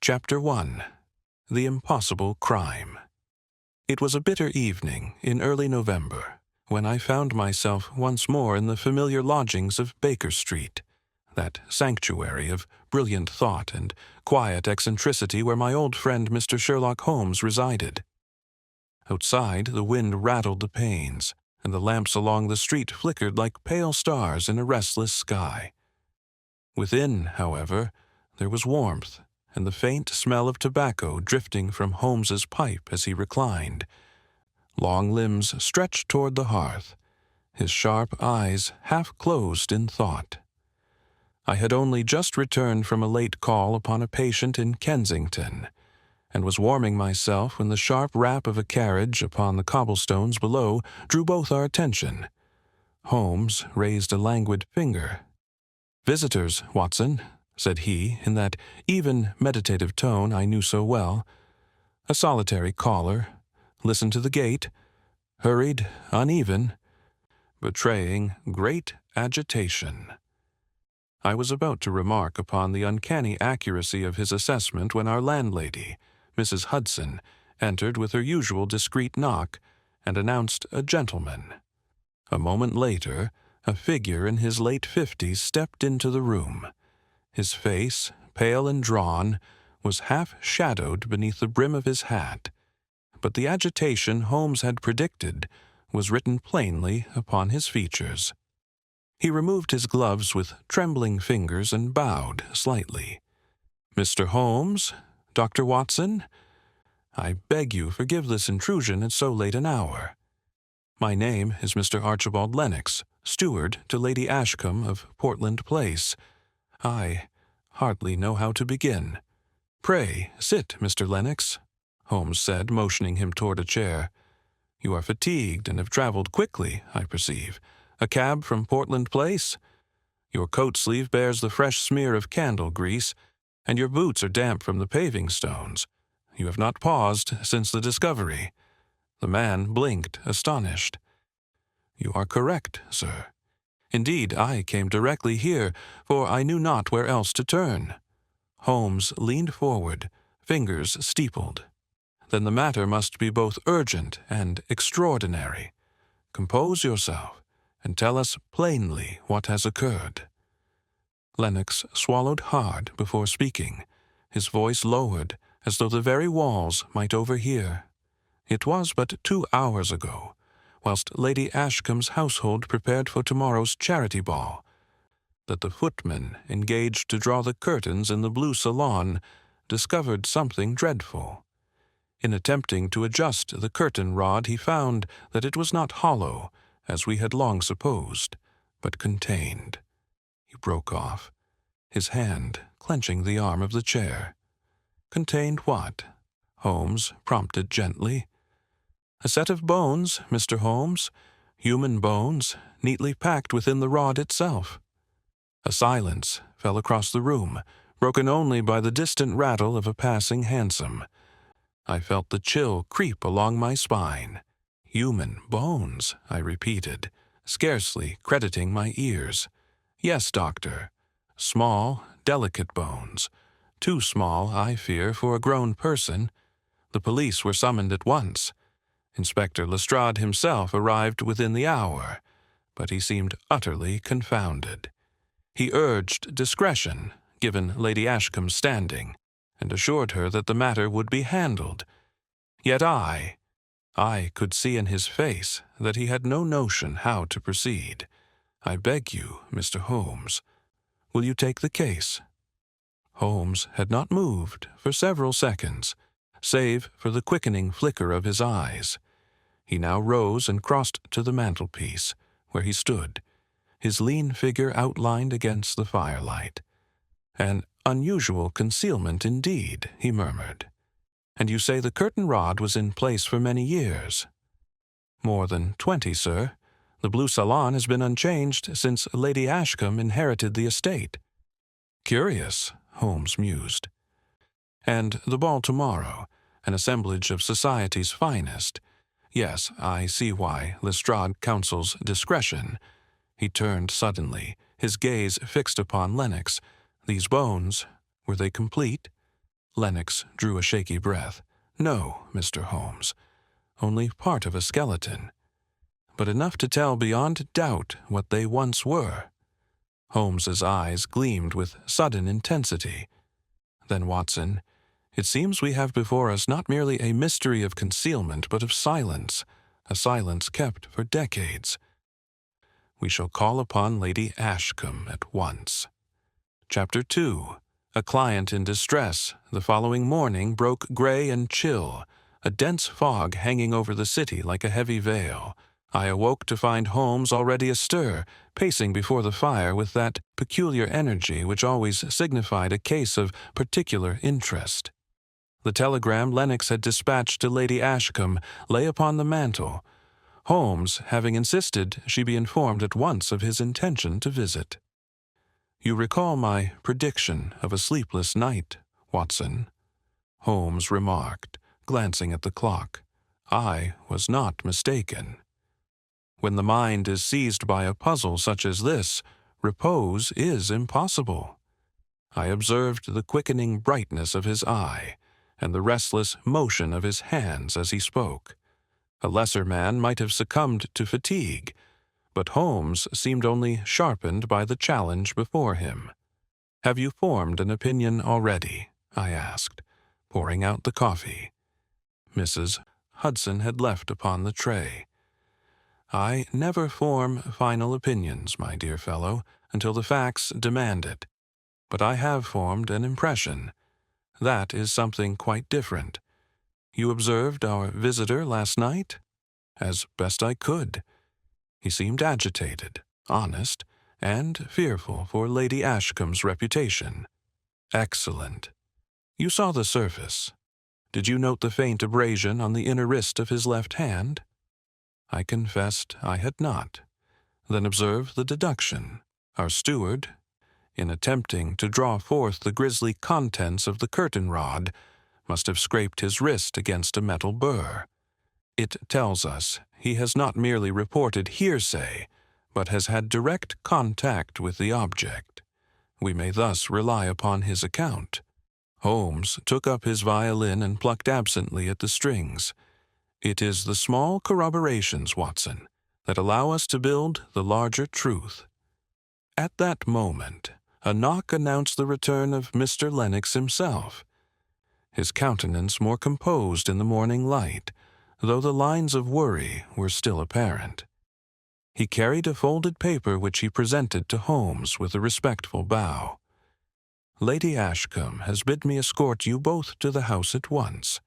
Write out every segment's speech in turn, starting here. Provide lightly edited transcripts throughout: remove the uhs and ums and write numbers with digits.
Chapter 1. The Impossible Crime. It was a bitter evening in early November when I found myself once more in the familiar lodgings of Baker Street, that sanctuary of brilliant thought and quiet eccentricity where my old friend Mr. Sherlock Holmes resided. Outside, the wind rattled the panes, and the lamps along the street flickered like pale stars in a restless sky. Within, however, there was warmth, and the faint smell of tobacco drifting from Holmes's pipe as he reclined. Long limbs stretched toward the hearth, his sharp eyes half closed in thought. I had only just returned from a late call upon a patient in Kensington, and was warming myself when the sharp rap of a carriage upon the cobblestones below drew both our attention. Holmes raised a languid finger. "Visitors, Watson," said he, in that even, meditative tone I knew so well. "A solitary caller. Listen to the gait. Hurried, uneven, betraying great agitation." I was about to remark upon the uncanny accuracy of his assessment when our landlady, Mrs. Hudson, entered with her usual discreet knock and announced a gentleman. A moment later, a figure in his late 50s stepped into the room. His face, pale and drawn, was half shadowed beneath the brim of his hat, but the agitation Holmes had predicted was written plainly upon his features. He removed his gloves with trembling fingers and bowed slightly. "Mr. Holmes? Dr. Watson? I beg you forgive this intrusion at so late an hour. My name is Mr. Archibald Lennox, steward to Lady Ashcombe of Portland Place. I hardly know how to begin." "Pray, sit, Mr. Lennox," Holmes said, motioning him toward a chair. "You are fatigued and have traveled quickly, I perceive. A cab from Portland Place? Your coat sleeve bears the fresh smear of candle grease, and your boots are damp from the paving stones. You have not paused since the discovery." The man blinked, astonished. "You are correct, sir. Indeed, I came directly here, for I knew not where else to turn." Holmes leaned forward, fingers steepled. "Then the matter must be both urgent and extraordinary. Compose yourself, and tell us plainly what has occurred." Lennox swallowed hard before speaking, his voice lowered, as though the very walls might overhear. "It was but 2 hours ago, whilst Lady Ashcombe's household prepared for tomorrow's charity ball, that the footman engaged to draw the curtains in the blue salon discovered something dreadful. In attempting to adjust the curtain rod, he found that it was not hollow, as we had long supposed, but contained." He broke off, his hand clenching the arm of the chair. "Contained what?" Holmes prompted gently. "A set of bones, Mr. Holmes, human bones, neatly packed within the rod itself." A silence fell across the room, broken only by the distant rattle of a passing hansom. I felt the chill creep along my spine. "Human bones," I repeated, scarcely crediting my ears. "Yes, doctor. Small, delicate bones. Too small, I fear, for a grown person. The police were summoned at once. Inspector Lestrade himself arrived within the hour, but he seemed utterly confounded. He urged discretion, given Lady Ashcombe's standing, and assured her that the matter would be handled. Yet I could see in his face that he had no notion how to proceed. I beg you, Mr. Holmes, will you take the case?" Holmes had not moved for several seconds, save for the quickening flicker of his eyes. He now rose and crossed to the mantelpiece, where he stood, his lean figure outlined against the firelight. "An unusual concealment indeed," he murmured. "And you say the curtain rod was in place for many years?" "More than 20, sir. The blue salon has been unchanged since Lady Ashcombe inherited the estate." "Curious," Holmes mused. "And the ball tomorrow, an assemblage of society's finest. Yes, I see why Lestrade counsels discretion." He turned suddenly, his gaze fixed upon Lennox. "These bones, were they complete?" Lennox drew a shaky breath. "No, Mr. Holmes. Only part of a skeleton. But enough to tell beyond doubt what they once were." Holmes's eyes gleamed with sudden intensity. "Then, Watson, it seems we have before us not merely a mystery of concealment, but of silence, a silence kept for decades. We shall call upon Lady Ashcombe at once." Chapter 2. A client in distress. The following morning broke gray and chill, a dense fog hanging over the city like a heavy veil. I awoke to find Holmes already astir, pacing before the fire with that peculiar energy which always signified a case of particular interest. The telegram Lennox had dispatched to Lady Ashcombe lay upon the mantel, Holmes having insisted she be informed at once of his intention to visit. "You recall my prediction of a sleepless night, Watson?" Holmes remarked, glancing at the clock. "I was not mistaken. When the mind is seized by a puzzle such as this, repose is impossible." I observed the quickening brightness of his eye and the restless motion of his hands as he spoke. A lesser man might have succumbed to fatigue, but Holmes seemed only sharpened by the challenge before him. "Have you formed an opinion already?" I asked, pouring out the coffee. Mrs. Hudson had left upon the tray. "I never form final opinions, my dear fellow, until the facts demand it. But I have formed an impression. That is something quite different. You observed our visitor last night?" "As best I could. He seemed agitated, honest, and fearful for Lady Ashcombe's reputation." "Excellent. You saw the surface. Did you note the faint abrasion on the inner wrist of his left hand?" I confessed I had not. "Then observe the deduction. Our steward, in attempting to draw forth the grisly contents of the curtain rod, must have scraped his wrist against a metal burr. It tells us he has not merely reported hearsay, but has had direct contact with the object. We may thus rely upon his account." Holmes took up his violin and plucked absently at the strings. "It is the small corroborations, Watson, that allow us to build the larger truth." At that moment, a knock announced the return of Mr. Lennox himself, his countenance more composed in the morning light, though the lines of worry were still apparent. He carried a folded paper which he presented to Holmes with a respectful bow. "Lady Ashcombe has bid me escort you both to the house at once.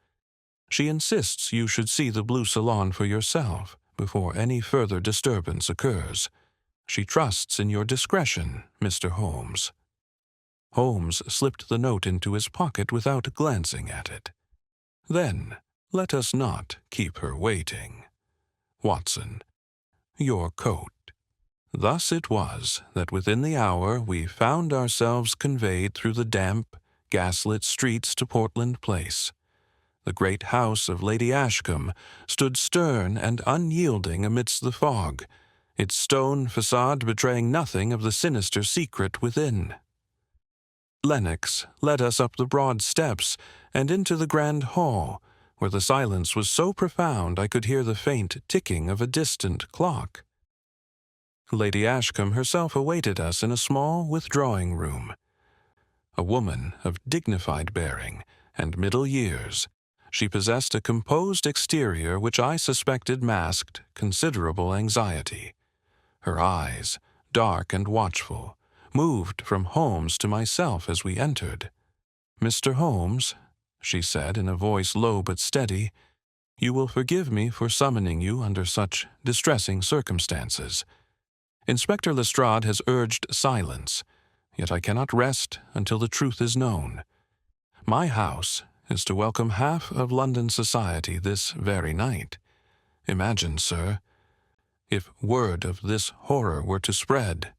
She insists you should see the blue salon for yourself before any further disturbance occurs. She trusts in your discretion, Mr. Holmes." Holmes slipped the note into his pocket without glancing at it. "Then let us not keep her waiting. Watson, your coat." Thus it was that within the hour we found ourselves conveyed through the damp, gaslit streets to Portland Place. The great house of Lady Ashcombe stood stern and unyielding amidst the fog, its stone facade betraying nothing of the sinister secret within. Lennox led us up the broad steps and into the grand hall, where the silence was so profound I could hear the faint ticking of a distant clock. Lady Ashcombe herself awaited us in a small withdrawing room. A woman of dignified bearing and middle years, she possessed a composed exterior which I suspected masked considerable anxiety. Her eyes, dark and watchful, moved from Holmes to myself as we entered. "Mr. Holmes," she said in a voice low but steady, "you will forgive me for summoning you under such distressing circumstances. Inspector Lestrade has urged silence, yet I cannot rest until the truth is known. My house is to welcome half of London society this very night. Imagine, sir, if word of this horror were to spread."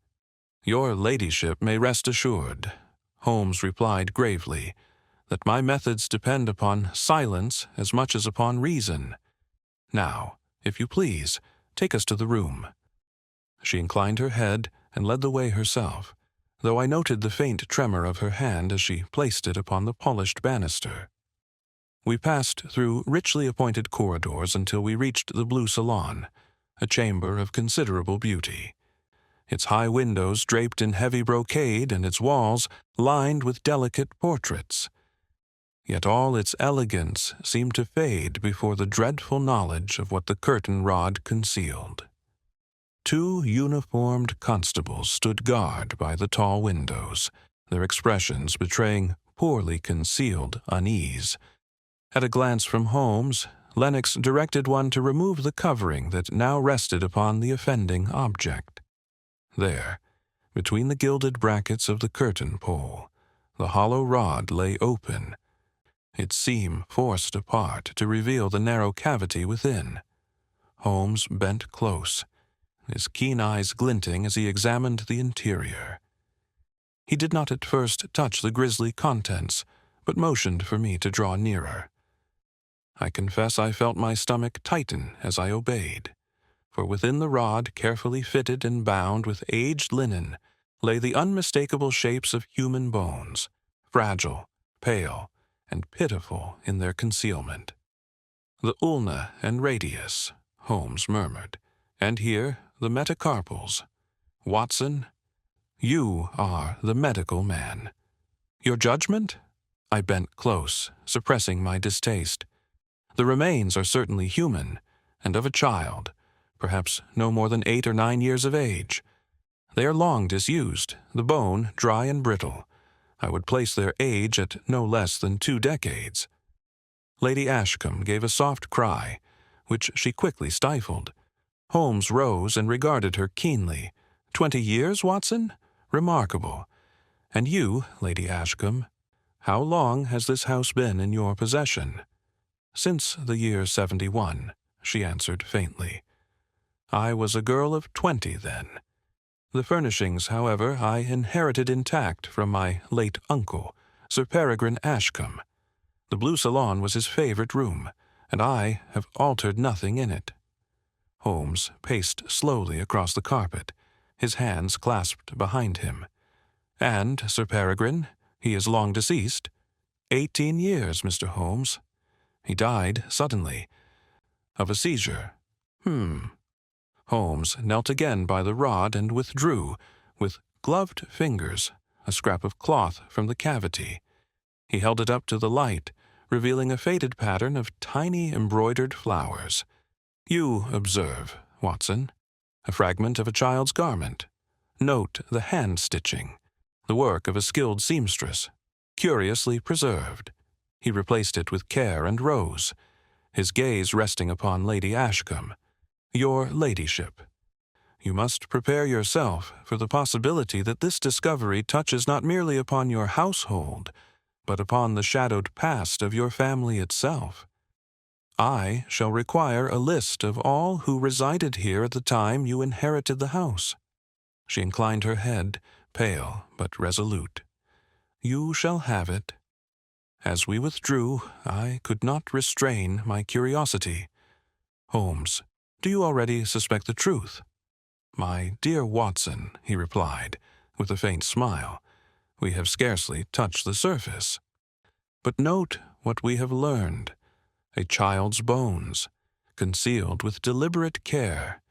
"Your ladyship may rest assured," Holmes replied gravely, "that my methods depend upon silence as much as upon reason. Now, if you please, take us to the room." She inclined her head and led the way herself. though I noted the faint tremor of her hand as she placed it upon the polished banister. We passed through richly appointed corridors until we reached the blue salon, a chamber of considerable beauty. Its high windows draped in heavy brocade and its walls lined with delicate portraits. Yet all its elegance seemed to fade before the dreadful knowledge of what the curtain rod concealed. 2 uniformed constables stood guard by the tall windows, their expressions betraying poorly concealed unease. At a glance from Holmes, Lennox directed one to remove the covering that now rested upon the offending object. There, between the gilded brackets of the curtain pole, the hollow rod lay open, its seam forced apart to reveal the narrow cavity within. Holmes bent close, his keen eyes glinting as he examined the interior. He did not at first touch the grisly contents, but motioned for me to draw nearer. I confess I felt my stomach tighten as I obeyed, for within the rod, carefully fitted and bound with aged linen, lay the unmistakable shapes of human bones, fragile, pale, and pitiful in their concealment. The ulna and radius, Holmes murmured, and here the metacarpals. Watson, you are the medical man. Your judgment? I bent close, suppressing my distaste. The remains are certainly human, and of a child, perhaps no more than 8 or 9 years of age. They are long disused, the bone dry and brittle. I would place their age at no less than 2 decades. Lady Ashcombe gave a soft cry, which she quickly stifled. Holmes rose and regarded her keenly. 20 years, Watson? Remarkable. And you, Lady Ashcombe, how long has this house been in your possession? Since the year 71, she answered faintly. I was a girl of 20 then. The furnishings, however, I inherited intact from my late uncle, Sir Peregrine Ashcombe. The blue salon was his favorite room, and I have altered nothing in it. Holmes paced slowly across the carpet, his hands clasped behind him. And Sir Peregrine, he is long deceased. 18 years, Mr. Holmes. He died suddenly, of a seizure. Holmes knelt again by the rod and withdrew, with gloved fingers, a scrap of cloth from the cavity. He held it up to the light, revealing a faded pattern of tiny embroidered flowers. You observe, Watson, a fragment of a child's garment. Note the hand-stitching, the work of a skilled seamstress, curiously preserved. He replaced it with care and rose, his gaze resting upon Lady Ashcombe. Your ladyship, you must prepare yourself for the possibility that this discovery touches not merely upon your household, but upon the shadowed past of your family itself. I shall require a list of all who resided here at the time you inherited the house. She inclined her head, pale but resolute. You shall have it. As we withdrew, I could not restrain my curiosity. Holmes, do you already suspect the truth? My dear Watson, he replied, with a faint smile, we have scarcely touched the surface. But note what we have learned. A child's bones, concealed with deliberate care,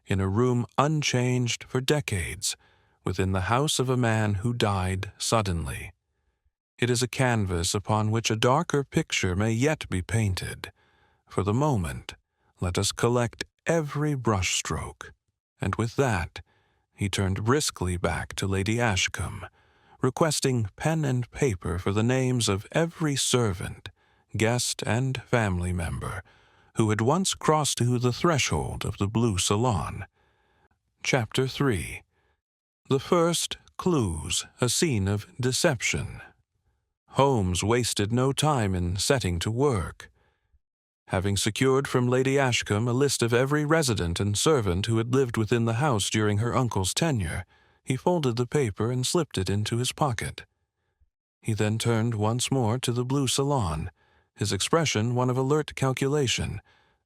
in a room unchanged for decades, within the house of a man who died suddenly. It is a canvas upon which a darker picture may yet be painted. For the moment, let us collect every brushstroke. And with that, he turned briskly back to Lady Ashcombe, requesting pen and paper for the names of every servant, guest, and family member who had once crossed to the threshold of the blue salon. Chapter 3. The first clues, a scene of deception. Holmes wasted no time in setting to work. Having secured from Lady Ashcombe a list of every resident and servant who had lived within the house during her uncle's tenure, he folded the paper and slipped it into his pocket. He then turned once more to the blue salon, his expression one of alert calculation,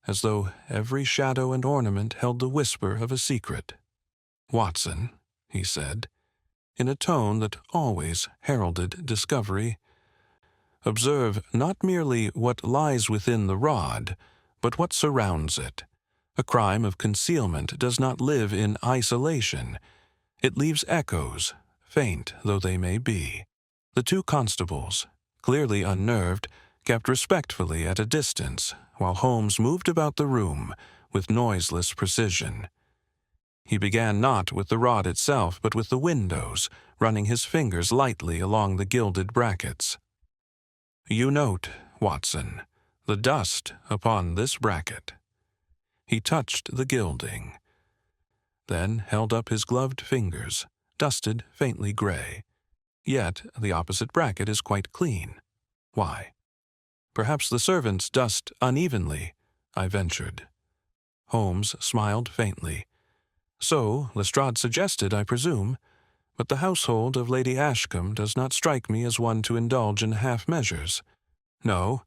as though every shadow and ornament held the whisper of a secret. Watson, he said, in a tone that always heralded discovery. "Observe not merely what lies within the rod, but what surrounds it. A crime of concealment does not live in isolation. It leaves echoes, faint though they may be." The two constables, clearly unnerved, kept respectfully at a distance, while Holmes moved about the room with noiseless precision. He began not with the rod itself, but with the windows, running his fingers lightly along the gilded brackets. "You note, Watson, the dust upon this bracket." He touched the gilding, then held up his gloved fingers, dusted faintly gray. Yet the opposite bracket is quite clean. Why? "Perhaps the servants dust unevenly," I ventured. Holmes smiled faintly. "So Lestrade suggested, I presume, but the household of Lady Ashcombe does not strike me as one to indulge in half measures. No,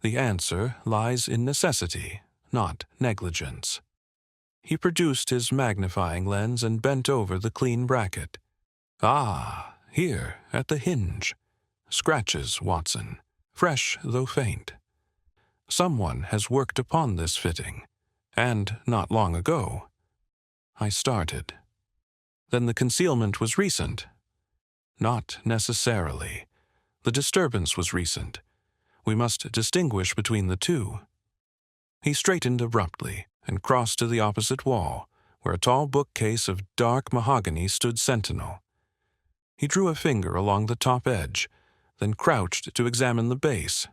the answer lies in necessity, not negligence." He produced his magnifying lens and bent over the clean bracket. "Ah, here, at the hinge. Scratches, Watson, fresh though faint. Someone has worked upon this fitting, and not long ago." I started. "Then the concealment was recent?" "Not necessarily. The disturbance was recent. We must distinguish between the two." He straightened abruptly and crossed to the opposite wall, where a tall bookcase of dark mahogany stood sentinel. He drew a finger along the top edge, then crouched to examine the base.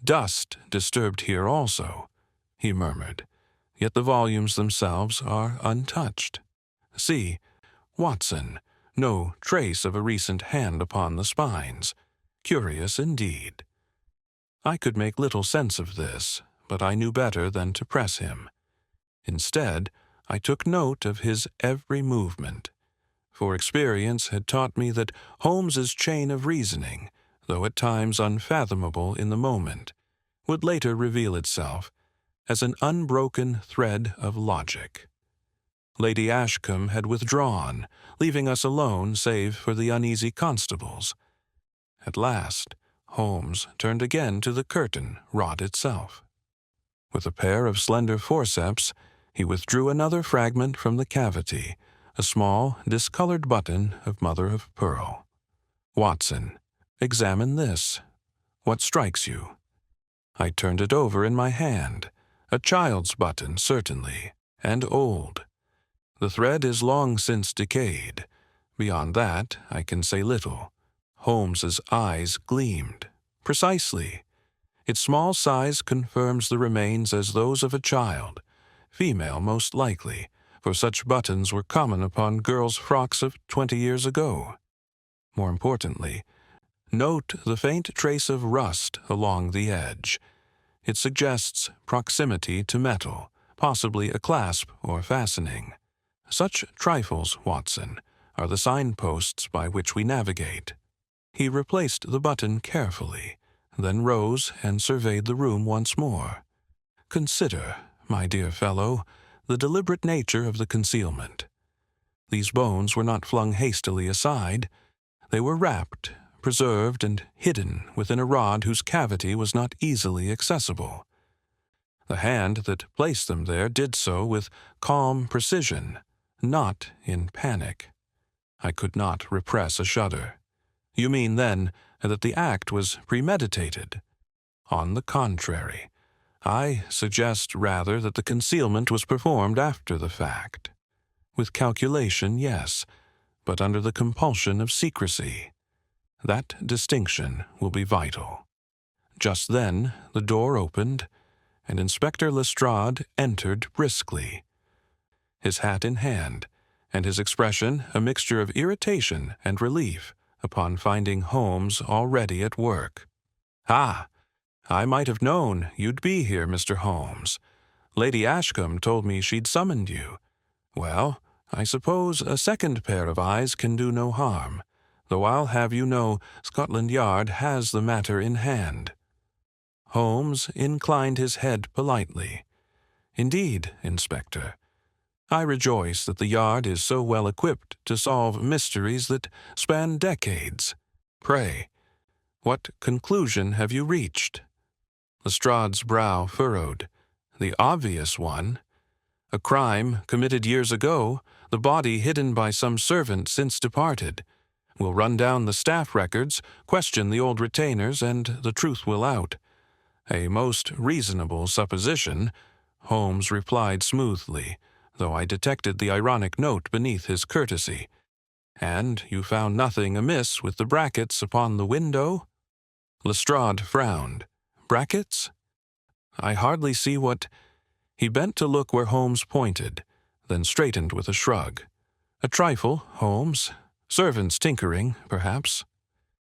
"Dust disturbed here also," he murmured, "yet the volumes themselves are untouched. See, Watson, no trace of a recent hand upon the spines. Curious indeed." I could make little sense of this, but I knew better than to press him. Instead, I took note of his every movement, for experience had taught me that Holmes's chain of reasoning, though at times unfathomable in the moment, would later reveal itself as an unbroken thread of logic. Lady Ashcombe had withdrawn, leaving us alone save for the uneasy constables. At last, Holmes turned again to the curtain rod itself. With a pair of slender forceps, he withdrew another fragment from the cavity, a small, discolored button of mother-of-pearl. "Watson, examine this. What strikes you?" I turned it over in my hand. A child's button, certainly, and old. The thread is long since decayed. Beyond that, I can say little. Holmes's eyes gleamed. "Precisely. Its small size confirms the remains as those of a child, female most likely, for such buttons were common upon girls' frocks of 20 years ago. More importantly, note the faint trace of rust along the edge. It suggests proximity to metal, possibly a clasp or fastening. Such trifles, Watson, are the signposts by which we navigate." He replaced the button carefully, then rose and surveyed the room once more. "Consider, my dear fellow, the deliberate nature of the concealment. These bones were not flung hastily aside. They were wrapped, preserved, and hidden within a rod whose cavity was not easily accessible. The hand that placed them there did so with calm precision, not in panic." I could not repress a shudder. "You mean, then, that the act was premeditated?" "On the contrary, I suggest rather that the concealment was performed after the fact. With calculation, yes, but under the compulsion of secrecy. That distinction will be vital." Just then the door opened, and Inspector Lestrade entered briskly, his hat in hand, and his expression a mixture of irritation and relief upon finding Holmes already at work. "Ah, I might have known you'd be here, Mr. Holmes. Lady Ashcombe told me she'd summoned you. Well, I suppose a second pair of eyes can do no harm, though I'll have you know Scotland Yard has the matter in hand." Holmes inclined his head politely. "Indeed, Inspector. I rejoice that the yard is so well equipped to solve mysteries that span decades. Pray, what conclusion have you reached?" Lestrade's brow furrowed. "The obvious one. A crime committed years ago, the body hidden by some servant since departed. We'll run down the staff records, question the old retainers, and the truth will out." "A most reasonable supposition," Holmes replied smoothly, though I detected the ironic note beneath his courtesy. "And you found nothing amiss with the brackets upon the window?" Lestrade frowned. "Brackets? I hardly see what—" He bent to look where Holmes pointed, then straightened with a shrug. "A trifle, Holmes. Servants tinkering, perhaps."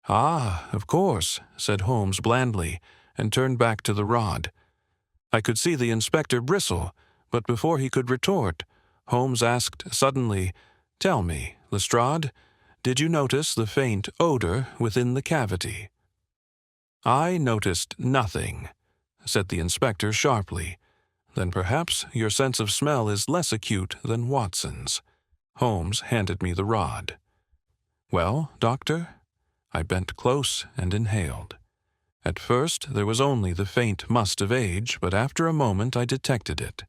"Ah, of course," said Holmes blandly, and turned back to the rod. I could see the inspector bristle, but before he could retort, Holmes asked suddenly, "Tell me, Lestrade, did you notice the faint odor within the cavity?" "I noticed nothing," said the inspector sharply. "Then perhaps your sense of smell is less acute than Watson's." Holmes handed me the rod. "Well, doctor?" I bent close and inhaled. At first there was only the faint must of age, but after a moment I detected it.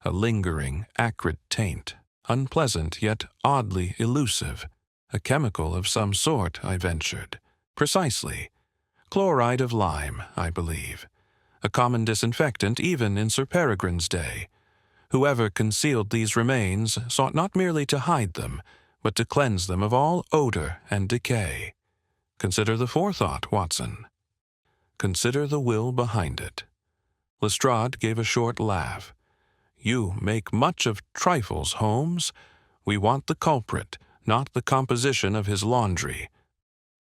A lingering, acrid taint, unpleasant yet oddly elusive. "A chemical of some sort," I ventured. "Precisely. Chloride of lime, I believe. A common disinfectant even in Sir Peregrine's day. Whoever concealed these remains sought not merely to hide them, but to cleanse them of all odor and decay. Consider the forethought, Watson. Consider the will behind it." Lestrade gave a short laugh. "You make much of trifles, Holmes. We want the culprit, not the composition of his laundry."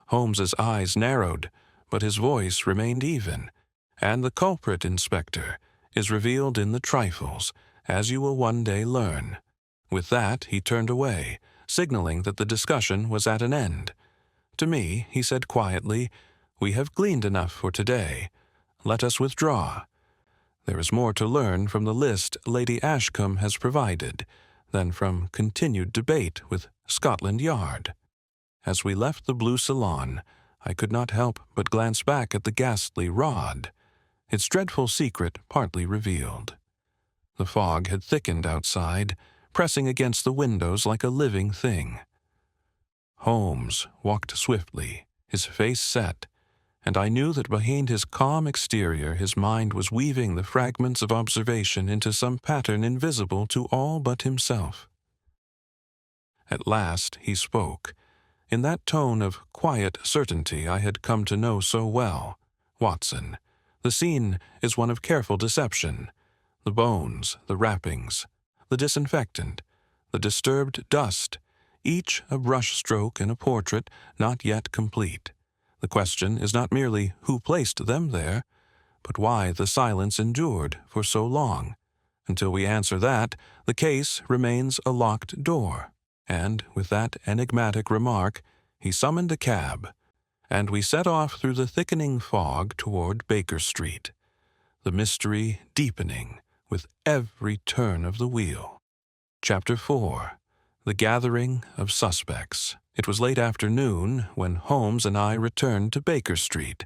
Holmes's eyes narrowed, but his voice remained even. "And the culprit, Inspector, is revealed in the trifles, as you will one day learn." With that he turned away, signaling that the discussion was at an end. To me, he said quietly, "We have gleaned enough for today. Let us withdraw. There is more to learn from the list Lady Ashcombe has provided than from continued debate with Scotland Yard." As we left the blue salon, I could not help but glance back at the ghastly rod, its dreadful secret partly revealed. The fog had thickened outside, pressing against the windows like a living thing. Holmes walked swiftly, his face set, and I knew that behind his calm exterior his mind was weaving the fragments of observation into some pattern invisible to all but himself. At last he spoke, in that tone of quiet certainty I had come to know so well. "Watson, the scene is one of careful deception. The bones, the wrappings, the disinfectant, the disturbed dust, each a brush-stroke in a portrait not yet complete. The question is not merely who placed them there, but why the silence endured for so long. Until we answer that, the case remains a locked door." And with that enigmatic remark, he summoned a cab, and we set off through the thickening fog toward Baker Street, the mystery deepening with every turn of the wheel. Chapter 4. The Gathering of Suspects. It was late afternoon when Holmes and I returned to Baker Street,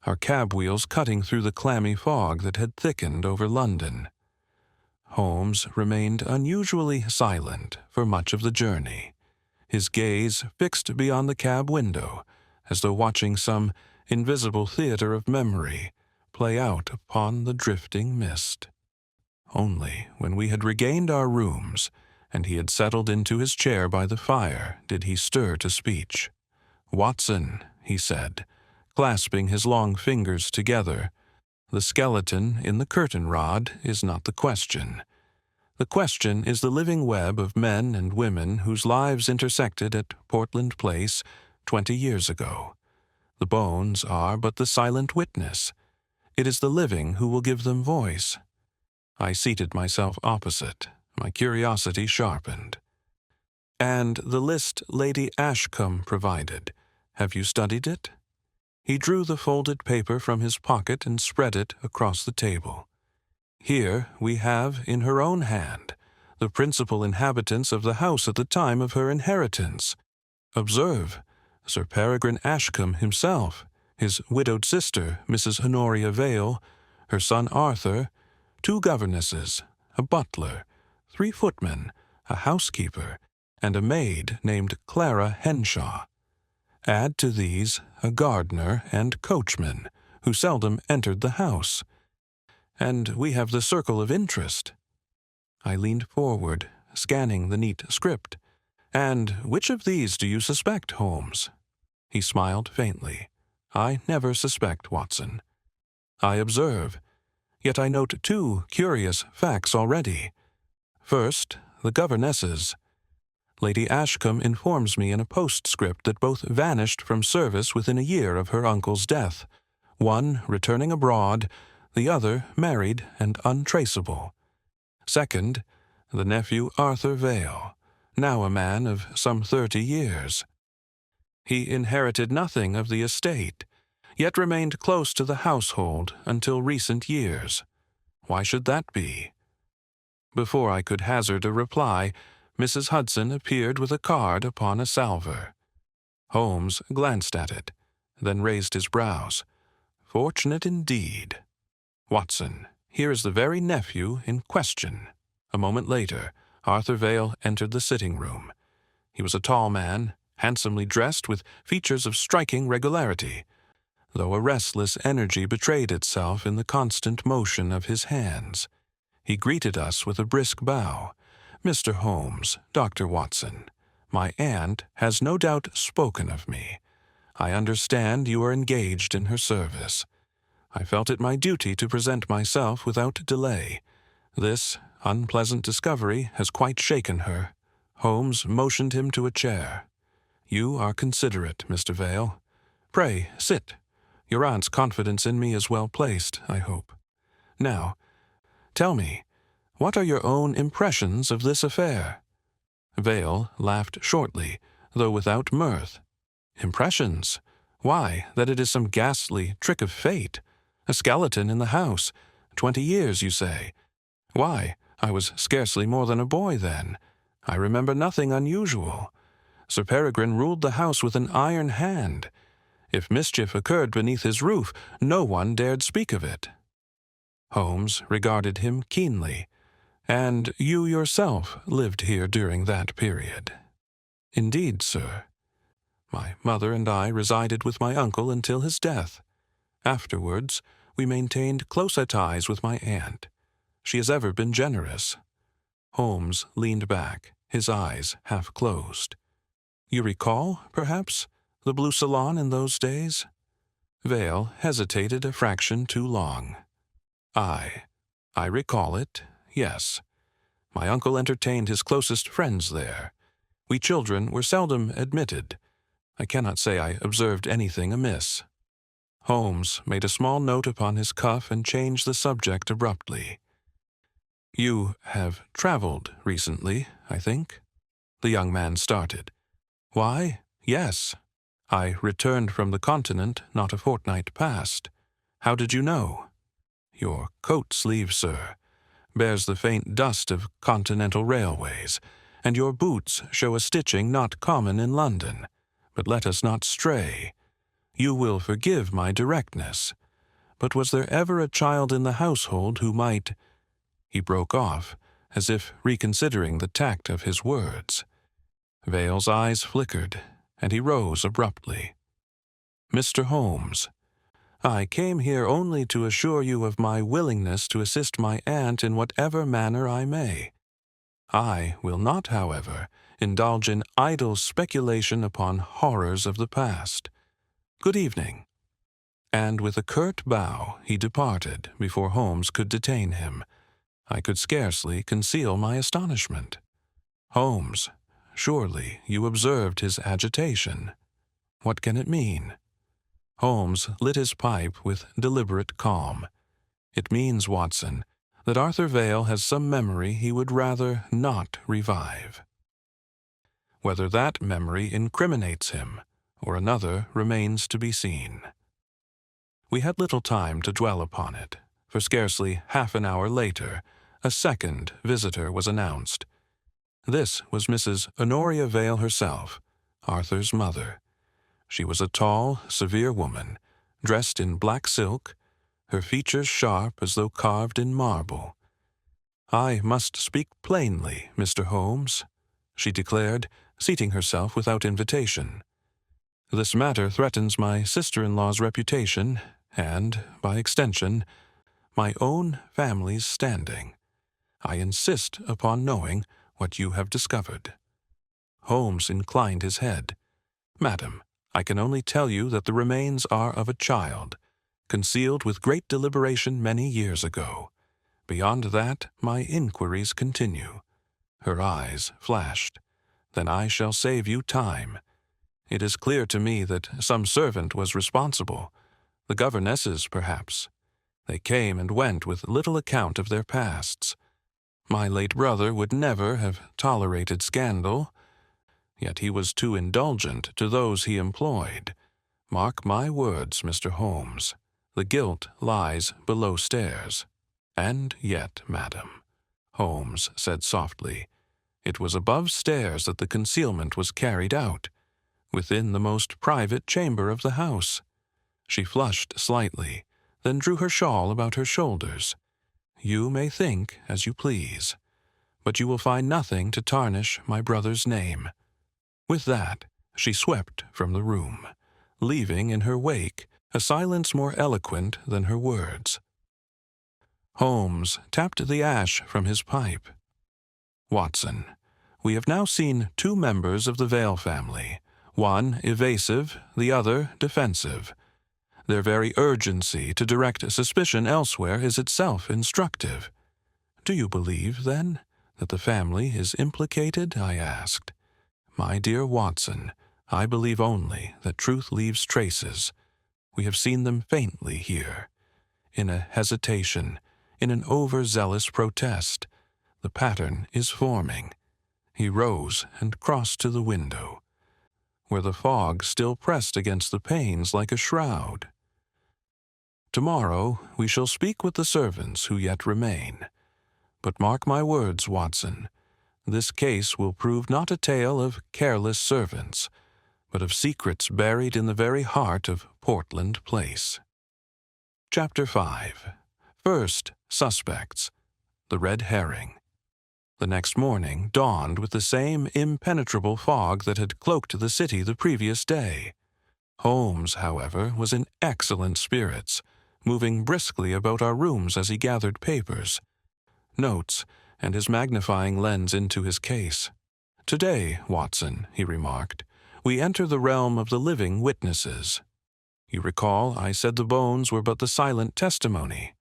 our cab wheels cutting through the clammy fog that had thickened over London. Holmes remained unusually silent for much of the journey, his gaze fixed beyond the cab window, as though watching some invisible theater of memory play out upon the drifting mist. Only when we had regained our rooms, and he had settled into his chair by the fire, did he stir to speech. "Watson," he said, clasping his long fingers together, "the skeleton in the curtain rod is not the question. The question is the living web of men and women whose lives intersected at Portland Place 20 years ago. The bones are but the silent witness. It is the living who will give them voice." I seated myself opposite, my curiosity sharpened. "And the list Lady Ashcombe provided, have you studied it?" He drew the folded paper from his pocket and spread it across the table. "Here we have, in her own hand, the principal inhabitants of the house at the time of her inheritance. Observe, Sir Peregrine Ashcombe himself, his widowed sister, Mrs. Honoria Vale, her son Arthur, 2 governesses, a butler, 3 footmen, a housekeeper, and a maid named Clara Henshaw. Add to these a gardener and coachman, who seldom entered the house, and we have the circle of interest. I leaned forward, scanning the neat script. And which of these do you suspect, Holmes? He smiled faintly. I never suspect, Watson. I observe, yet I note 2 curious facts already. First, the governesses. Lady Ashcombe informs me in a postscript that both vanished from service within a year of her uncle's death, one returning abroad, the other married and untraceable. Second, the nephew Arthur Vale, now a man of some 30 years. He inherited nothing of the estate, yet remained close to the household until recent years. Why should that be? Before I could hazard a reply, Mrs. Hudson appeared with a card upon a salver. Holmes glanced at it, then raised his brows. Fortunate indeed. Watson, here is the very nephew in question. A moment later, Arthur Vale entered the sitting-room. He was a tall man, handsomely dressed with features of striking regularity, though a restless energy betrayed itself in the constant motion of his hands. He greeted us with a brisk bow. Mr. Holmes, Dr. Watson, my aunt has no doubt spoken of me. I understand you are engaged in her service. I felt it my duty to present myself without delay. This unpleasant discovery has quite shaken her. Holmes motioned him to a chair. You are considerate, Mr. Vale. Pray, sit. Your aunt's confidence in me is well placed, I hope. Now, tell me, what are your own impressions of this affair? Vale laughed shortly, though without mirth. Impressions? Why, that it is some ghastly trick of fate. A skeleton in the house. 20 years, you say. Why, I was scarcely more than a boy then. I remember nothing unusual. Sir Peregrine ruled the house with an iron hand. If mischief occurred beneath his roof, no one dared speak of it. Holmes regarded him keenly. And you yourself lived here during that period? Indeed, sir. My mother and I resided with my uncle until his death. Afterwards, we maintained closer ties with my aunt. She has ever been generous. Holmes leaned back, his eyes half closed. You recall, perhaps, the blue salon in those days? Vale hesitated a fraction too long. I recall it, yes. My uncle entertained his closest friends there. We children were seldom admitted. I cannot say I observed anything amiss. Holmes made a small note upon his cuff and changed the subject abruptly. You have traveled recently, I think? The young man started. Why, yes. I returned from the continent not a fortnight past. How did you know? Your coat sleeve, sir, bears the faint dust of continental railways, and your boots show a stitching not common in London. But let us not stray. You will forgive my directness. But was there ever a child in the household who might— He broke off, as if reconsidering the tact of his words. Vale's eyes flickered, and he rose abruptly. Mr. Holmes, I came here only to assure you of my willingness to assist my aunt in whatever manner I may. I will not, however, indulge in idle speculation upon horrors of the past. Good evening. And with a curt bow he departed before Holmes could detain him. I could scarcely conceal my astonishment. Holmes, surely you observed his agitation. What can it mean? Holmes lit his pipe with deliberate calm. It means, Watson, that Arthur Vale has some memory he would rather not revive. Whether that memory incriminates him, or another, remains to be seen. We had little time to dwell upon it, for scarcely half an hour later, a second visitor was announced. This was Mrs. Honoria Vale herself, Arthur's mother. She was a tall, severe woman, dressed in black silk, her features sharp as though carved in marble. "I must speak plainly, Mr. Holmes," she declared, seating herself without invitation. "This matter threatens my sister-in-law's reputation and, by extension, my own family's standing. I insist upon knowing what you have discovered." Holmes inclined his head. "Madam, I can only tell you that the remains are of a child, concealed with great deliberation many years ago. Beyond that, my inquiries continue." Her eyes flashed. "Then I shall save you time. It is clear to me that some servant was responsible. The governesses, perhaps. They came and went with little account of their pasts. My late brother would never have tolerated scandal, yet he was too indulgent to those he employed. Mark my words, Mr. Holmes, the guilt lies below stairs. And yet, madam," Holmes said softly, "it was above stairs that the concealment was carried out, within the most private chamber of the house." She flushed slightly, then drew her shawl about her shoulders. "You may think as you please, but you will find nothing to tarnish my brother's name." With that, she swept from the room, leaving in her wake a silence more eloquent than her words. Holmes tapped the ash from his pipe. "Watson, we have now seen two members of the Vale family, one evasive, the other defensive. Their very urgency to direct suspicion elsewhere is itself instructive. Do you believe, then, that the family is implicated?" I asked. "My dear Watson, I believe only that truth leaves traces. We have seen them faintly here. In a hesitation, in an overzealous protest, the pattern is forming." He rose and crossed to the window, where the fog still pressed against the panes like a shroud. "Tomorrow we shall speak with the servants who yet remain. But mark my words, Watson, this case will prove not a tale of careless servants, but of secrets buried in the very heart of Portland Place." Chapter 5. First Suspects. The Red Herring. The next morning dawned with the same impenetrable fog that had cloaked the city the previous day. Holmes, however, was in excellent spirits, moving briskly about our rooms as he gathered papers, notes, and his magnifying lens into his case. "Today, Watson," he remarked, "we enter the realm of the living witnesses. You recall I said the bones were but the silent testimony.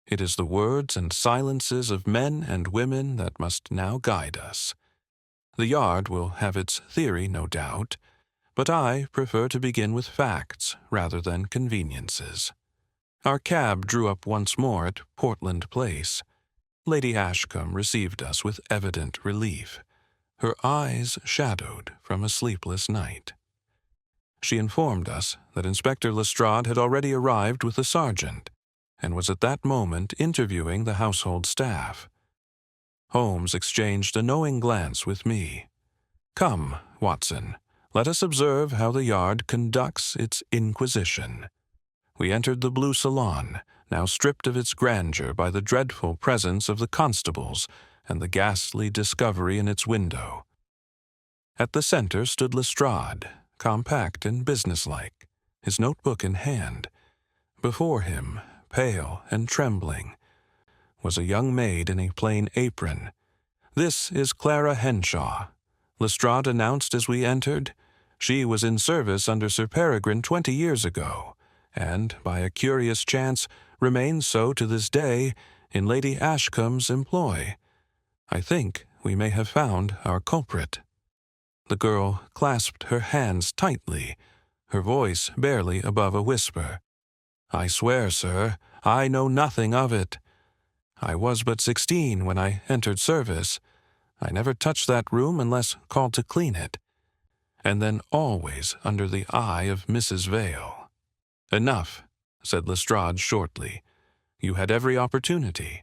It is the words and silences of men and women that must now guide us. The Yard will have its theory, no doubt, but I prefer to begin with facts rather than conveniences." Our cab drew up once more at Portland Place. Lady Ashcombe received us with evident relief, her eyes shadowed from a sleepless night. She informed us that Inspector Lestrade had already arrived with the sergeant, and was at that moment interviewing the household staff. Holmes exchanged a knowing glance with me. "Come, Watson, let us observe how the Yard conducts its inquisition." We entered the blue salon, now stripped of its grandeur by the dreadful presence of the constables and the ghastly discovery in its window. At the center stood Lestrade, compact and businesslike, his notebook in hand. Before him, pale and trembling, was a young maid in a plain apron. "This is Clara Henshaw," Lestrade announced as we entered. "She was in service under Sir Peregrine 20 years ago, and, by a curious chance, remains so to this day in Lady Ashcombe's employ. I think we may have found our culprit." The girl clasped her hands tightly, her voice barely above a whisper. "I swear, sir, I know nothing of it. I was but 16 when I entered service. I never touched that room unless called to clean it, and then always under the eye of Mrs. Vale." "Enough," said Lestrade shortly. "You had every opportunity."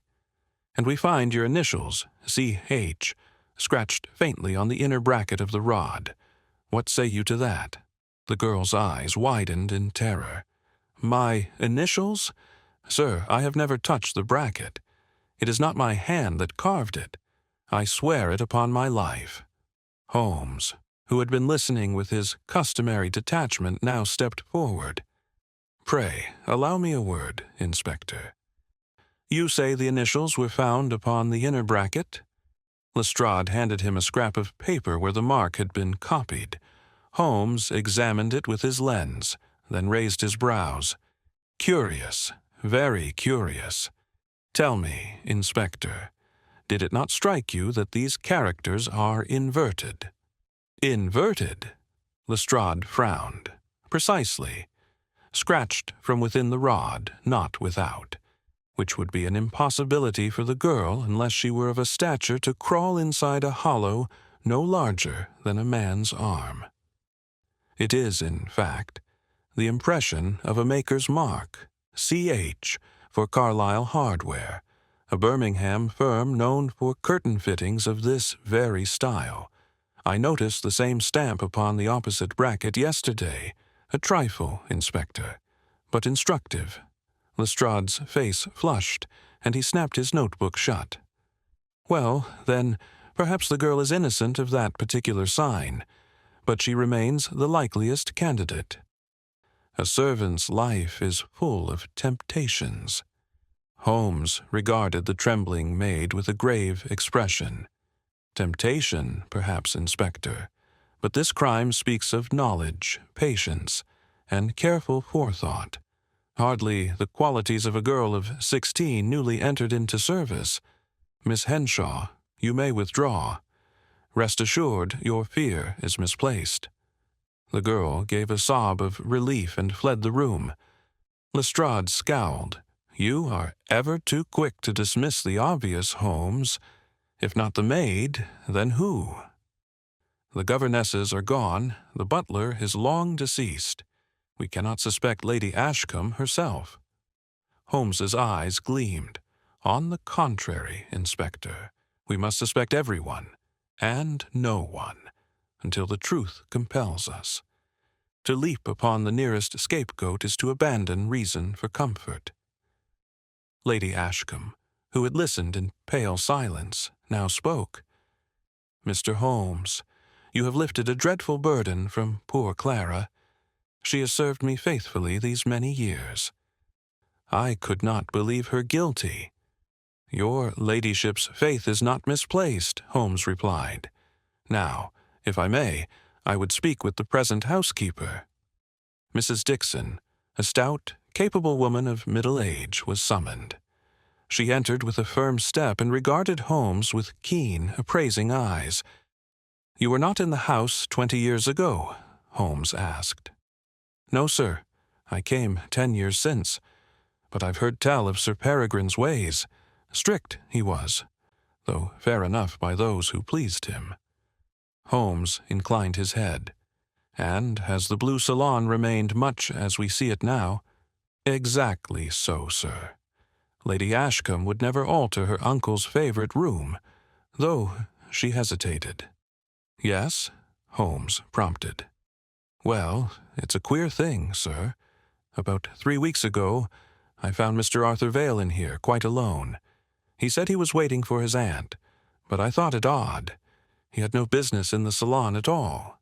and we find your initials, C.H., scratched faintly on the inner bracket of the rod. What say you to that?" The girl's eyes widened in terror. "My initials? Sir, I have never touched the bracket. It is not my hand that carved it. I swear it upon my life." Holmes, who had been listening with his customary detachment, now stepped forward. "Pray, allow me a word, Inspector. You say the initials were found upon the inner bracket?" Lestrade handed him a scrap of paper where the mark had been copied. Holmes examined it with his lens, then raised his brows. "Curious, very curious. Tell me, Inspector, did it not strike you that these characters are inverted?" "Inverted?" Lestrade frowned. "Precisely. Scratched from within the rod, not without, which would be an impossibility for the girl unless she were of a stature to crawl inside a hollow no larger than a man's arm. It is, in fact, the impression of a maker's mark, C.H., for Carlisle Hardware, a Birmingham firm known for curtain fittings of this very style. I noticed the same stamp upon the opposite bracket yesterday. A trifle, Inspector, but instructive." Lestrade's face flushed, and he snapped his notebook shut. "Well, then, perhaps the girl is innocent of that particular sign, but she remains the likeliest candidate. A servant's life is full of temptations." Holmes regarded the trembling maid with a grave expression. "Temptation, perhaps, Inspector, but this crime speaks of knowledge, patience, and careful forethought. Hardly the qualities of a girl of 16 newly entered into service. Miss Henshaw, you may withdraw. Rest assured your fear is misplaced." The girl gave a sob of relief and fled the room. Lestrade scowled. "You are ever too quick to dismiss the obvious, Holmes. If not the maid, then who? The governesses are gone. The butler is long deceased. We cannot suspect Lady Ashcombe herself." Holmes's eyes gleamed. "On the contrary, Inspector, we must suspect everyone, and no one, until the truth compels us. To leap upon the nearest scapegoat is to abandon reason for comfort." Lady Ashcombe, who had listened in pale silence, now spoke. "Mr. Holmes, you have lifted a dreadful burden from poor Clara. She has served me faithfully these many years. I could not believe her guilty." "Your ladyship's faith is not misplaced," Holmes replied. "Now, if I may, I would speak with the present housekeeper." Mrs. Dixon, a stout, capable woman of middle age, was summoned. She entered with a firm step and regarded Holmes with keen, appraising eyes. "You were not in the house 20 years ago?" Holmes asked. "No, sir. I came 10 years since. But I've heard tell of Sir Peregrine's ways. Strict he was, though fair enough by those who pleased him." Holmes inclined his head. "And has the blue salon remained much as we see it now?" "Exactly so, sir. Lady Ashcombe would never alter her uncle's favorite room, though she hesitated." "Yes?" Holmes prompted. "Well, it's a queer thing, sir. About 3 weeks ago, I found Mr. Arthur Vale in here, quite alone. He said he was waiting for his aunt, but I thought it odd. He had no business in the salon at all."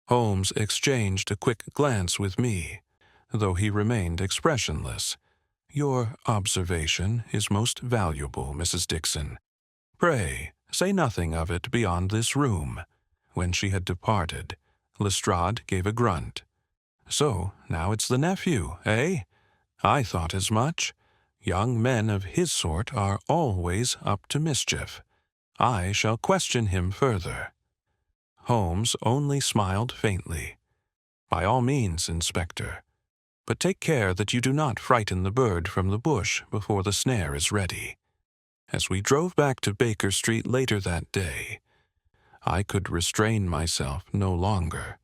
Holmes exchanged a quick glance with me, though he remained expressionless. "Your observation is most valuable, Mrs. Dixon. Pray, say nothing of it beyond this room." When she had departed, Lestrade gave a grunt. "So, now it's the nephew, eh? I thought as much. Young men of his sort are always up to mischief. I shall question him further." Holmes only smiled faintly. "By all means, Inspector. But take care that you do not frighten the bird from the bush before the snare is ready." As we drove back to Baker Street later that day, I could restrain myself no longer.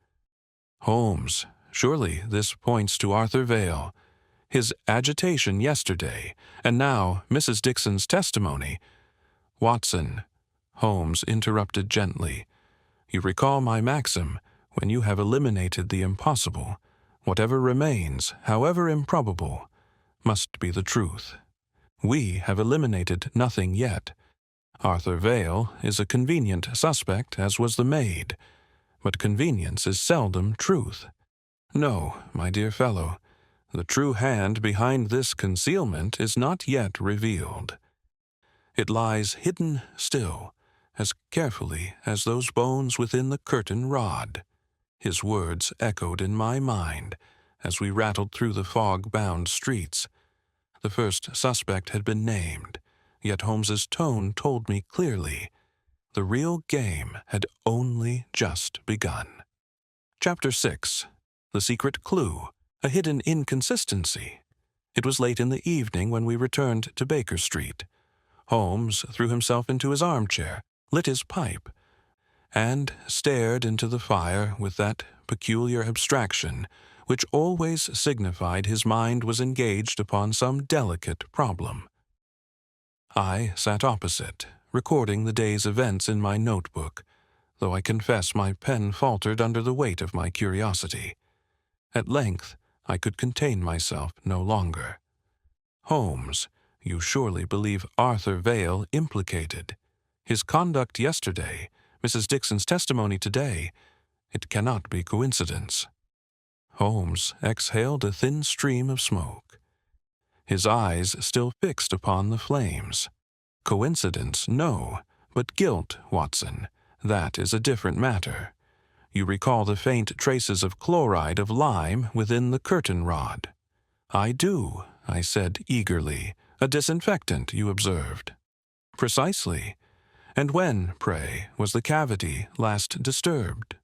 "Holmes, surely this points to Arthur Vale. His agitation yesterday, and now Mrs. Dixon's testimony. Watson, Holmes interrupted gently. You recall my maxim, when you have eliminated the impossible, whatever remains, however improbable, must be the truth. We have eliminated nothing yet. Arthur Vale is a convenient suspect, as was the maid, but convenience is seldom truth. No, my dear fellow, the true hand behind this concealment is not yet revealed. It lies hidden still, as carefully as those bones within the curtain rod. His words echoed in my mind as we rattled through the fog-bound streets. The first suspect had been named, yet Holmes's tone told me clearly the real game had only just begun. Chapter 6. The Secret Clue, a Hidden Inconsistency. It was late in the evening when we returned to Baker Street. Holmes threw himself into his armchair, lit his pipe, and stared into the fire with that peculiar abstraction which always signified his mind was engaged upon some delicate problem. I sat opposite, recording the day's events in my notebook, though I confess my pen faltered under the weight of my curiosity. At length, I could contain myself no longer. Holmes, you surely believe Arthur Vale implicated. His conduct yesterday, Mrs. Dixon's testimony today, it cannot be coincidence. Holmes exhaled a thin stream of smoke, his eyes still fixed upon the flames. Coincidence, no, but guilt, Watson, that is a different matter. You recall the faint traces of chloride of lime within the curtain rod. I do, I said eagerly. A disinfectant, you observed. Precisely. And when, pray, was the cavity last disturbed?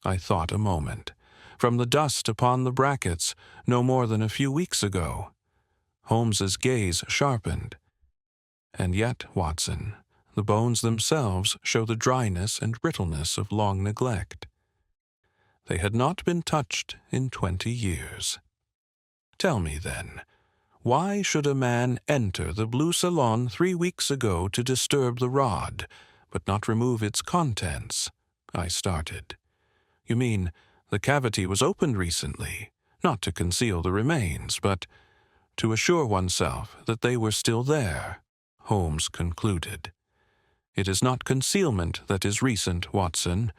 I thought a moment. From the dust upon the brackets, no more than a few weeks ago. Holmes's gaze sharpened. And yet, Watson, the bones themselves show the dryness and brittleness of long neglect. They had not been touched in 20 years. Tell me, then, why should a man enter the blue salon 3 weeks ago to disturb the rod, but not remove its contents? I started. You mean the cavity was opened recently, not to conceal the remains, but to assure oneself that they were still there, Holmes concluded. It is not concealment that is recent, Watson,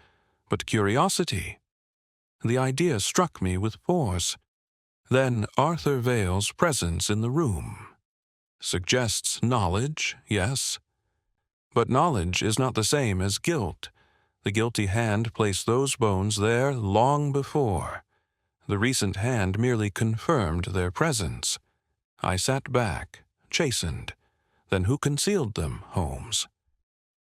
but curiosity. The idea struck me with force. Then Arthur Vale's presence in the room suggests knowledge, yes. But knowledge is not the same as guilt. The guilty hand placed those bones there long before. The recent hand merely confirmed their presence. I sat back, chastened. Then who concealed them, Holmes?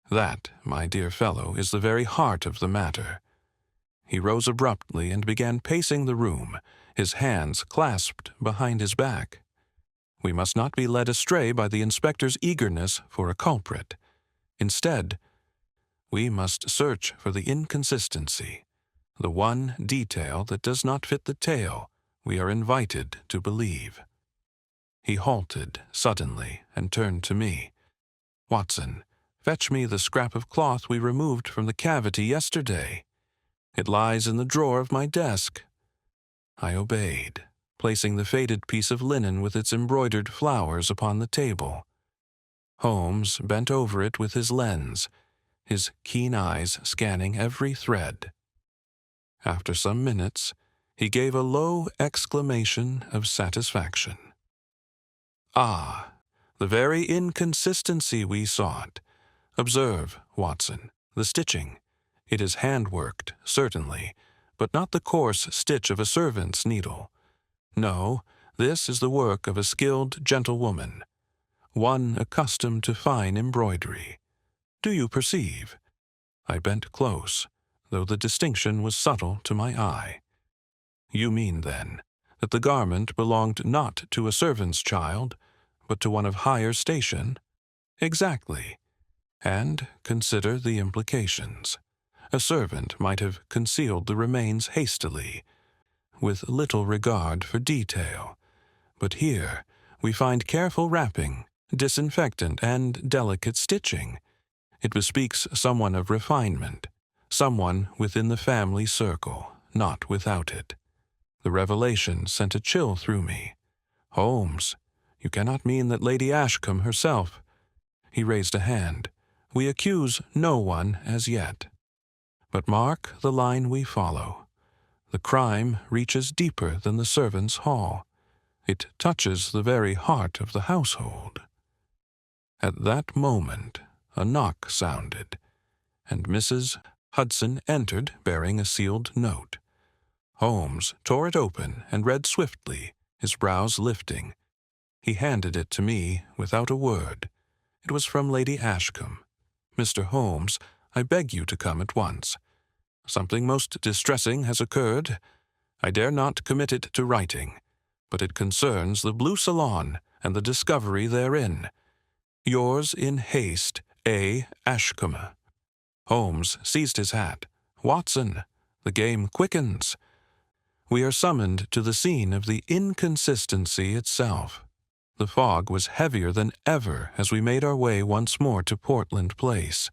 That, my dear fellow, is the very heart of the matter. He rose abruptly and began pacing the room, his hands clasped behind his back. We must not be led astray by the inspector's eagerness for a culprit. Instead, we must search for the inconsistency, the one detail that does not fit the tale we are invited to believe. He halted suddenly and turned to me. Watson, fetch me the scrap of cloth we removed from the cavity yesterday. It lies in the drawer of my desk. I obeyed, placing the faded piece of linen with its embroidered flowers upon the table. Holmes bent over it with his lens, his keen eyes scanning every thread. After some minutes, he gave a low exclamation of satisfaction. Ah, the very inconsistency we sought. Observe, Watson, the stitching. It is hand-worked, certainly, but not the coarse stitch of a servant's needle. No, this is the work of a skilled gentlewoman, one accustomed to fine embroidery. Do you perceive? I bent close, though the distinction was subtle to my eye. You mean, then, that the garment belonged not to a servant's child, but to one of higher station? Exactly. And consider the implications. A servant might have concealed the remains hastily, with little regard for detail, But here we find careful wrapping, disinfectant, and delicate stitching. It bespeaks someone of refinement, someone within the family circle, not without it. The revelation sent a chill through me. Holmes, you cannot mean that Lady Ashcombe herself— He raised a hand. We accuse no one as yet. But mark the line we follow. The crime reaches deeper than the servants' hall. It touches the very heart of the household. At that moment, a knock sounded, and Mrs. Hudson entered bearing a sealed note. Holmes tore it open and read swiftly, his brows lifting. He handed it to me without a word. It was from Lady Ashcombe. "Mr. Holmes, I beg you to come at once. Something most distressing has occurred. I dare not commit it to writing, but it concerns the Blue Salon and the discovery therein. Yours in haste, A. Ashcombe." Holmes seized his hat. "Watson, the game quickens. We are summoned to the scene of the inconsistency itself." The fog was heavier than ever as we made our way once more to Portland Place.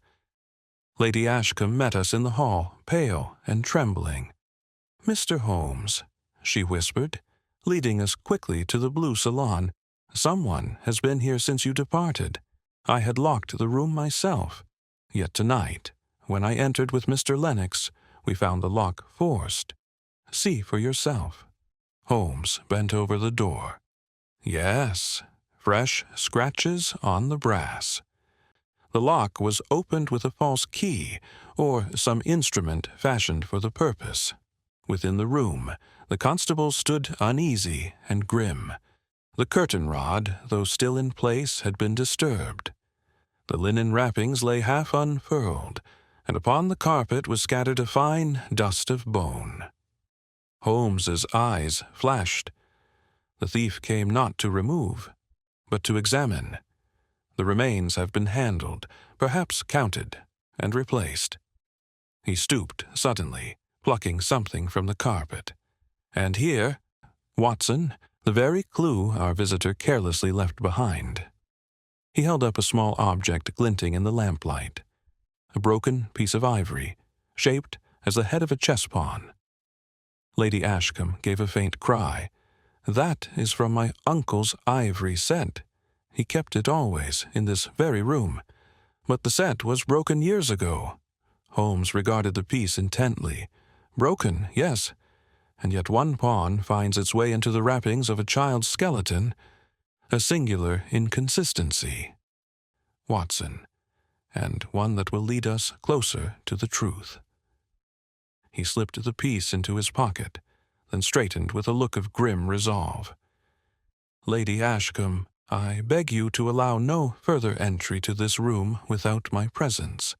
Lady Ashcombe met us in the hall, pale and trembling. "Mr. Holmes," she whispered, leading us quickly to the Blue Salon, "someone has been here since you departed. I had locked the room myself. Yet tonight, when I entered with Mr. Lennox, we found the lock forced. See for yourself." Holmes bent over the door. Yes, fresh scratches on the brass. The lock was opened with a false key, or some instrument fashioned for the purpose. Within the room, the constable stood uneasy and grim. The curtain rod, though still in place, had been disturbed. The linen wrappings lay half unfurled, and upon the carpet was scattered a fine dust of bone. Holmes's eyes flashed. The thief came not to remove, but to examine. The remains have been handled, perhaps counted, and replaced. He stooped suddenly, plucking something from the carpet. And here, Watson, the very clue our visitor carelessly left behind. He held up a small object glinting in the lamplight. A broken piece of ivory, shaped as the head of a chess pawn. Lady Ashcombe gave a faint cry. "That is from my uncle's ivory set. He kept it always in this very room. But the set was broken years ago." Holmes regarded the piece intently. "Broken, yes, and yet one pawn finds its way into the wrappings of a child's skeleton. A singular inconsistency, Watson, and one that will lead us closer to the truth." He slipped the piece into his pocket, then straightened with a look of grim resolve. "Lady Ashcombe, I beg you to allow no further entry to this room without my presence.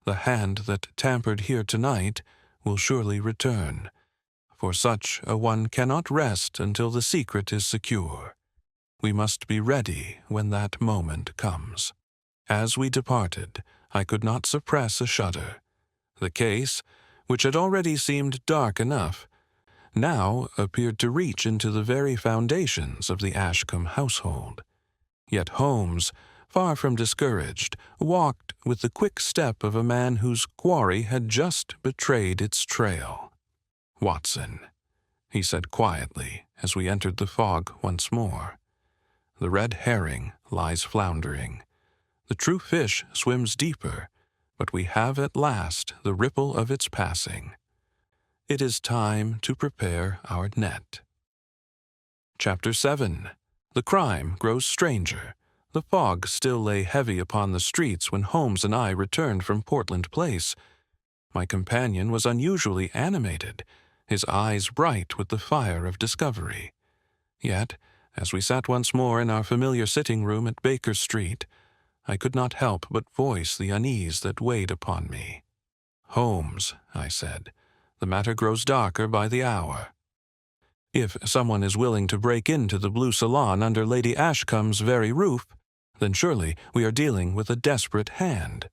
The hand that tampered here tonight will surely return, for such a one cannot rest until the secret is secure. We must be ready when that moment comes." As we departed, I could not suppress a shudder. The case, which had already seemed dark enough, now appeared to reach into the very foundations of the Ashcombe household. Yet Holmes, far from discouraged, walked with the quick step of a man whose quarry had just betrayed its trail. "Watson," he said quietly as we entered the fog once more, "the red herring lies floundering. The true fish swims deeper, but we have at last the ripple of its passing. It is time to prepare our net." Chapter 7. The crime grows stranger. The fog still lay heavy upon the streets when Holmes and I returned from Portland Place. My companion was unusually animated, his eyes bright with the fire of discovery. Yet, as we sat once more in our familiar sitting room at Baker Street, I could not help but voice the unease that weighed upon me. "Holmes," I said, "the matter grows darker by the hour. If someone is willing to break into the Blue Salon under Lady Ashcombe's very roof, then surely we are dealing with a desperate hand.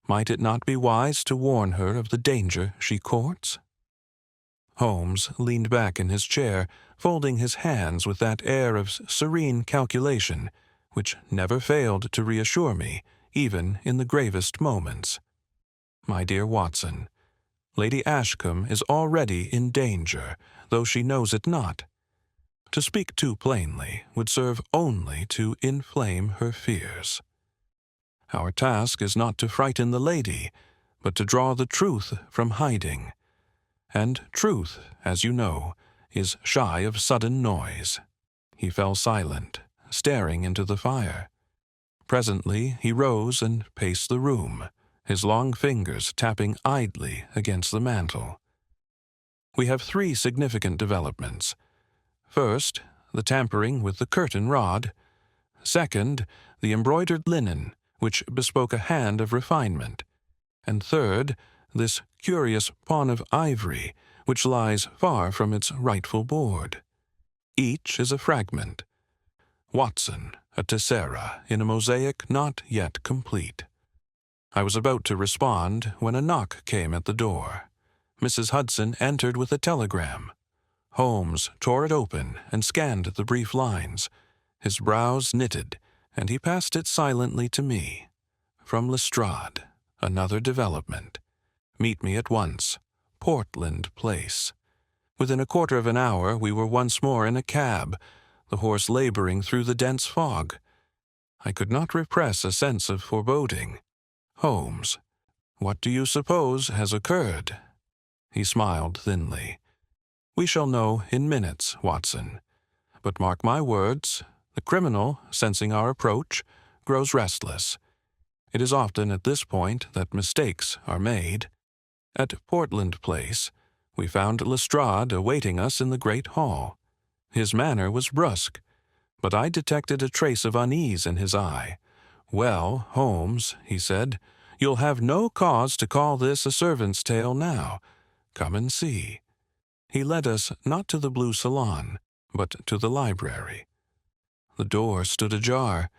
Might it not be wise to warn her of the danger she courts?" Holmes leaned back in his chair, folding his hands with that air of serene calculation which never failed to reassure me, even in the gravest moments. "My dear Watson, Lady Ashcombe is already in danger, though she knows it not. To speak too plainly would serve only to inflame her fears. Our task is not to frighten the lady, but to draw the truth from hiding. And truth, as you know, is shy of sudden noise." He fell silent, staring into the fire. Presently he rose and paced the room, his long fingers tapping idly against the mantel. "We have 3 significant developments. First, the tampering with the curtain rod. Second, the embroidered linen, which bespoke a hand of refinement. And third, this curious pawn of ivory, which lies far from its rightful board. Each is a fragment. Watson, a tessera in a mosaic not yet complete." I was about to respond when a knock came at the door. Mrs. Hudson entered with a telegram. Holmes tore it open and scanned the brief lines. His brows knitted, and he passed it silently to me. "From Lestrade, another development. Meet me at once. Portland Place." Within a quarter of an hour we were once more in a cab, the horse laboring through the dense fog. I could not repress a sense of foreboding. "Holmes, what do you suppose has occurred?" He smiled thinly. "We shall know in minutes, Watson. But mark my words, the criminal, sensing our approach, grows restless. It is often at this point that mistakes are made. At Portland Place, we found Lestrade awaiting us in the great hall. His manner was brusque, but I detected a trace of unease in his eye. 'Well, Holmes,' he said, 'you'll have no cause to call this a servant's tale now. Come and see.' He led us not to the blue salon, but to the library. The door stood ajar,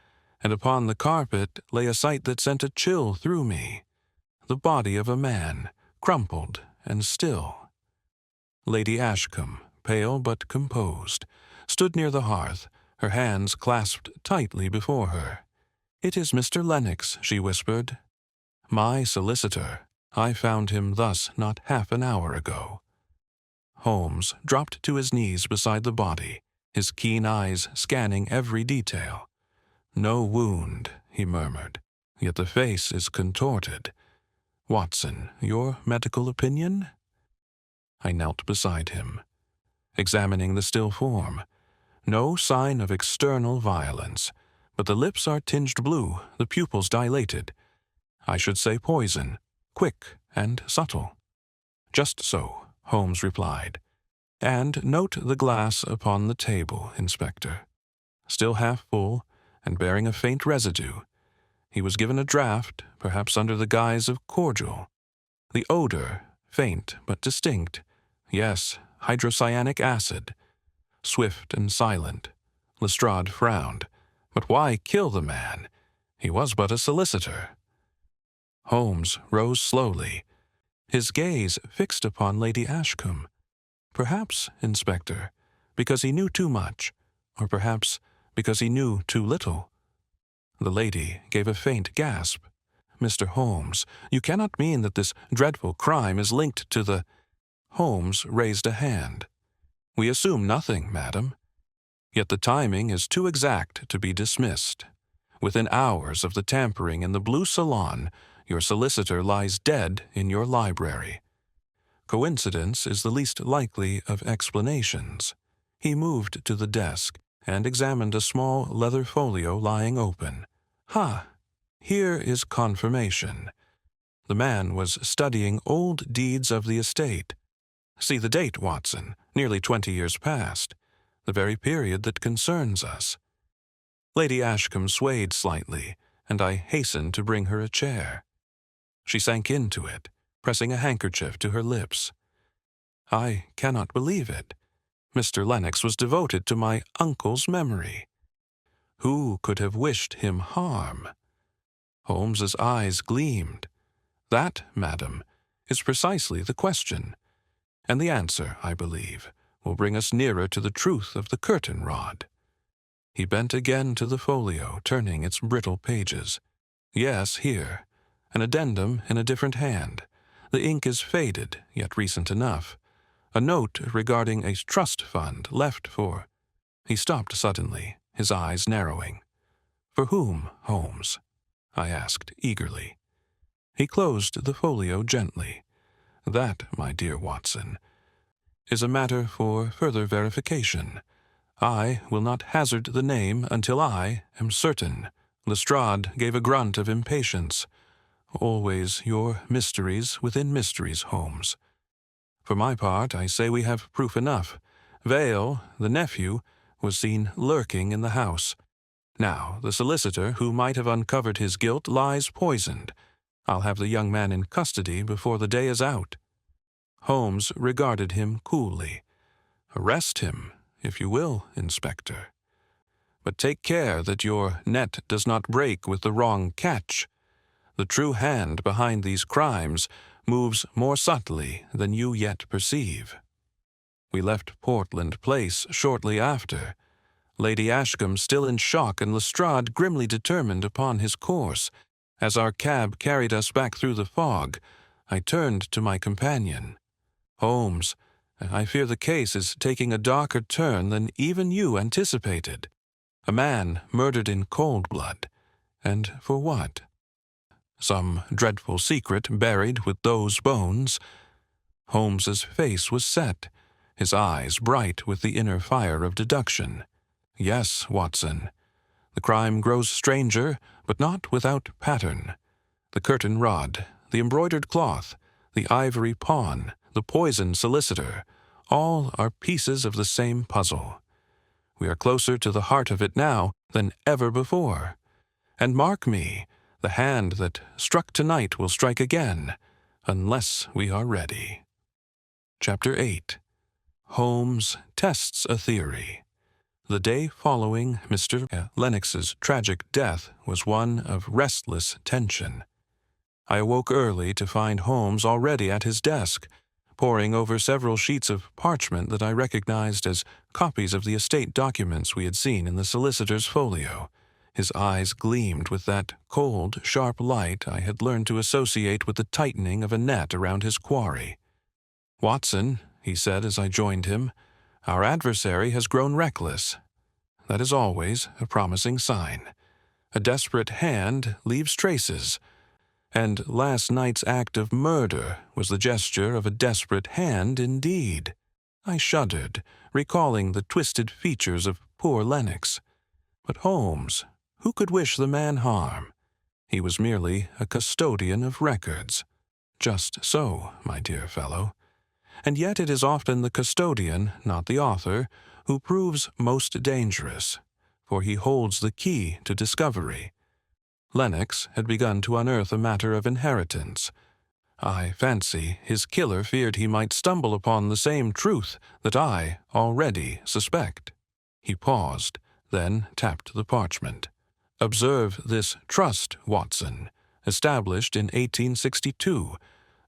and upon the carpet lay a sight that sent a chill through me. The body of a man, crumpled and still. Lady Ashcombe, pale but composed, stood near the hearth, her hands clasped tightly before her. 'It is Mr. Lennox,' she whispered. 'My solicitor. I found him thus not half an hour ago.' Holmes dropped to his knees beside the body, his keen eyes scanning every detail. 'No wound,' he murmured, 'yet the face is contorted. Watson, your medical opinion?' I knelt beside him, examining the still form. No sign of external violence, but the lips are tinged blue, the pupils dilated. I should say poison, quick and subtle." "Just so," Holmes replied. "And note the glass upon the table, Inspector. Still half full, and bearing a faint residue. He was given a draught, perhaps under the guise of cordial. The odor, faint but distinct. Yes, hydrocyanic acid. Swift and silent. Lestrade frowned. But why kill the man? He was but a solicitor." Holmes rose slowly, his gaze fixed upon Lady Ashcombe. "Perhaps, Inspector, because he knew too much, or perhaps because he knew too little." The lady gave a faint gasp. "Mr. Holmes, you cannot mean that this dreadful crime is linked to the—" Holmes raised a hand. "We assume nothing, madam. Yet the timing is too exact to be dismissed. Within hours of the tampering in the blue salon, your solicitor lies dead in your library. Coincidence is the least likely of explanations." He moved to the desk and examined a small leather folio lying open. "Ha! Here is confirmation. The man was studying old deeds of the estate. See the date, Watson, nearly 20 years past, the very period that concerns us." Lady Ashcombe swayed slightly, and I hastened to bring her a chair. She sank into it, pressing a handkerchief to her lips. "I cannot believe it. Mr. Lennox was devoted to my uncle's memory. Who could have wished him harm?" Holmes's eyes gleamed. "That, madam, is precisely the question. And the answer, I believe, will bring us nearer to the truth of the curtain rod." He bent again to the folio, turning its brittle pages. "Yes, here. An addendum in a different hand. The ink is faded, yet recent enough. A note regarding a trust fund left for—" He stopped suddenly, his eyes narrowing. "For whom, Holmes?" I asked eagerly. He closed the folio gently. "That, my dear Watson, is a matter for further verification. I will not hazard the name until I am certain." Lestrade gave a grunt of impatience. "Always your mysteries within mysteries, Holmes. For my part, I say we have proof enough. Vale, the nephew, was seen lurking in the house. Now, the solicitor who might have uncovered his guilt lies poisoned. I'll have the young man in custody before the day is out." Holmes regarded him coolly. "Arrest him, if you will, Inspector. But take care that your net does not break with the wrong catch. The true hand behind these crimes moves more subtly than you yet perceive." We left Portland Place shortly after, Lady Ashcombe still in shock and Lestrade grimly determined upon his course. As our cab carried us back through the fog, I turned to my companion. "Holmes, I fear the case is taking a darker turn than even you anticipated. A man murdered in cold blood. And for what? Some dreadful secret buried with those bones." Holmes's face was set, his eyes bright with the inner fire of deduction. "Yes, Watson. The crime grows stranger, but not without pattern. The curtain rod, the embroidered cloth, the ivory pawn, the poisoned solicitor, all are pieces of the same puzzle. We are closer to the heart of it now than ever before. And mark me, the hand that struck tonight will strike again, unless we are ready." Chapter 8. Holmes tests a theory. The day following Mr. Lennox's tragic death was one of restless tension. I awoke early to find Holmes already at his desk, poring over several sheets of parchment that I recognized as copies of the estate documents we had seen in the solicitor's folio. His eyes gleamed with that cold, sharp light I had learned to associate with the tightening of a net around his quarry. "Watson," he said as I joined him, "our adversary has grown reckless. That is always a promising sign. A desperate hand leaves traces, and last night's act of murder was the gesture of a desperate hand indeed." I shuddered, recalling the twisted features of poor Lennox. But Holmes, who could wish the man harm? He was merely a custodian of records. Just so, my dear fellow. And yet it is often the custodian, not the author, who proves most dangerous, for he holds the key to discovery. Lennox had begun to unearth a matter of inheritance. I fancy his killer feared he might stumble upon the same truth that I already suspect. He paused, then tapped the parchment. "Observe this trust, Watson, established in 1862,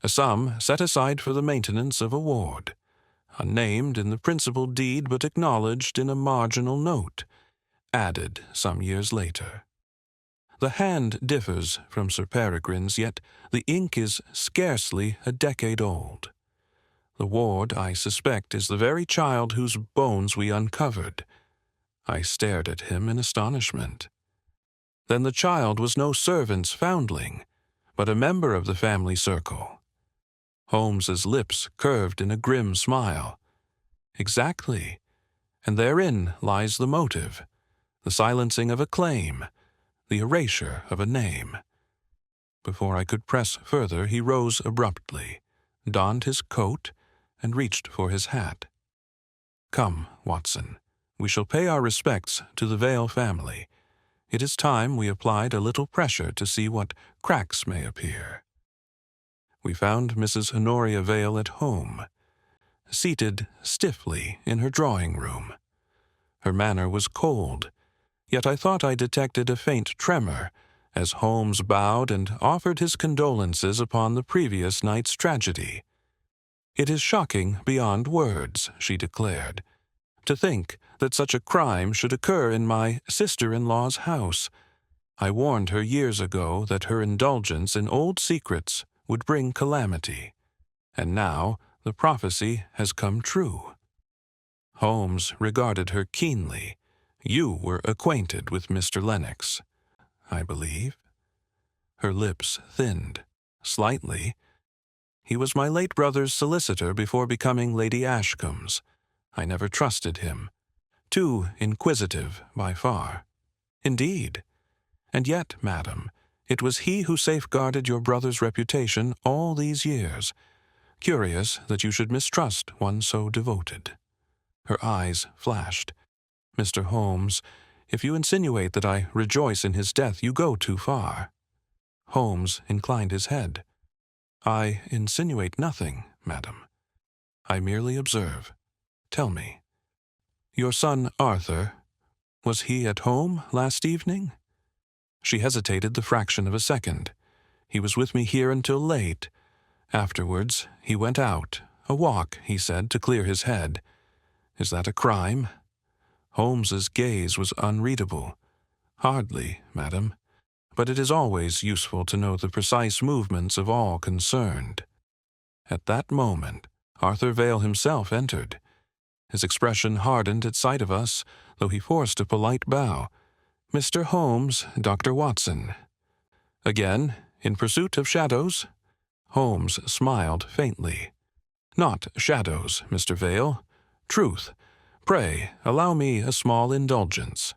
a sum set aside for the maintenance of a ward, unnamed in the principal deed but acknowledged in a marginal note, added some years later. The hand differs from Sir Peregrine's, yet the ink is scarcely a decade old. The ward, I suspect, is the very child whose bones we uncovered." I stared at him in astonishment. "Then the child was no servant's foundling, but a member of the family circle." Holmes's lips curved in a grim smile. "Exactly, and therein lies the motive, the silencing of a claim, the erasure of a name." Before I could press further, he rose abruptly, donned his coat, and reached for his hat. "Come, Watson, we shall pay our respects to the Vale family. It is time we applied a little pressure to see what cracks may appear." We found Mrs. Honoria Vale at home, seated stiffly in her drawing-room. Her manner was cold, yet I thought I detected a faint tremor as Holmes bowed and offered his condolences upon the previous night's tragedy. "It is shocking beyond words," she declared. "To think that such a crime should occur in my sister-in-law's house. I warned her years ago that her indulgence in old secrets would bring calamity. And now the prophecy has come true." Holmes regarded her keenly. "You were acquainted with Mr. Lennox, I believe?" Her lips thinned, slightly. "He was my late brother's solicitor before becoming Lady Ashcombe's. I never trusted him. Too inquisitive, by far." "Indeed. And yet, madam, it was he who safeguarded your brother's reputation all these years. Curious that you should mistrust one so devoted." Her eyes flashed. "Mr. Holmes, if you insinuate that I rejoice in his death, you go too far." Holmes inclined his head. "I insinuate nothing, madam. I merely observe. Tell me, your son Arthur, was he at home last evening?" She hesitated the fraction of a second. "He was with me here until late. Afterwards, he went out. A walk, he said, to clear his head. Is that a crime?" Holmes's gaze was unreadable. "Hardly, madam. But it is always useful to know the precise movements of all concerned." At that moment, Arthur Vale himself entered. His expression hardened at sight of us, though he forced a polite bow. "Mr. Holmes, Dr. Watson." "Again, in pursuit of shadows?" Holmes smiled faintly. "Not shadows, Mr. Vale. Truth. Pray, allow me a small indulgence."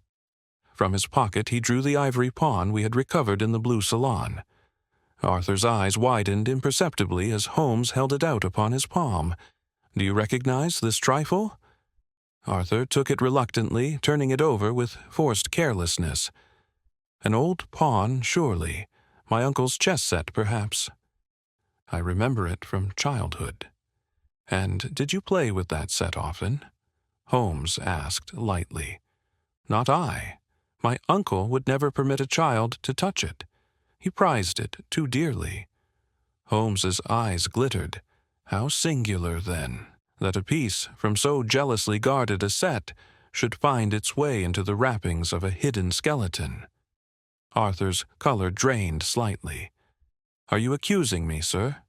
From his pocket he drew the ivory pawn we had recovered in the blue salon. Arthur's eyes widened imperceptibly as Holmes held it out upon his palm. "Do you recognize this trifle?" Arthur took it reluctantly, turning it over with forced carelessness. "An old pawn, surely. My uncle's chess set, perhaps." "I remember it from childhood." "And did you play with that set often?" Holmes asked lightly. "Not I. My uncle would never permit a child to touch it. He prized it too dearly." Holmes's eyes glittered. How singular, then, that a piece from so jealously guarded a set should find its way into the wrappings of a hidden skeleton. Arthur's color drained slightly. "Are you accusing me, sir?"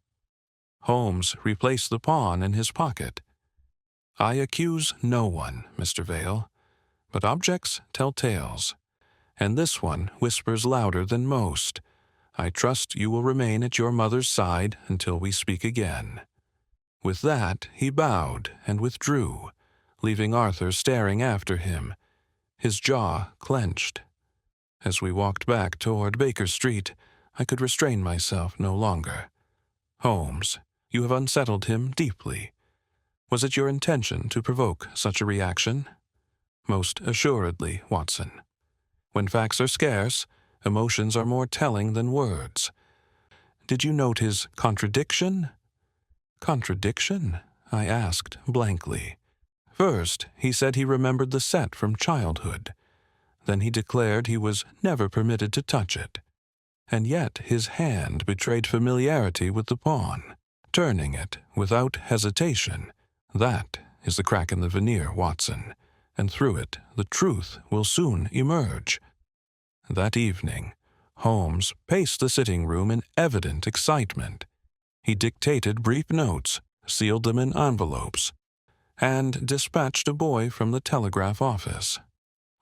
Holmes replaced the pawn in his pocket. "I accuse no one, Mr. Vale, but objects tell tales, and this one whispers louder than most. I trust you will remain at your mother's side until we speak again." With that, he bowed and withdrew, leaving Arthur staring after him, his jaw clenched. As we walked back toward Baker Street, I could restrain myself no longer. "Holmes, you have unsettled him deeply. Was it your intention to provoke such a reaction?" "Most assuredly, Watson. When facts are scarce, emotions are more telling than words." "Did you note his contradiction?" "Contradiction?" I asked blankly. "First, he said he remembered the set from childhood. Then he declared he was never permitted to touch it. And yet his hand betrayed familiarity with the pawn, turning it without hesitation. That is the crack in the veneer, Watson, and through it the truth will soon emerge." That evening, Holmes paced the sitting room in evident excitement. He dictated brief notes, sealed them in envelopes, and dispatched a boy from the telegraph office.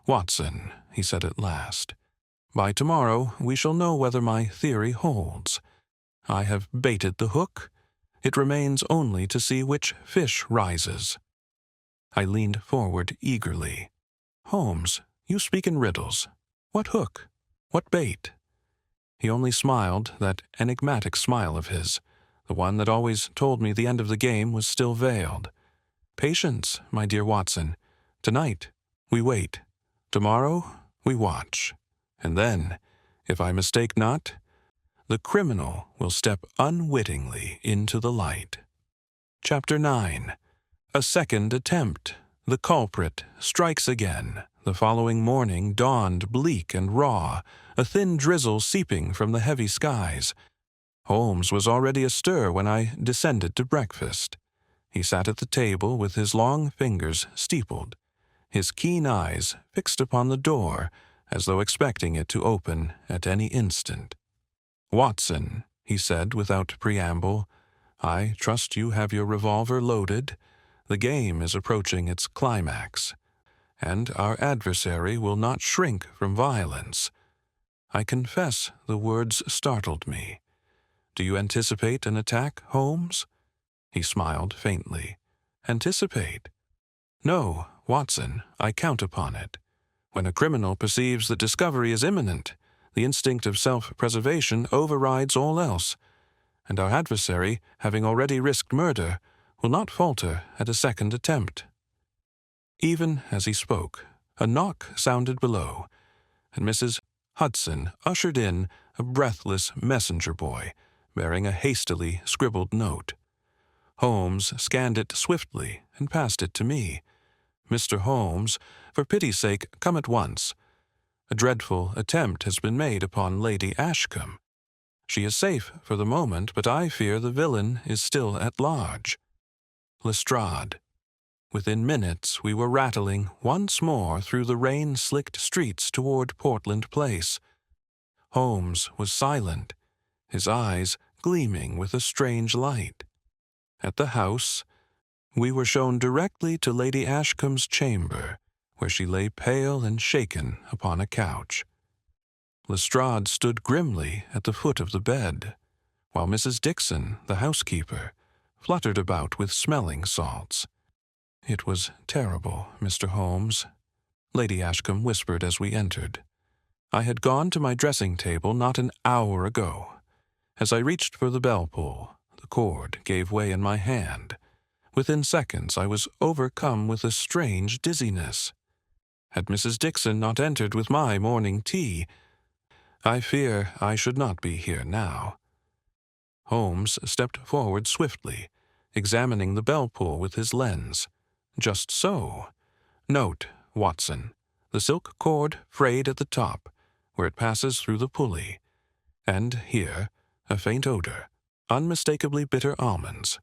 "Watson," he said at last, "by tomorrow we shall know whether my theory holds. I have baited the hook. It remains only to see which fish rises." I leaned forward eagerly. "Holmes, you speak in riddles. What hook? What bait?" He only smiled, that enigmatic smile of his, the one that always told me the end of the game was still veiled. "Patience, my dear Watson. Tonight we wait. Tomorrow we watch. And then, if I mistake not, the criminal will step unwittingly into the light." Chapter 9. A second attempt. The culprit strikes again. The following morning dawned bleak and raw, a thin drizzle seeping from the heavy skies. Holmes was already astir when I descended to breakfast. He sat at the table with his long fingers steepled, his keen eyes fixed upon the door as though expecting it to open at any instant. "Watson," he said without preamble, "I trust you have your revolver loaded. The game is approaching its climax, and our adversary will not shrink from violence." I confess the words startled me. "Do you anticipate an attack, Holmes?" He smiled faintly. "Anticipate? No, Watson, I count upon it. When a criminal perceives that discovery is imminent, the instinct of self-preservation overrides all else, and our adversary, having already risked murder, will not falter at a second attempt." Even as he spoke, a knock sounded below, and Mrs. Hudson ushered in a breathless messenger boy, bearing a hastily scribbled note. Holmes scanned it swiftly and passed it to me. "Mr. Holmes, for pity's sake, come at once. A dreadful attempt has been made upon Lady Ashcombe. She is safe for the moment, but I fear the villain is still at large." Lestrade. Within minutes we were rattling once more through the rain-slicked streets toward Portland Place. Holmes was silent, his eyes gleaming with a strange light. At the house, we were shown directly to Lady Ashcombe's chamber, where she lay pale and shaken upon a couch. Lestrade stood grimly at the foot of the bed, while Mrs. Dixon, the housekeeper, fluttered about with smelling salts. "It was terrible, Mr. Holmes," Lady Ashcombe whispered as we entered. "I had gone to my dressing-table not an hour ago. As I reached for the bell-pull, the cord gave way in my hand. Within seconds I was overcome with a strange dizziness. Had Mrs. Dixon not entered with my morning tea, I fear I should not be here now." Holmes stepped forward swiftly, examining the bell-pull with his lens. "Just so. Note, Watson, the silk cord frayed at the top, where it passes through the pulley. And here, a faint odor, unmistakably bitter almonds.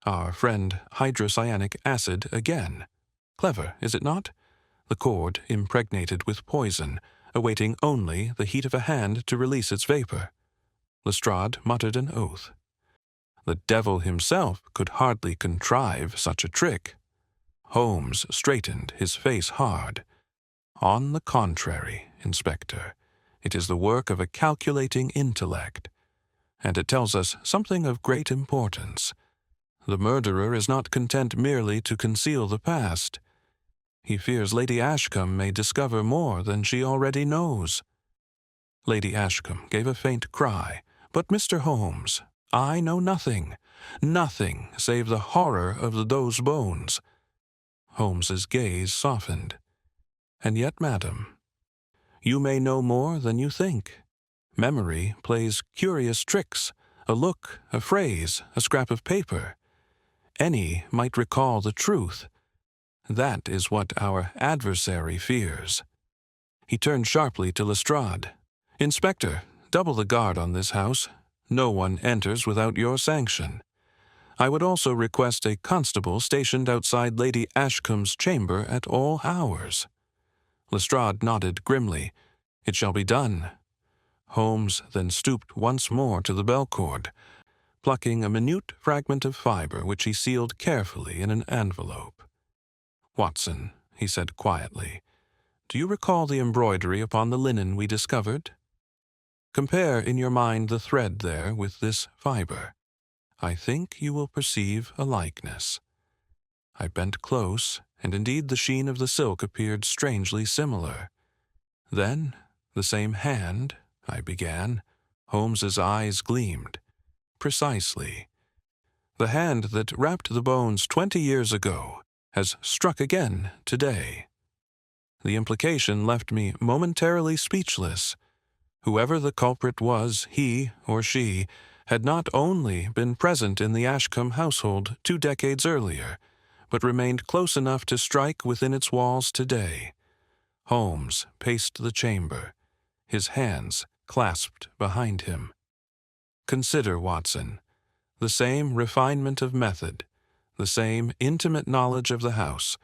Our friend hydrocyanic acid again. Clever, is it not? The cord impregnated with poison, awaiting only the heat of a hand to release its vapor." Lestrade muttered an oath. "The devil himself could hardly contrive such a trick." Holmes straightened, his face hard. "On the contrary, Inspector, it is the work of a calculating intellect, and it tells us something of great importance. The murderer is not content merely to conceal the past. He fears Lady Ashcombe may discover more than she already knows." Lady Ashcombe gave a faint cry. "But, Mr. Holmes, I know nothing, nothing save the horror of those bones." Holmes's gaze softened. "And yet, madam, you may know more than you think. Memory plays curious tricks. A look, a phrase, a scrap of paper. Any might recall the truth. That is what our adversary fears." He turned sharply to Lestrade. "Inspector, double the guard on this house. No one enters without your sanction. I would also request a constable stationed outside Lady Ashcombe's chamber at all hours." Lestrade nodded grimly. "It shall be done." Holmes then stooped once more to the bell-cord, plucking a minute fragment of fiber which he sealed carefully in an envelope. "Watson," he said quietly, "do you recall the embroidery upon the linen we discovered? Compare in your mind the thread there with this fiber. I think you will perceive a likeness." I bent close, and indeed the sheen of the silk appeared strangely similar. "Then, the same hand," I began. Holmes's eyes gleamed. "Precisely. The hand that wrapped the bones 20 years ago has struck again today." The implication left me momentarily speechless. Whoever the culprit was, he or she had not only been present in the Ashcombe household 2 decades earlier, but remained close enough to strike within its walls today. Holmes paced the chamber, his hands clasped behind him. "Consider, Watson, the same refinement of method, the same intimate knowledge of the house,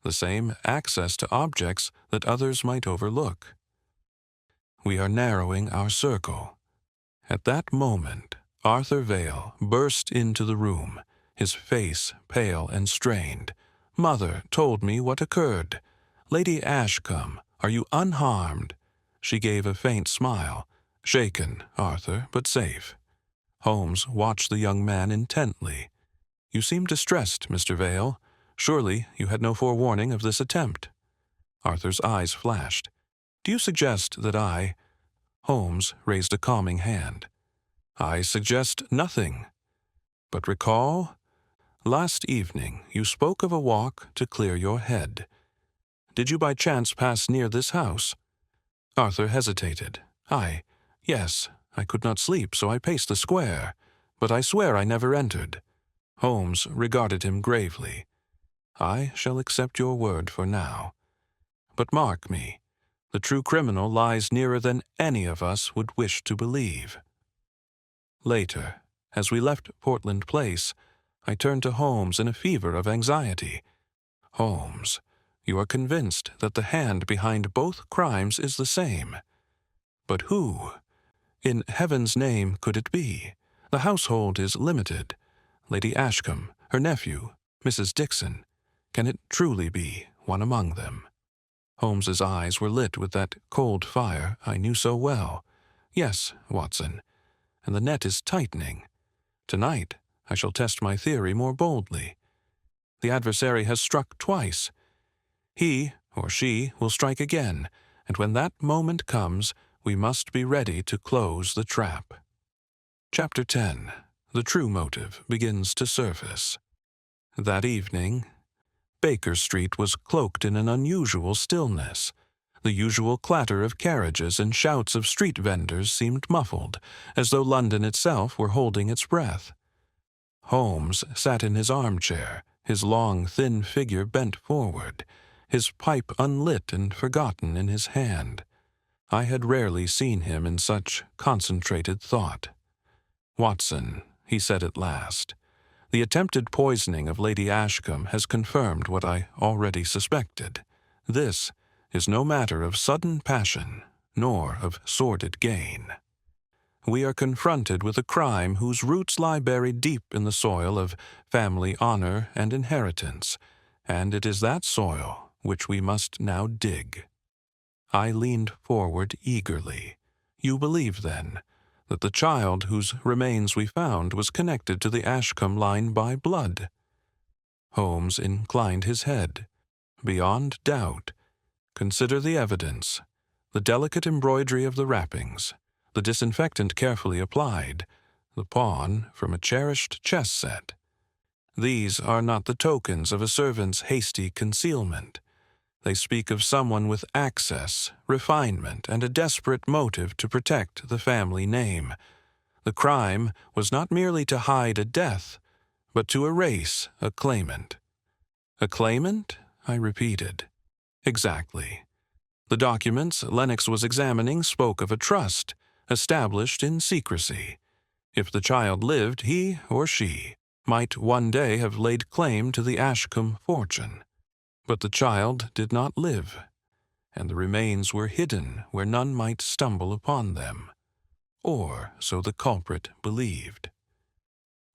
the same access to objects that others might overlook. We are narrowing our circle. At that moment, Arthur Vale burst into the room, his face pale and strained. "Mother told me what occurred. Lady Ashcombe, are you unharmed?" She gave a faint smile. "Shaken, Arthur, but safe." Holmes watched the young man intently. "You seem distressed, Mr. Vale. Surely you had no forewarning of this attempt." Arthur's eyes flashed. "Do you suggest that I—" Holmes raised a calming hand. "I suggest nothing. But recall, last evening you spoke of a walk to clear your head. Did you by chance pass near this house?" Arthur hesitated. Yes, I could not sleep, so I paced the square. But I swear I never entered." Holmes regarded him gravely. "I shall accept your word for now. But mark me, the true criminal lies nearer than any of us would wish to believe." Later, as we left Portland Place, I turned to Holmes in a fever of anxiety. "Holmes, you are convinced that the hand behind both crimes is the same. But who, in heaven's name, could it be? The household is limited. Lady Ashcombe, her nephew, Mrs. Dixon. Can it truly be one among them?" Holmes's eyes were lit with that cold fire I knew so well. "Yes, Watson, and the net is tightening. Tonight I shall test my theory more boldly. The adversary has struck twice. He or she will strike again, and when that moment comes, we must be ready to close the trap." Chapter 10. The true motive begins to surface. That evening, Baker Street was cloaked in an unusual stillness. The usual clatter of carriages and shouts of street vendors seemed muffled, as though London itself were holding its breath. Holmes sat in his armchair, his long, thin figure bent forward, his pipe unlit and forgotten in his hand. I had rarely seen him in such concentrated thought. "Watson," he said at last, "the attempted poisoning of Lady Ashcombe has confirmed what I already suspected. This is no matter of sudden passion, nor of sordid gain. We are confronted with a crime whose roots lie buried deep in the soil of family honor and inheritance, and it is that soil which we must now dig." I leaned forward eagerly. "You believe, then, that the child whose remains we found was connected to the Ashcombe line by blood?" Holmes inclined his head. "Beyond doubt. Consider the evidence, the delicate embroidery of the wrappings, the disinfectant carefully applied, the pawn from a cherished chess set. These are not the tokens of a servant's hasty concealment. They speak of someone with access, refinement, and a desperate motive to protect the family name. The crime was not merely to hide a death, but to erase a claimant." "A claimant?" I repeated. "Exactly. The documents Lennox was examining spoke of a trust, established in secrecy. If the child lived, he or she might one day have laid claim to the Ashcombe fortune. But the child did not live, and the remains were hidden where none might stumble upon them. Or so the culprit believed."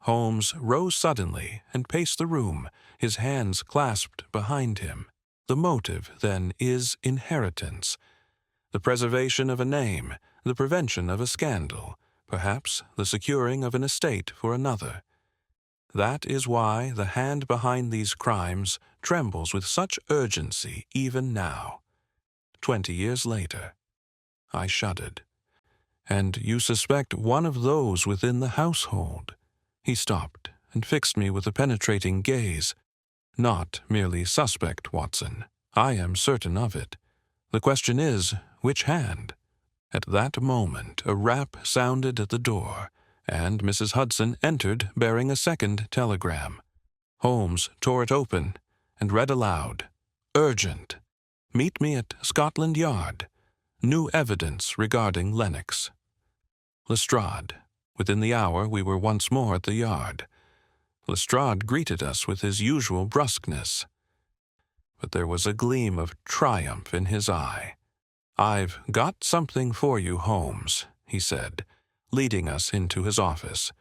Holmes rose suddenly and paced the room, his hands clasped behind him. "The motive, then, is inheritance. The preservation of a name, the prevention of a scandal, perhaps the securing of an estate for another. That is why the hand behind these crimes trembles with such urgency even now. 20 years later." I shuddered. "And you suspect one of those within the household?" He stopped and fixed me with a penetrating gaze. "Not merely suspect, Watson. I am certain of it. The question is, which hand?" At that moment a rap sounded at the door, and Mrs. Hudson entered bearing a second telegram. Holmes tore it open and read aloud, "Urgent. Meet me at Scotland Yard. New evidence regarding Lennox." Lestrade. Within the hour we were once more at the yard. Lestrade greeted us with his usual brusqueness, but there was a gleam of triumph in his eye. "I've got something for you, Holmes," he said, leading us into his office.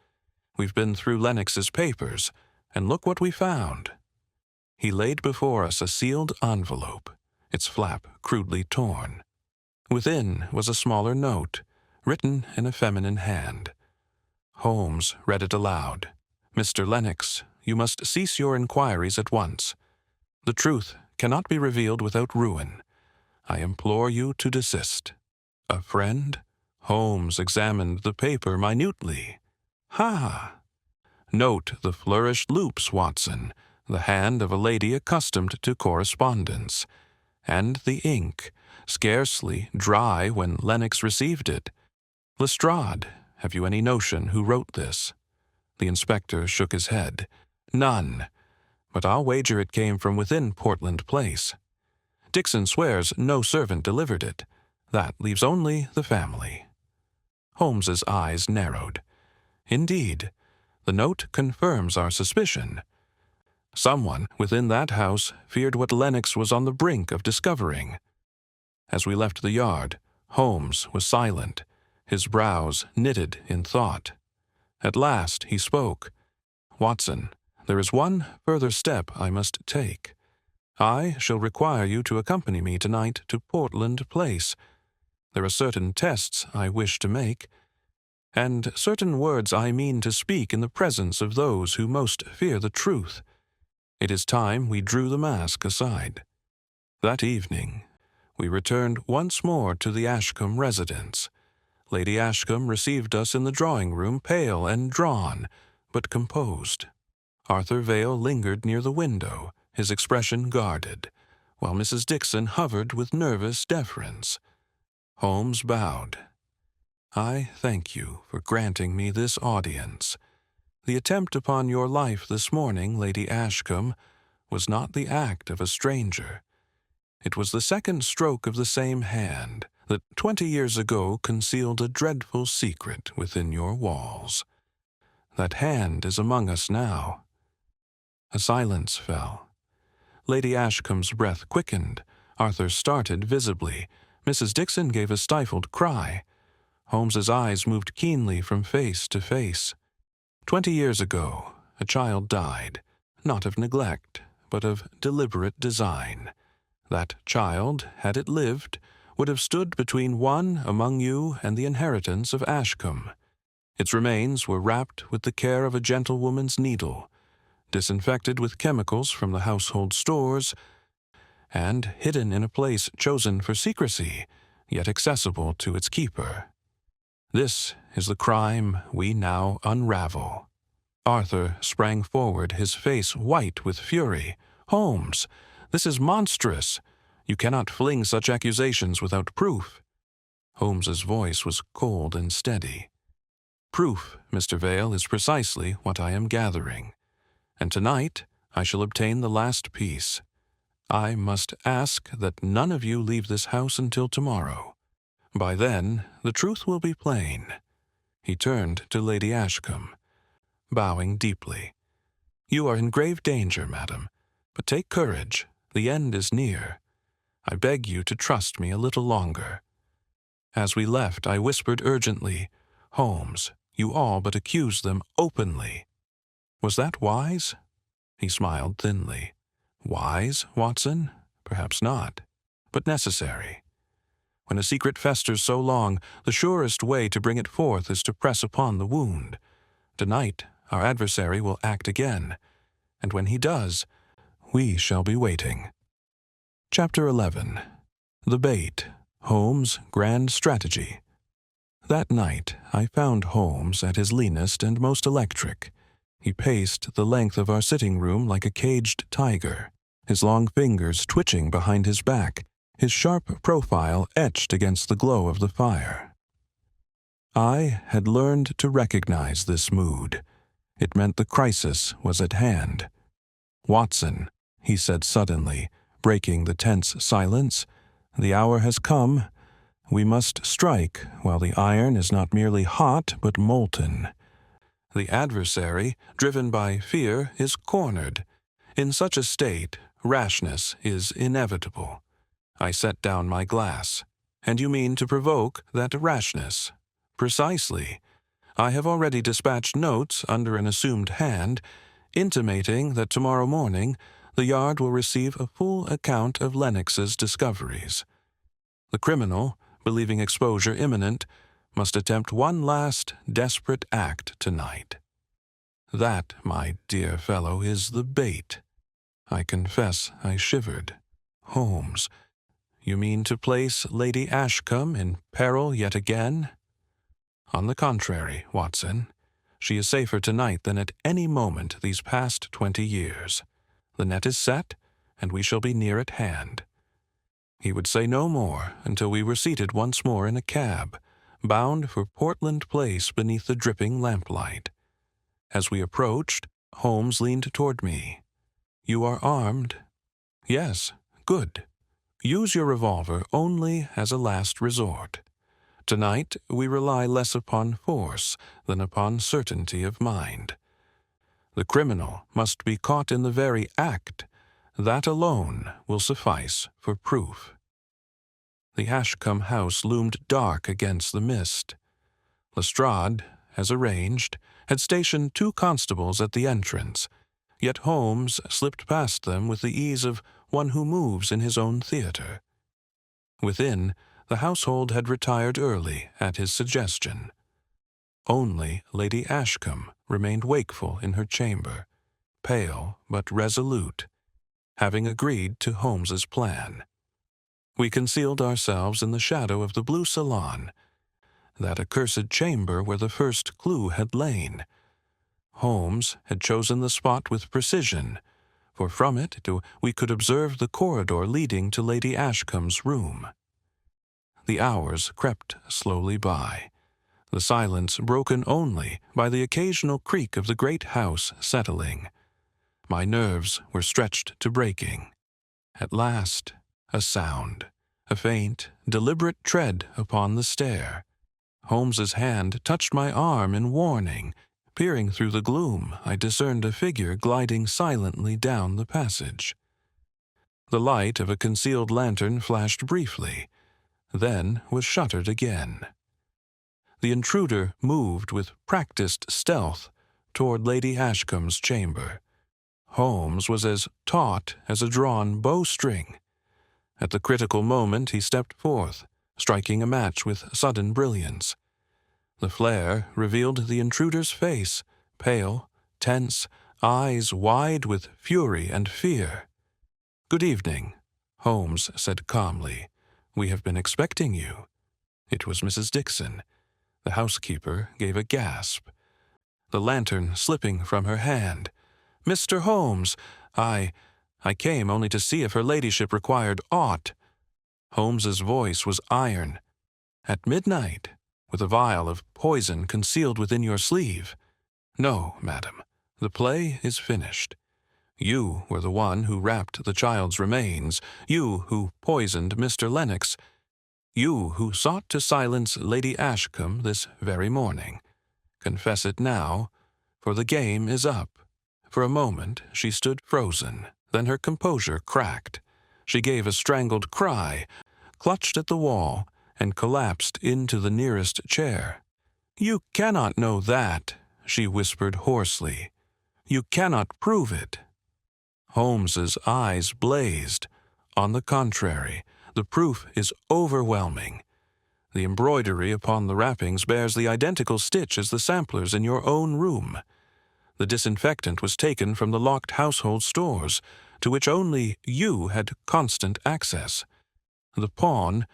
"We've been through Lennox's papers, and look what we found." He laid before us a sealed envelope, its flap crudely torn. Within was a smaller note, written in a feminine hand. Holmes read it aloud. "Mr. Lennox, you must cease your inquiries at once. The truth cannot be revealed without ruin. I implore you to desist. A friend?" Holmes examined the paper minutely. "Ha! Note the flourished loops, Watson, the hand of a lady accustomed to correspondence, and the ink, scarcely dry when Lennox received it. Lestrade, have you any notion who wrote this?" The inspector shook his head. "None, but I'll wager it came from within Portland Place. Dixon swears no servant delivered it. That leaves only the family." Holmes's eyes narrowed. "Indeed, the note confirms our suspicion. Someone within that house feared what Lennox was on the brink of discovering." As we left the yard, Holmes was silent, his brows knitted in thought. At last he spoke. "Watson, there is one further step I must take. I shall require you to accompany me tonight to Portland Place. There are certain tests I wish to make, and certain words I mean to speak in the presence of those who most fear the truth. It is time we drew the mask aside." That evening, we returned once more to the Ashcombe residence. Lady Ashcombe received us in the drawing-room, pale and drawn, but composed. Arthur Vale lingered near the window, his expression guarded, while Mrs. Dixon hovered with nervous deference. Holmes bowed. "I thank you for granting me this audience. The attempt upon your life this morning, Lady Ashcombe, was not the act of a stranger. It was the second stroke of the same hand that 20 years ago concealed a dreadful secret within your walls. That hand is among us now." A silence fell. Lady Ashcombe's breath quickened. Arthur started visibly. Mrs. Dixon gave a stifled cry. Holmes's eyes moved keenly from face to face. 20 years ago, a child died, not of neglect, but of deliberate design. That child, had it lived, would have stood between one among you and the inheritance of Ashcombe. Its remains were wrapped with the care of a gentlewoman's needle, disinfected with chemicals from the household stores, and hidden in a place chosen for secrecy, yet accessible to its keeper. This is the crime we now unravel." Arthur sprang forward, his face white with fury. "Holmes, this is monstrous. You cannot fling such accusations without proof." Holmes's voice was cold and steady. "Proof, Mr. Vale, is precisely what I am gathering. And tonight I shall obtain the last piece. I must ask that none of you leave this house until tomorrow. By then, the truth will be plain." He turned to Lady Ashcombe, bowing deeply. "You are in grave danger, madam, but take courage. The end is near. I beg you to trust me a little longer." As we left, I whispered urgently, "Holmes, you all but accuse them openly." Was that wise? He smiled thinly. Wise, Watson? Perhaps not, but necessary. When a secret festers so long, the surest way to bring it forth is to press upon the wound. Tonight, our adversary will act again, and when he does, we shall be waiting. Chapter 11. The Bait. Holmes' Grand Strategy. That night, I found Holmes at his leanest and most electric. He paced the length of our sitting room like a caged tiger, his long fingers twitching behind his back, his sharp profile etched against the glow of the fire. I had learned to recognize this mood. It meant the crisis was at hand. "Watson," he said suddenly, breaking the tense silence, "the hour has come. We must strike while the iron is not merely hot but molten. The adversary, driven by fear, is cornered. In such a state, rashness is inevitable. I set down my glass. And you mean to provoke that rashness? Precisely. I have already dispatched notes under an assumed hand, intimating that tomorrow morning the Yard will receive a full account of Lennox's discoveries. The criminal, believing exposure imminent, must attempt one last desperate act tonight. That, my dear fellow, is the bait. I confess I shivered. Holmes, you mean to place Lady Ashcombe in peril yet again? On the contrary, Watson, she is safer tonight than at any moment these past 20 years. The net is set, and we shall be near at hand. He would say no more until we were seated once more in a cab, bound for Portland Place beneath the dripping lamplight. As we approached, Holmes leaned toward me. "You are armed?" "Yes, good. Use your revolver only as a last resort. Tonight we rely less upon force than upon certainty of mind. The criminal must be caught in the very act. That alone will suffice for proof." The Ashcombe house loomed dark against the mist. Lestrade, as arranged, had stationed 2 constables at the entrance, yet Holmes slipped past them with the ease of one who moves in his own theater. Within, the household had retired early at his suggestion. Only Lady Ashcombe remained wakeful in her chamber, pale but resolute, having agreed to Holmes's plan. We concealed ourselves in the shadow of the blue salon, that accursed chamber where the first clue had lain. Holmes had chosen the spot with precision, for from it we could observe the corridor leading to Lady Ashcombe's room. The hours crept slowly by, the silence broken only by the occasional creak of the great house settling. My nerves were stretched to breaking. At last, a sound, a faint, deliberate tread upon the stair. Holmes's hand touched my arm in warning. Peering through the gloom, I discerned a figure gliding silently down the passage. The light of a concealed lantern flashed briefly, then was shuttered again. The intruder moved with practiced stealth toward Lady Ashcombe's chamber. Holmes was as taut as a drawn bowstring. At the critical moment he stepped forth, striking a match with sudden brilliance. The flare revealed the intruder's face, pale, tense, eyes wide with fury and fear. "Good evening," Holmes said calmly. "We have been expecting you." It was Mrs. Dixon. The housekeeper gave a gasp, the lantern slipping from her hand. "Mr. Holmes, I came only to see if her ladyship required aught." Holmes's voice was iron. "At midnight, with a vial of poison concealed within your sleeve? No, madam, the play is finished. You were the one who wrapped the child's remains, you who poisoned Mr. Lennox, you who sought to silence Lady Ashcombe this very morning. Confess it now, for the game is up." For a moment she stood frozen, then her composure cracked. She gave a strangled cry, clutched at the wall, and collapsed into the nearest chair. "You cannot know that," she whispered hoarsely. "You cannot prove it." Holmes's eyes blazed. "On the contrary, the proof is overwhelming. The embroidery upon the wrappings bears the identical stitch as the samplers in your own room. The disinfectant was taken from the locked household stores, to which only you had constant access. The pawn,"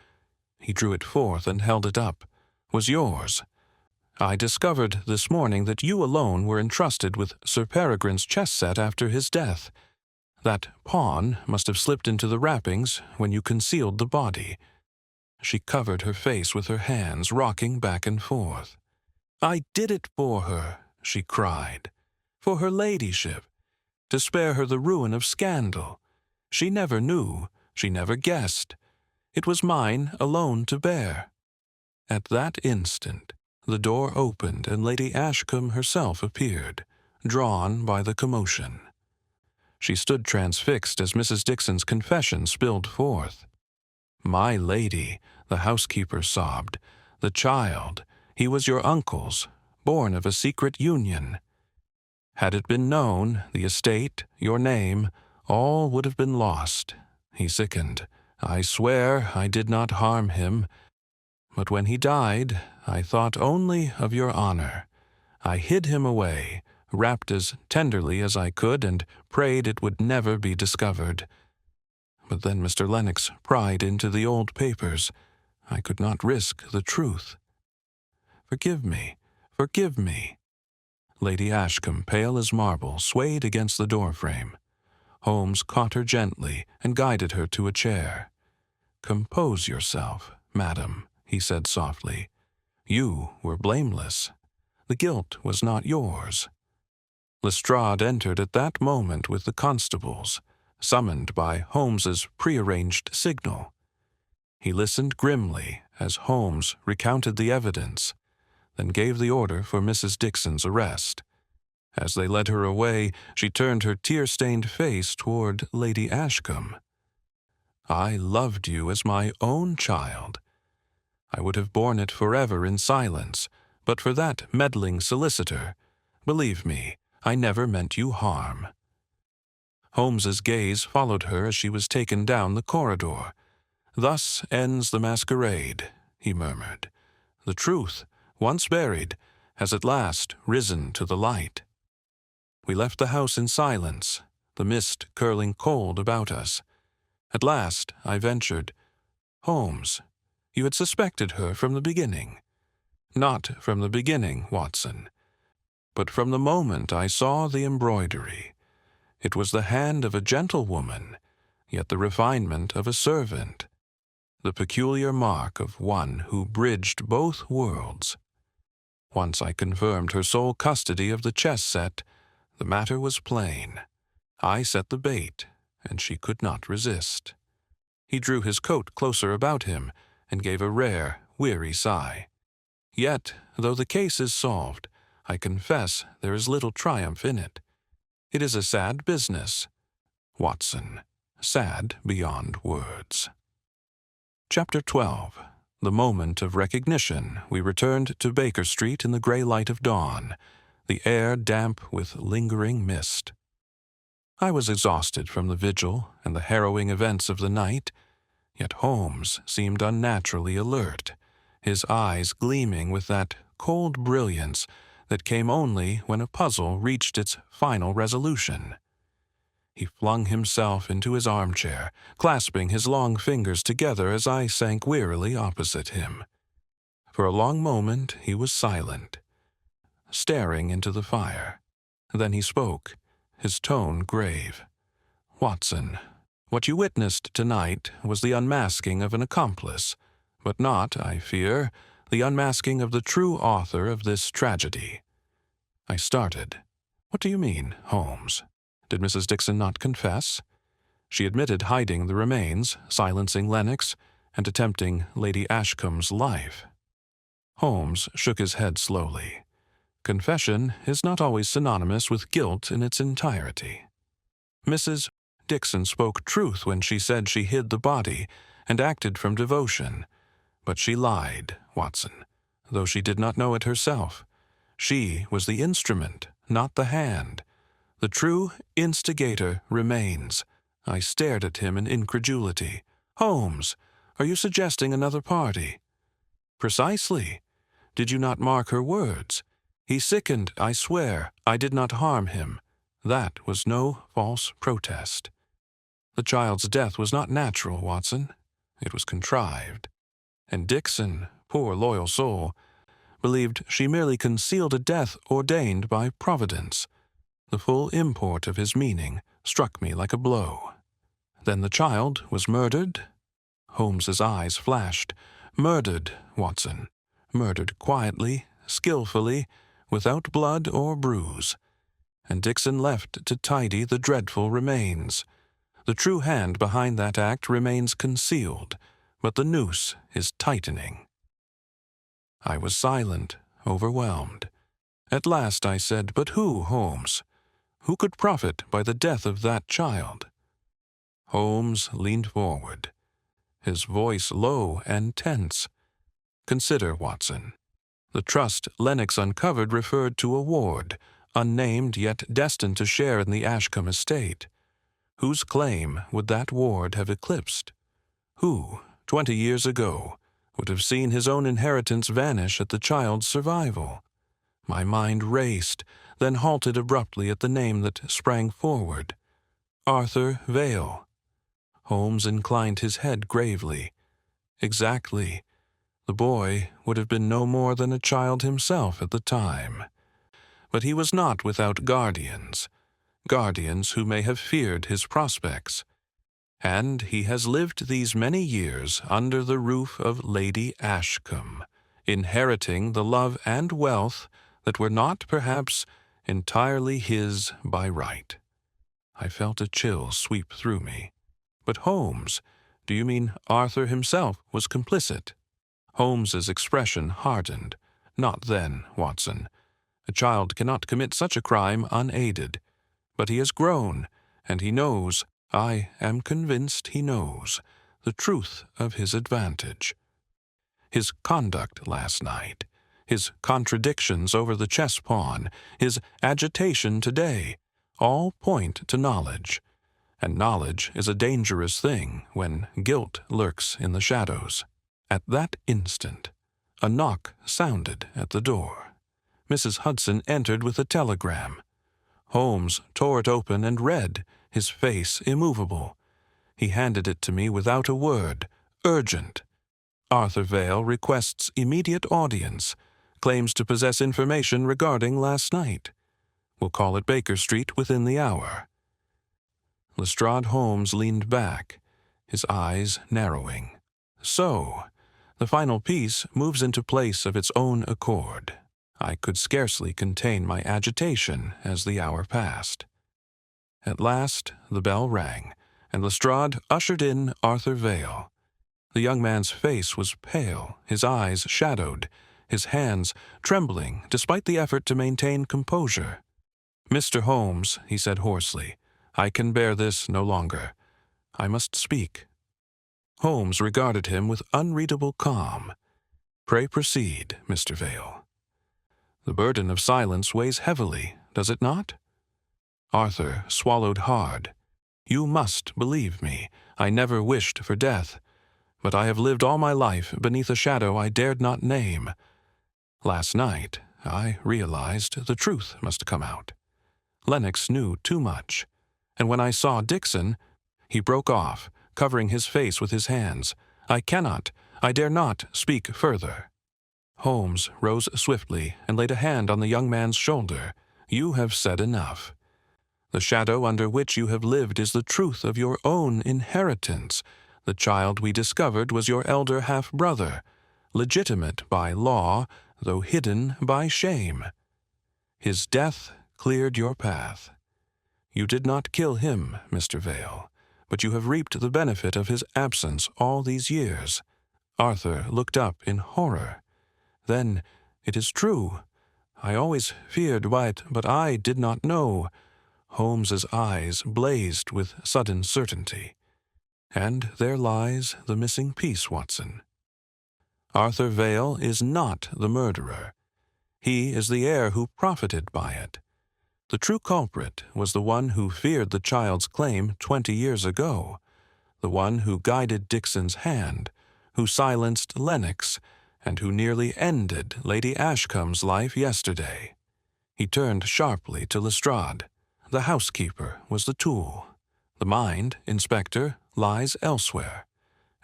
he drew it forth and held it up, "was yours. I discovered this morning that you alone were entrusted with Sir Peregrine's chess set after his death. That pawn must have slipped into the wrappings when you concealed the body." She covered her face with her hands, rocking back and forth. "I did it for her," she cried. "For her ladyship, to spare her the ruin of scandal. She never knew, she never guessed. It was mine alone to bear." At that instant, The door opened and Lady Ashcombe herself appeared, drawn by the commotion. She stood transfixed as Mrs. Dixon's confession spilled forth. "My lady," the housekeeper sobbed, "the child, he was your uncle's, born of a secret union. Had it been known, the estate, your name, all would have been lost. He sickened. I swear I did not harm him. But when he died, I thought only of your honor. I hid him away, wrapped as tenderly as I could, and prayed it would never be discovered. But then Mr. Lennox pried into the old papers. I could not risk the truth. Forgive me, forgive me." Lady Ashcombe, pale as marble, swayed against the door-frame. Holmes caught her gently and guided her to a chair. "Compose yourself, madam," he said softly. "You were blameless. The guilt was not yours." Lestrade entered at that moment with the constables, summoned by Holmes's prearranged signal. He listened grimly as Holmes recounted the evidence, then gave the order for Mrs. Dixon's arrest. As they led her away, she turned her tear-stained face toward Lady Ashcombe. "I loved you as my own child. I would have borne it forever in silence, but for that meddling solicitor. Believe me, I never meant you harm." Holmes's gaze followed her as she was taken down the corridor. "Thus ends the masquerade," he murmured. "The truth, once buried, has at last risen to the light." We left the house in silence, the mist curling cold about us. At last I ventured, "Holmes, you had suspected her from the beginning." "Not from the beginning, Watson, but from the moment I saw the embroidery. It was the hand of a gentlewoman, yet the refinement of a servant, the peculiar mark of one who bridged both worlds. Once I confirmed her sole custody of the chess set, the matter was plain. I set the bait, and she could not resist." He drew his coat closer about him and gave a rare, weary sigh. "Yet, though the case is solved, I confess there is little triumph in it. It is a sad business, Watson, sad beyond words." Chapter 12. The moment of recognition, we returned to Baker Street in the gray light of dawn, the air damp with lingering mist. I was exhausted from the vigil and the harrowing events of the night, yet Holmes seemed unnaturally alert, his eyes gleaming with that cold brilliance that came only when a puzzle reached its final resolution. He flung himself into his armchair, clasping his long fingers together as I sank wearily opposite him. For a long moment he was silent, staring into the fire. Then he spoke, his tone grave. "Watson, what you witnessed tonight was the unmasking of an accomplice, but not, I fear, the unmasking of the true author of this tragedy." I started. "What do you mean, Holmes? Did Mrs. Dixon not confess?" "She admitted hiding the remains, silencing Lennox, and attempting Lady Ashcombe's life." Holmes shook his head slowly. "Confession is not always synonymous with guilt in its entirety. Mrs. Dixon spoke truth when she said she hid the body and acted from devotion, but she lied, Watson, though she did not know it herself. She was the instrument, not the hand. The true instigator remains." I stared at him in incredulity. "Holmes, are you suggesting another party?" "Precisely. Did you not mark her words? He sickened, I swear. I did not harm him. That was no false protest. The child's death was not natural, Watson. It was contrived. And Dixon, poor loyal soul, believed she merely concealed a death ordained by Providence. The full import of his meaning struck me like a blow. Then the child was murdered?" Holmes's eyes flashed. "Murdered, Watson. Murdered quietly, skillfully, without blood or bruise. And Dixon left to tidy the dreadful remains. The true hand behind that act remains concealed, but the noose is tightening." I was silent, overwhelmed. At last I said, "But who, Holmes? Who could profit by the death of that child?" Holmes leaned forward, his voice low and tense. "Consider, Watson. The trust Lennox uncovered referred to a ward, unnamed yet destined to share in the Ashcombe estate. Whose claim would that ward have eclipsed? Who, 20 years ago, would have seen his own inheritance vanish at the child's survival?" My mind raced, then halted abruptly at the name that sprang forward. Arthur Vale. Holmes inclined his head gravely. Exactly. The boy would have been no more than a child himself at the time. But he was not without guardians who may have feared his prospects. And he has lived these many years under the roof of Lady Ashcombe, inheriting the love and wealth that were not, perhaps, entirely his by right. I felt a chill sweep through me. "But Holmes, do you mean Arthur himself was complicit?" Holmes's expression hardened. "Not then, Watson. A child cannot commit such a crime unaided. But he has grown, and he knows, I am convinced he knows, the truth of his advantage. His conduct last night, his contradictions over the chess pawn, his agitation today, all point to knowledge. And knowledge is a dangerous thing when guilt lurks in the shadows." At that instant, a knock sounded at the door. Mrs. Hudson entered with a telegram. Holmes tore it open and read, his face immovable. He handed it to me without a word. "Urgent. Arthur Vale requests immediate audience. Claims to possess information regarding last night. Will call at Baker Street within the hour." Lestrade Holmes leaned back, his eyes narrowing. So, the final piece moves into place of its own accord. I could scarcely contain my agitation as the hour passed. At last the bell rang, and Lestrade ushered in Arthur Vale. The young man's face was pale, his eyes shadowed, his hands trembling despite the effort to maintain composure. "Mr. Holmes," he said hoarsely, "I can bear this no longer. I must speak." Holmes regarded him with unreadable calm. "Pray proceed, Mr. Vale." "The burden of silence weighs heavily, does it not?" Arthur swallowed hard. "You must believe me. I never wished for death, but I have lived all my life beneath a shadow I dared not name. Last night, I realized the truth must come out. Lennox knew too much, and when I saw Dixon—" He broke off, covering his face with his hands. I dare not speak further." Holmes rose swiftly and laid a hand on the young man's shoulder. "You have said enough. The shadow under which you have lived is the truth of your own inheritance. The child we discovered was your elder half-brother, legitimate by law, though hidden by shame. His death cleared your path. You did not kill him, Mr. Vale, but you have reaped the benefit of his absence all these years." Arthur looked up in horror. "Then it is true. I always feared White, but I did not know." Holmes's eyes blazed with sudden certainty. "And there lies the missing piece, Watson. Arthur Vale is not the murderer. He is the heir who profited by it. The true culprit was the one who feared the child's claim 20 years ago, the one who guided Dixon's hand, who silenced Lennox, and who nearly ended Lady Ashcombe's life yesterday." He turned sharply to Lestrade. "The housekeeper was the tool. The mind, Inspector, lies elsewhere,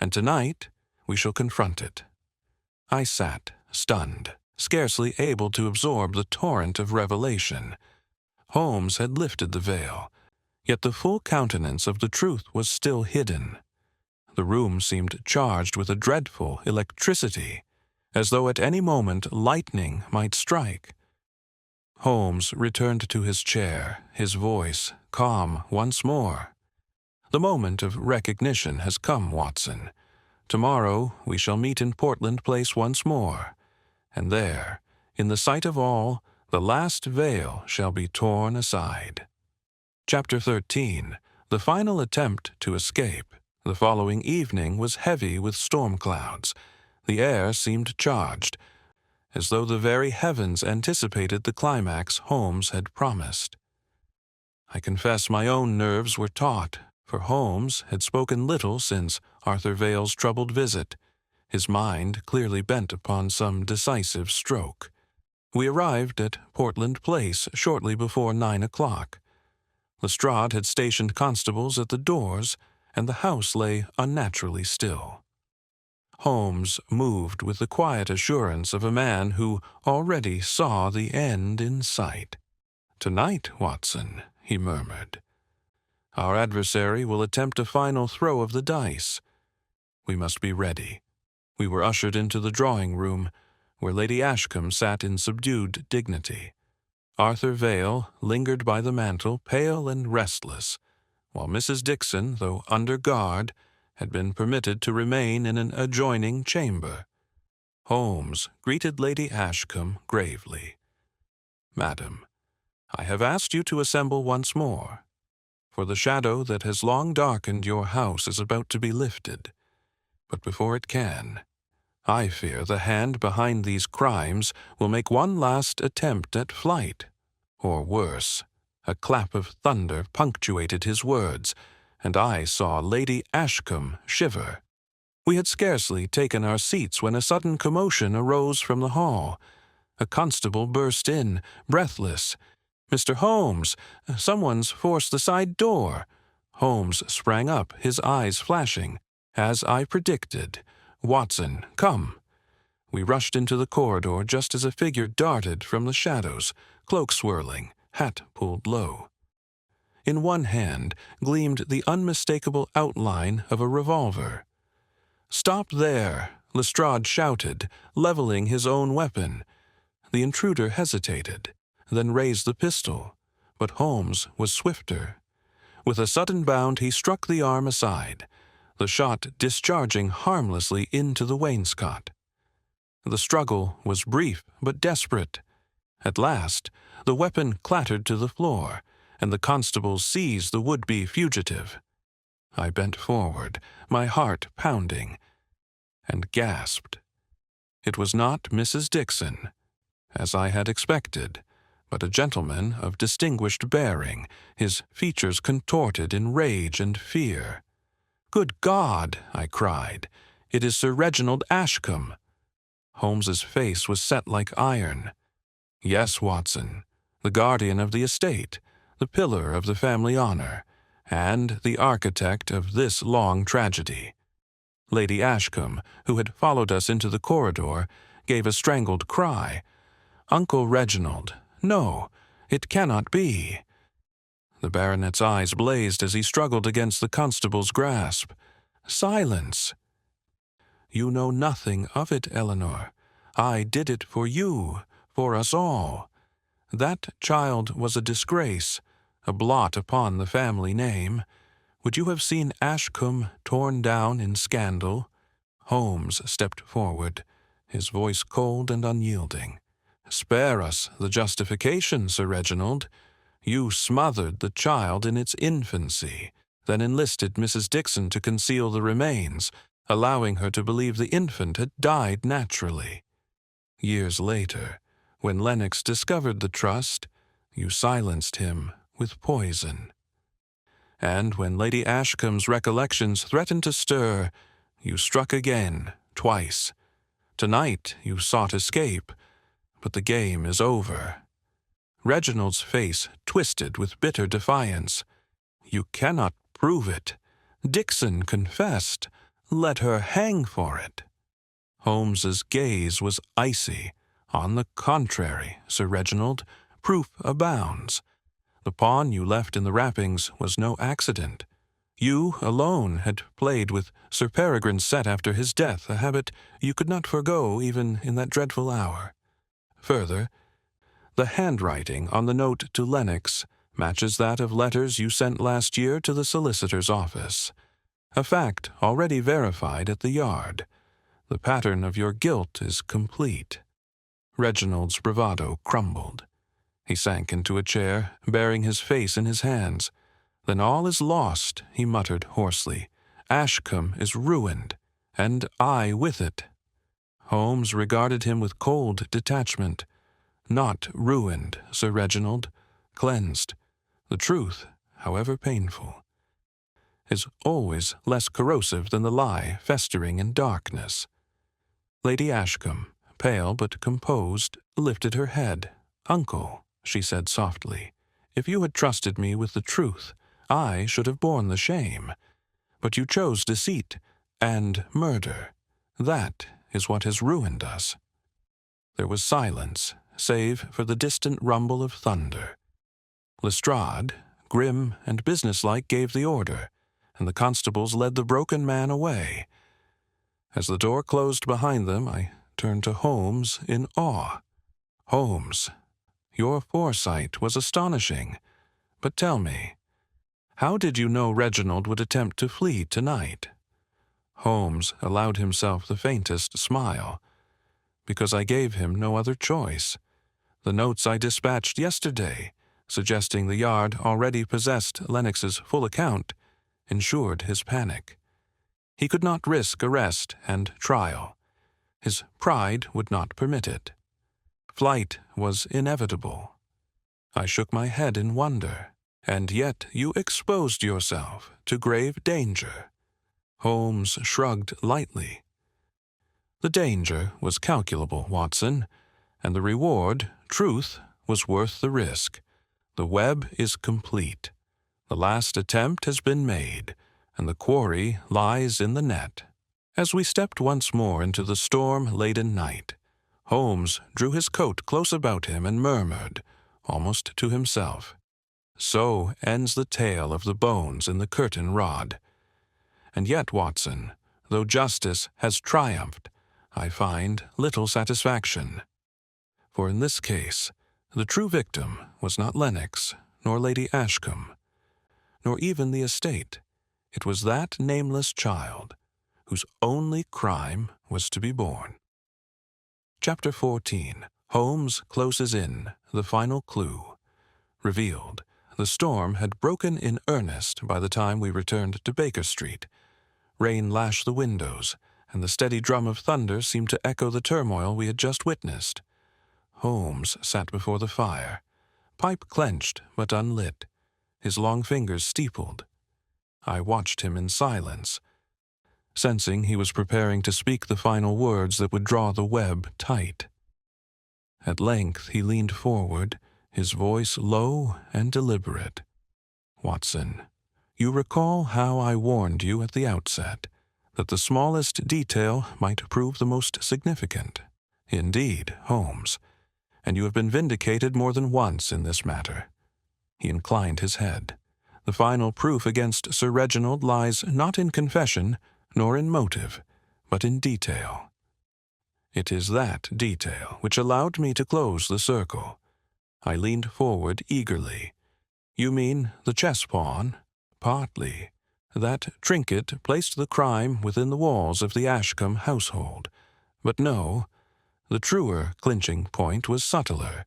and tonight we shall confront it." I sat, stunned, scarcely able to absorb the torrent of revelation. Holmes had lifted the veil, yet the full countenance of the truth was still hidden. The room seemed charged with a dreadful electricity, as though at any moment lightning might strike. Holmes returned to his chair, his voice calm once more. "The moment of recognition has come, Watson. Tomorrow we shall meet in Portland Place once more, and there, In the sight of all, the last veil shall be torn aside. Chapter 13. The final attempt to escape. The following evening was heavy with storm clouds. The air seemed charged, as though the very heavens anticipated the climax Holmes had promised. I confess my own nerves were taut, for Holmes had spoken little since Arthur Vale's troubled visit, his mind clearly bent upon some decisive stroke. We arrived at Portland Place shortly before 9 o'clock. Lestrade had stationed constables at the doors, and the house lay unnaturally still. Holmes moved with the quiet assurance of a man who already saw the end in sight. "Tonight, Watson," he murmured. "Our adversary will attempt a final throw of the dice. We must be ready." We were ushered into the drawing-room, where Lady Ashcombe sat in subdued dignity. Arthur Vale lingered by the mantel, pale and restless, while Mrs. Dixon, though under guard, had been permitted to remain in an adjoining chamber. Holmes greeted Lady Ashcombe gravely. "Madam, I have asked you to assemble once more, for the shadow that has long darkened your house is about to be lifted. But before it can, I fear the hand behind these crimes will make one last attempt at flight. Or worse." A clap of thunder punctuated his words, and I saw Lady Ashcombe shiver. We had scarcely taken our seats when a sudden commotion arose from the hall. A constable burst in, breathless. "Mr. Holmes, someone's forced the side door." Holmes sprang up, his eyes flashing. "As I predicted. Watson, come." We rushed into the corridor just as a figure darted from the shadows, cloak swirling, hat pulled low. In one hand gleamed the unmistakable outline of a revolver. "Stop there!" Lestrade shouted, leveling his own weapon. The intruder hesitated, then raised the pistol, but Holmes was swifter. With a sudden bound he struck the arm aside, the shot discharging harmlessly into the wainscot. The struggle was brief but desperate. At last, the weapon clattered to the floor, and the constables seized the would-be fugitive. I bent forward, my heart pounding, and gasped. It was not Mrs. Dixon, as I had expected, but a gentleman of distinguished bearing, his features contorted in rage and fear. "Good God!" I cried. "It is Sir Reginald Ashcombe." Holmes's face was set like iron. "Yes, Watson, the guardian of the estate, the pillar of the family honor, and the architect of this long tragedy." Lady Ashcombe, who had followed us into the corridor, gave a strangled cry. "Uncle Reginald, no, it cannot be." The baronet's eyes blazed as he struggled against the constable's grasp. "Silence!" "You know nothing of it, Eleanor. I did it for you, for us all. That child was a disgrace, a blot upon the family name. Would you have seen Ashcombe torn down in scandal?" Holmes stepped forward, his voice cold and unyielding. "Spare us the justification, Sir Reginald. You smothered the child in its infancy, then enlisted Mrs. Dixon to conceal the remains, allowing her to believe the infant had died naturally. Years later, when Lennox discovered the trust, you silenced him with poison. And when Lady Ashcombe's recollections threatened to stir, you struck again, twice. Tonight you sought escape, but the game is over." Reginald's face twisted with bitter defiance. "You cannot prove it. Dixon confessed. Let her hang for it." Holmes's gaze was icy. "On the contrary, Sir Reginald, proof abounds. The pawn you left in the wrappings was no accident. You alone had played with Sir Peregrine's set after his death, a habit you could not forego even in that dreadful hour. Further, the handwriting on the note to Lennox matches that of letters you sent last year to the solicitor's office, a fact already verified at the Yard. The pattern of your guilt is complete." Reginald's bravado crumbled. He sank into a chair, burying his face in his hands. "Then all is lost," he muttered hoarsely. "Ashcombe is ruined, and I with it." Holmes regarded him with cold detachment. "Not ruined, Sir Reginald, cleansed. The truth, however painful, is always less corrosive than the lie festering in darkness." Lady Ashcombe, pale but composed, lifted her head. "Uncle," she said softly, "if you had trusted me with the truth, I should have borne the shame. But you chose deceit and murder. That is what has ruined us." There was silence, save for the distant rumble of thunder. Lestrade, grim and businesslike, gave the order, and the constables led the broken man away. As the door closed behind them, I turned to Holmes in awe. "Holmes, your foresight was astonishing. But tell me, how did you know Reginald would attempt to flee tonight?" Holmes allowed himself the faintest smile. "Because I gave him no other choice. The notes I dispatched yesterday, suggesting the Yard already possessed Lennox's full account, ensured his panic. He could not risk arrest and trial. His pride would not permit it. Flight was inevitable." I shook my head in wonder. "And yet you exposed yourself to grave danger." Holmes shrugged lightly. "The danger was calculable, Watson, and the reward, truth, was worth the risk. The web is complete. The last attempt has been made, and the quarry lies in the net." As we stepped once more into the storm-laden night, Holmes drew his coat close about him and murmured, almost to himself, "So ends the tale of the bones in the curtain rod. And yet, Watson, though justice has triumphed, I find little satisfaction. For in this case, the true victim was not Lennox, nor Lady Ashcombe, nor even the estate. It was that nameless child, whose only crime was to be born." Chapter 14. Holmes closes in, the final clue. Revealed. The storm had broken in earnest by the time we returned to Baker Street. Rain lashed the windows, and the steady drum of thunder seemed to echo the turmoil we had just witnessed. Holmes sat before the fire, pipe clenched but unlit, his long fingers steepled. I watched him in silence, sensing he was preparing to speak the final words that would draw the web tight. At length he leaned forward, his voice low and deliberate. "Watson, you recall how I warned you at the outset that the smallest detail might prove the most significant. Indeed, Holmes, and you have been vindicated more than once in this matter." He inclined his head. "The final proof against Sir Reginald lies not in confession, nor in motive, but in detail. It is that detail which allowed me to close the circle." I leaned forward eagerly. "You mean the chess pawn?" "Partly. That trinket placed the crime within the walls of the Ashcombe household. But no, the truer clinching point was subtler.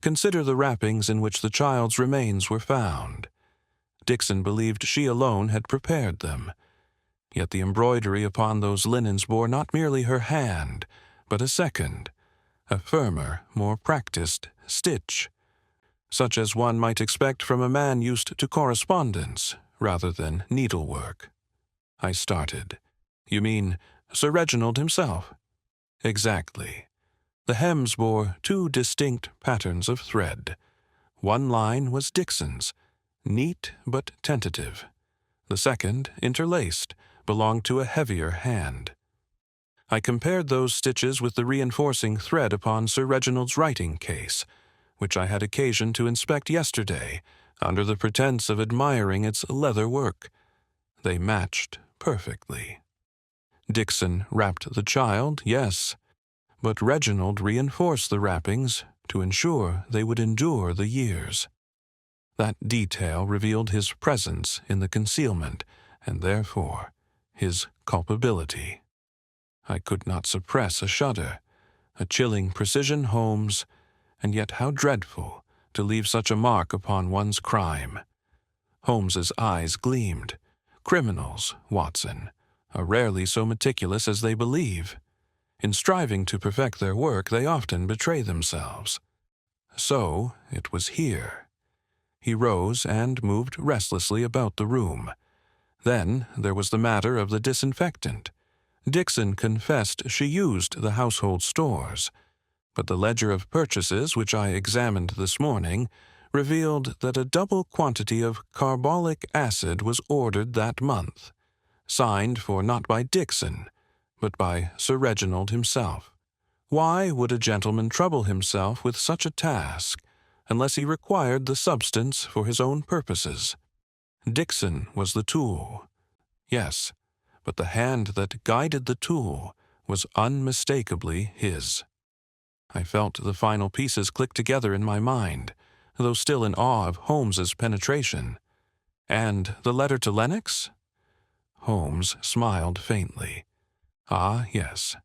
Consider the wrappings in which the child's remains were found. Dixon believed she alone had prepared them. Yet the embroidery upon those linens bore not merely her hand, but a second, a firmer, more practiced stitch, such as one might expect from a man used to correspondence rather than needlework." I started. "You mean Sir Reginald himself?" "Exactly. The hems bore two distinct patterns of thread. One line was Dixon's, neat but tentative. The second, interlaced, belonged to a heavier hand. I compared those stitches with the reinforcing thread upon Sir Reginald's writing case, which I had occasion to inspect yesterday, under the pretense of admiring its leather work. They matched perfectly. Dixon wrapped the child, yes, but Reginald reinforced the wrappings to ensure they would endure the years. That detail revealed his presence in the concealment, and therefore his culpability." I could not suppress a shudder. A chilling precision, Holmes, and yet how dreadful to leave such a mark upon one's crime. Holmes's eyes gleamed. Criminals, Watson, are rarely so meticulous as they believe. In striving to perfect their work, they often betray themselves. So it was here. He rose and moved restlessly about the room. Then there was the matter of the disinfectant. Dixon confessed she used the household stores, but the ledger of purchases which I examined this morning revealed that a double quantity of carbolic acid was ordered that month, signed for not by Dixon, but by Sir Reginald himself. Why would a gentleman trouble himself with such a task unless he required the substance for his own purposes? Dixon was the tool. Yes, but the hand that guided the tool was unmistakably his. I felt the final pieces click together in my mind, though still in awe of Holmes's penetration. And the letter to Lennox? Holmes smiled faintly. Ah, yes.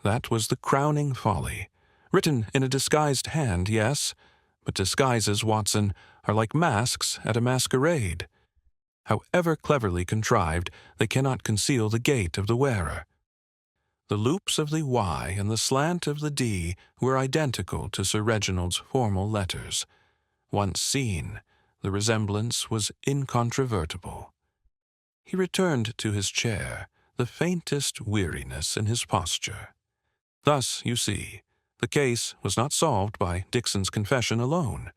That was the crowning folly. Written in a disguised hand, yes, but disguises, Watson, are like masks at a masquerade. However cleverly contrived, they cannot conceal the gait of the wearer. The loops of the Y and the slant of the D were identical to Sir Reginald's formal letters. Once seen, the resemblance was incontrovertible. He returned to his chair, the faintest weariness in his posture. Thus, you see, the case was not solved by Dixon's confession alone.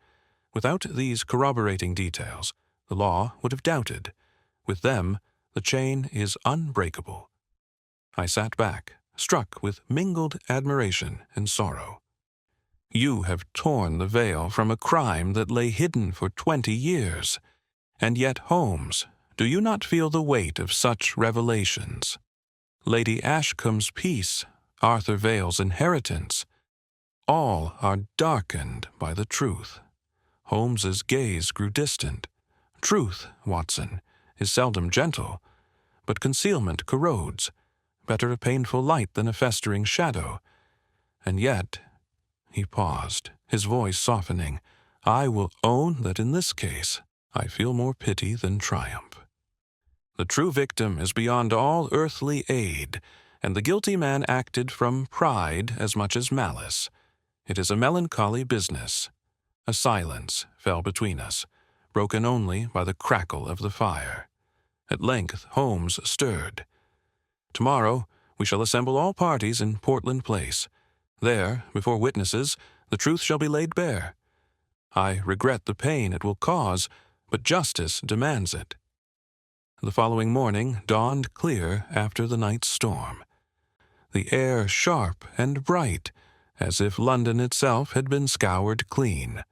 Without these corroborating details, the law would have doubted. With them, the chain is unbreakable. I sat back, struck with mingled admiration and sorrow. You have torn the veil from a crime that lay hidden for 20 years. And yet, Holmes, do you not feel the weight of such revelations? Lady Ashcombe's peace, Arthur Vale's inheritance, all are darkened by the truth. Holmes's gaze grew distant. Truth, Watson, is seldom gentle, but concealment corrodes. Better a painful light than a festering shadow. And yet, he paused, his voice softening, I will own that in this case I feel more pity than triumph. The true victim is beyond all earthly aid, and the guilty man acted from pride as much as malice. It is a melancholy business. A silence fell between us, broken only by the crackle of the fire. At length Holmes stirred. Tomorrow we shall assemble all parties in Portland Place. There, before witnesses, the truth shall be laid bare. I regret the pain it will cause, but justice demands it. The following morning dawned clear after the night's storm. The air sharp and bright, as if London itself had been scoured clean.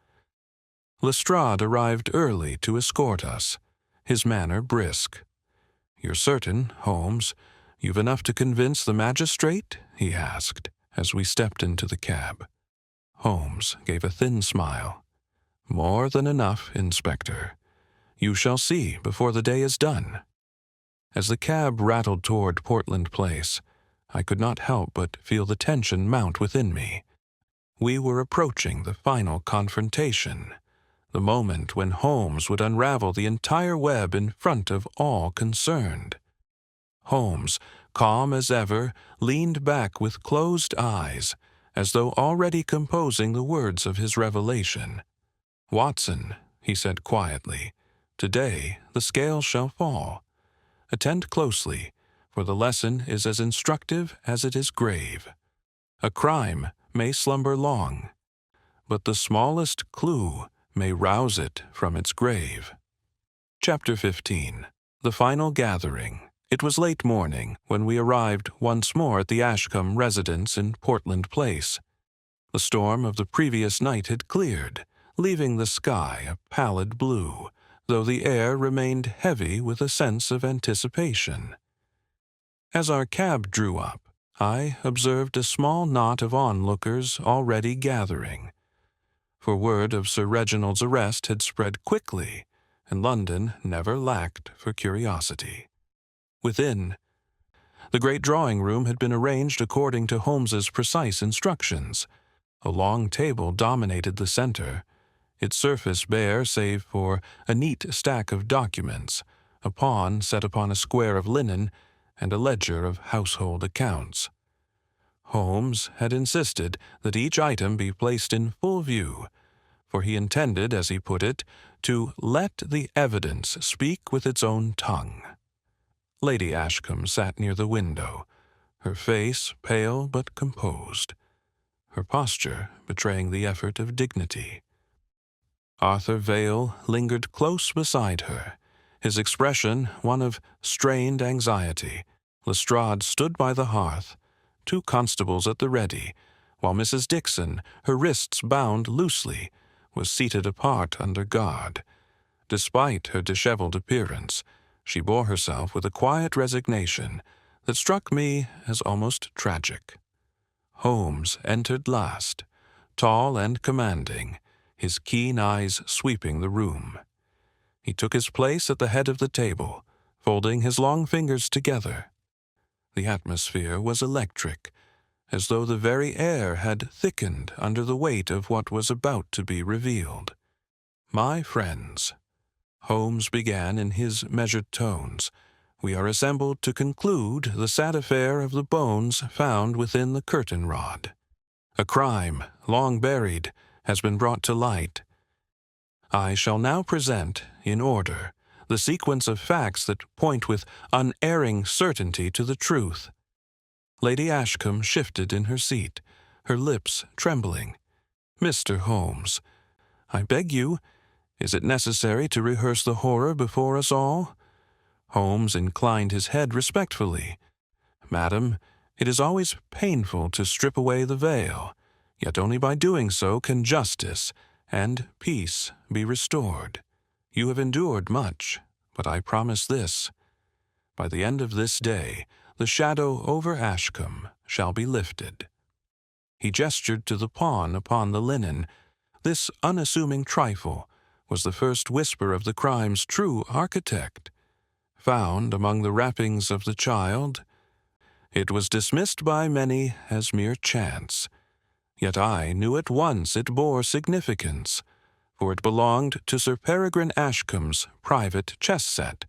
Lestrade arrived early to escort us, his manner brisk. "You're certain, Holmes, you've enough to convince the magistrate?" he asked, as we stepped into the cab. Holmes gave a thin smile. "More than enough, Inspector. You shall see before the day is done." As the cab rattled toward Portland Place, I could not help but feel the tension mount within me. We were approaching the final confrontation, the moment when Holmes would unravel the entire web in front of all concerned. Holmes, calm as ever, leaned back with closed eyes, as though already composing the words of his revelation. "Watson," he said quietly, "today the scale shall fall. Attend closely, for the lesson is as instructive as it is grave. A crime may slumber long, but the smallest clue may rouse it from its grave." Chapter 15. The Final Gathering. It was late morning when we arrived once more at the Ashcombe residence in Portland Place. The storm of the previous night had cleared, leaving the sky a pallid blue, though the air remained heavy with a sense of anticipation. As our cab drew up, I observed a small knot of onlookers already gathering. For word of Sir Reginald's arrest had spread quickly, and London never lacked for curiosity. Within, The great drawing-room had been arranged according to Holmes's precise instructions. A long table dominated the center, its surface bare save for a neat stack of documents, a pawn set upon a square of linen, and a ledger of household accounts. Holmes had insisted that each item be placed in full view, for he intended, as he put it, to let the evidence speak with its own tongue. Lady Ashcombe sat near the window, her face pale but composed, her posture betraying the effort of dignity. Arthur Vale lingered close beside her, his expression one of strained anxiety. Lestrade stood by the hearth, 2 constables at the ready, while Mrs. Dixon, her wrists bound loosely, was seated apart under guard. Despite her disheveled appearance, she bore herself with a quiet resignation that struck me as almost tragic. Holmes entered last, tall and commanding, his keen eyes sweeping the room. He took his place at the head of the table, folding his long fingers together. The atmosphere was electric, as though the very air had thickened under the weight of what was about to be revealed. "My friends," Holmes began in his measured tones, "we are assembled to conclude the sad affair of the bones found within the curtain rod. A crime, long buried, has been brought to light. I shall now present, in order, the sequence of facts that point with unerring certainty to the truth." Lady Ashcombe shifted in her seat, her lips trembling. "Mr. Holmes, I beg you, is it necessary to rehearse the horror before us all?" Holmes inclined his head respectfully. "Madam, it is always painful to strip away the veil, yet only by doing so can justice and peace be restored. You have endured much, but I promise this. By the end of this day, the shadow over Ashcombe shall be lifted." He gestured to the pawn upon the linen. This unassuming trifle was the first whisper of the crime's true architect. Found among the wrappings of the child, it was dismissed by many as mere chance. Yet I knew at once it bore significance, for it belonged to Sir Peregrine Ashcombe's private chess set,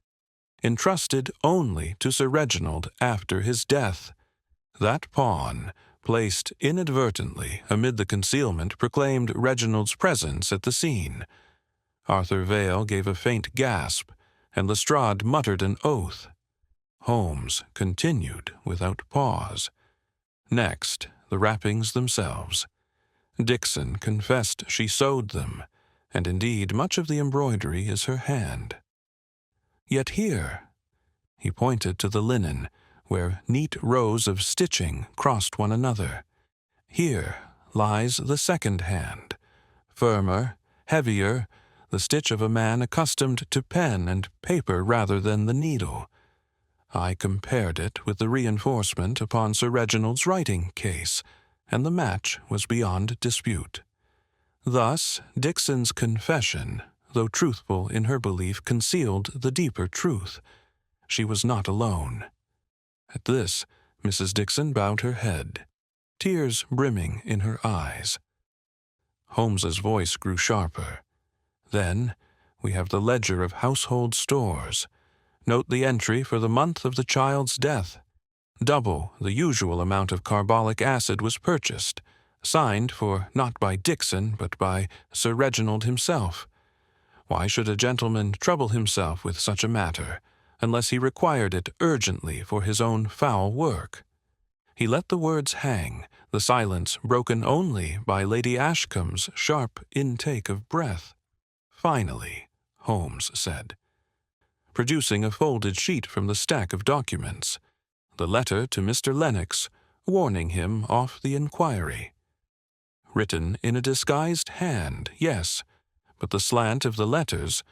entrusted only to Sir Reginald after his death. That pawn, placed inadvertently amid the concealment, proclaimed Reginald's presence at the scene. Arthur Vale gave a faint gasp, and Lestrade muttered an oath. Holmes continued without pause. Next, the wrappings themselves. Dixon confessed she sewed them, and indeed much of the embroidery is her hand. Yet here, he pointed to the linen, where neat rows of stitching crossed one another. Here lies the second hand, firmer, heavier, the stitch of a man accustomed to pen and paper rather than the needle. I compared it with the reinforcement upon Sir Reginald's writing case, and the match was beyond dispute. Thus, Dixon's confession, though truthful in her belief, concealed the deeper truth. She was not alone. At this, Mrs. Dixon bowed her head, tears brimming in her eyes. Holmes's voice grew sharper. Then, we have the ledger of household stores. Note the entry for the month of the child's death. Double the usual amount of carbolic acid was purchased, signed for not by Dixon but by Sir Reginald himself. Why should a gentleman trouble himself with such a matter, unless he required it urgently for his own foul work? He let the words hang, the silence broken only by Lady Ashcombe's sharp intake of breath. "Finally," Holmes said, producing a folded sheet from the stack of documents, the letter to Mr. Lennox, warning him off the inquiry. Written in a disguised hand, yes, but the slant of the letters,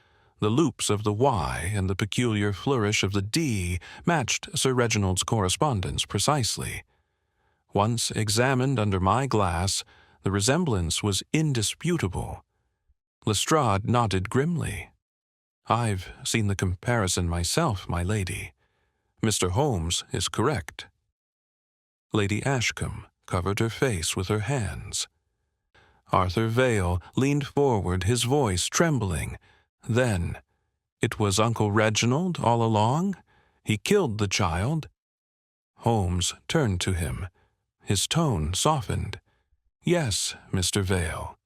the loops of the Y and the peculiar flourish of the D matched Sir Reginald's correspondence precisely. Once examined under my glass, the resemblance was indisputable. Lestrade nodded grimly. "I've seen the comparison myself, my lady. Mr. Holmes is correct." Lady Ashcombe covered her face with her hands. Arthur Vale leaned forward, his voice trembling. Then, "It was Uncle Reginald all along? He killed the child?" Holmes turned to him. His tone softened. "Yes, Mr. Vale.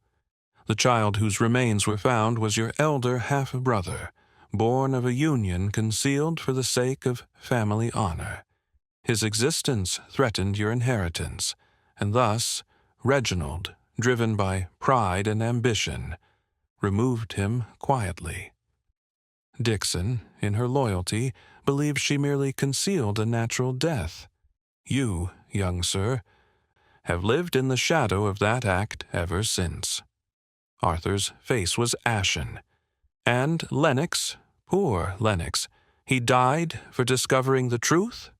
The child whose remains were found was your elder half-brother, born of a union concealed for the sake of family honor. His existence threatened your inheritance, and thus Reginald, driven by pride and ambition, removed him quietly. Dixon, in her loyalty, believed she merely concealed a natural death. You, young sir, have lived in the shadow of that act ever since." Arthur's face was ashen. "And Lennox, poor Lennox, he died for discovering the truth?"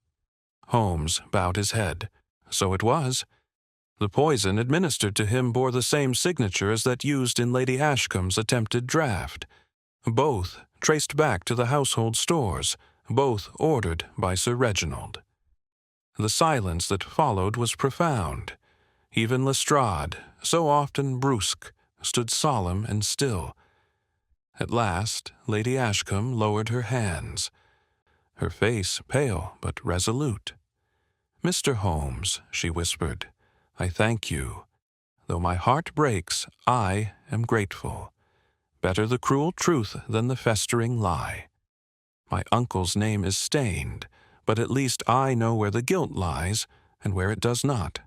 Holmes bowed his head. "So it was. The poison administered to him bore the same signature as that used in Lady Ashcombe's attempted draft. Both traced back to the household stores, both ordered by Sir Reginald." The silence that followed was profound. Even Lestrade, so often brusque, stood solemn and still. At last, Lady Ashcombe lowered her hands, her face pale but resolute. "Mr. Holmes," she whispered, "I thank you. Though my heart breaks, I am grateful. Better the cruel truth than the festering lie. My uncle's name is stained, but at least I know where the guilt lies and where it does not."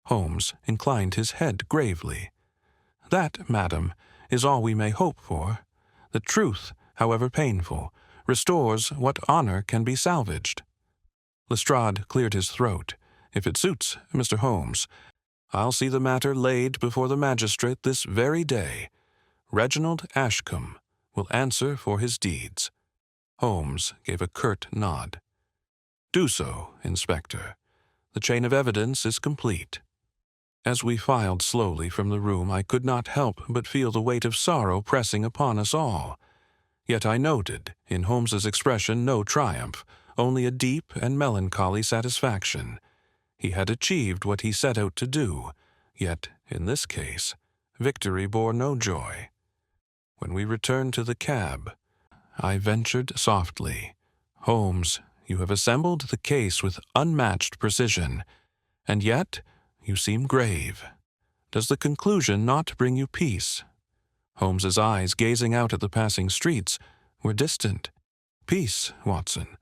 Holmes inclined his head gravely. "That, madam, is all we may hope for. The truth, however painful, restores what honor can be salvaged." Lestrade cleared his throat. "If it suits Mr. Holmes, I'll see the matter laid before the magistrate this very day. Reginald Ashcombe will answer for his deeds." Holmes gave a curt nod. "Do so, Inspector. The chain of evidence is complete." As we filed slowly from the room, I could not help but feel the weight of sorrow pressing upon us all. Yet I noted in Holmes's expression no triumph, only a deep and melancholy satisfaction. He had achieved what he set out to do, yet, in this case, victory bore no joy. When we returned to the cab, I ventured softly, "Holmes, you have assembled the case with unmatched precision, and yet you seem grave. Does the conclusion not bring you peace?" Holmes's eyes, gazing out at the passing streets, were distant. "Peace, Watson.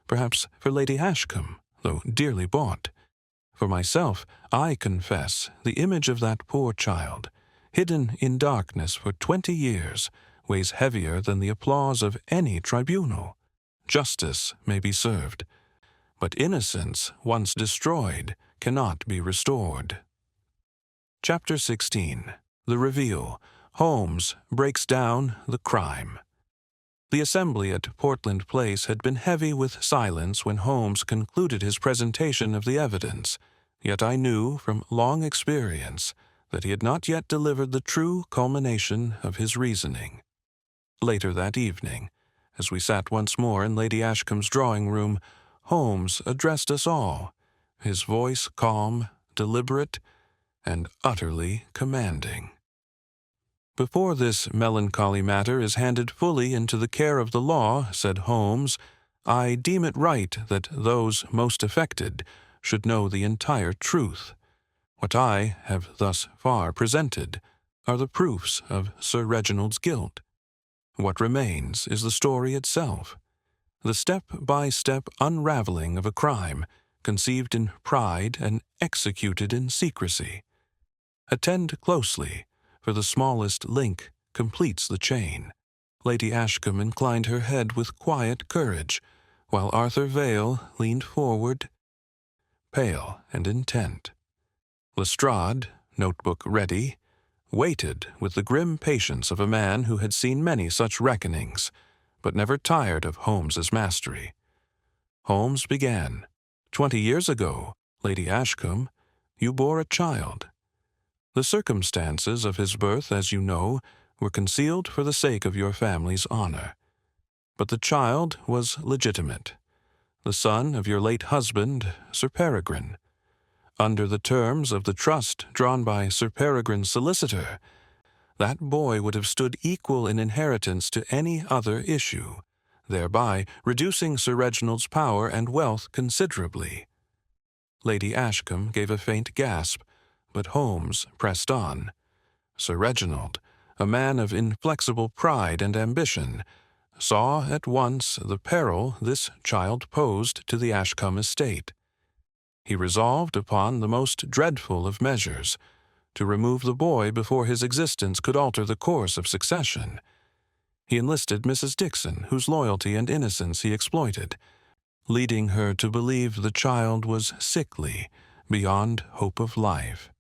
Perhaps for Lady Ashcombe, though dearly bought. For myself, I confess the image of that poor child, hidden in darkness for 20 years, weighs heavier than the applause of any tribunal. Justice may be served, but innocence, once destroyed, cannot be restored." Chapter 16. The Reveal. Holmes breaks down the crime. The assembly at Portland Place had been heavy with silence when Holmes concluded his presentation of the evidence, yet I knew from long experience that he had not yet delivered the true culmination of his reasoning. Later that evening, as we sat once more in Lady Ashcombe's drawing-room, Holmes addressed us all, his voice calm, deliberate, and utterly commanding. "Before this melancholy matter is handed fully into the care of the law," said Holmes, "I deem it right that those most affected should know the entire truth. What I have thus far presented are the proofs of Sir Reginald's guilt. What remains is the story itself, the step-by-step unraveling of a crime conceived in pride and executed in secrecy. Attend closely, for the smallest link completes the chain." Lady Ashcombe inclined her head with quiet courage, while Arthur Vale leaned forward, pale and intent. Lestrade, notebook ready, waited with the grim patience of a man who had seen many such reckonings, but never tired of Holmes's mastery. Holmes began. 20 years ago, Lady Ashcombe, you bore a child. The circumstances of his birth, as you know, were concealed for the sake of your family's honor. But the child was legitimate. the son of your late husband, Sir Peregrine. Under the terms of the trust drawn by Sir Peregrine's solicitor, that boy would have stood equal in inheritance to any other issue, thereby reducing Sir Reginald's power and wealth considerably. Lady Ashcombe gave a faint gasp, but Holmes pressed on. Sir Reginald, a man of inflexible pride and ambition, saw at once the peril this child posed to the Ashcombe estate. He resolved upon the most dreadful of measures, to remove the boy before his existence could alter the course of succession. He enlisted Mrs. Dixon, whose loyalty and innocence he exploited, leading her to believe the child was sickly, beyond hope of life.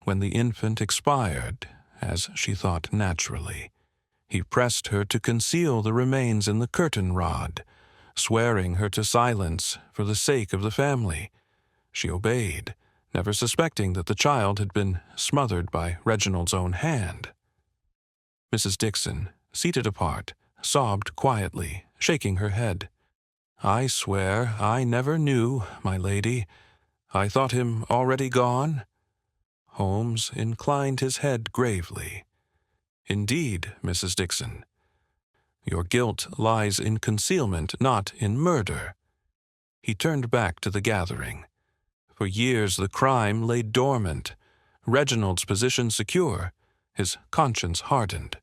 When the infant expired, as she thought naturally, he pressed her to conceal the remains in the curtain rod, swearing her to silence for the sake of the family. She obeyed, never suspecting that the child had been smothered by Reginald's own hand. Mrs. Dixon, seated apart, sobbed quietly, shaking her head. "I swear I never knew, my lady. I thought him already gone." Holmes inclined his head gravely. "Indeed, Mrs. Dixon, your guilt lies in concealment, not in murder." He turned back to the gathering. For years the crime lay dormant, Reginald's position secure, his conscience hardened.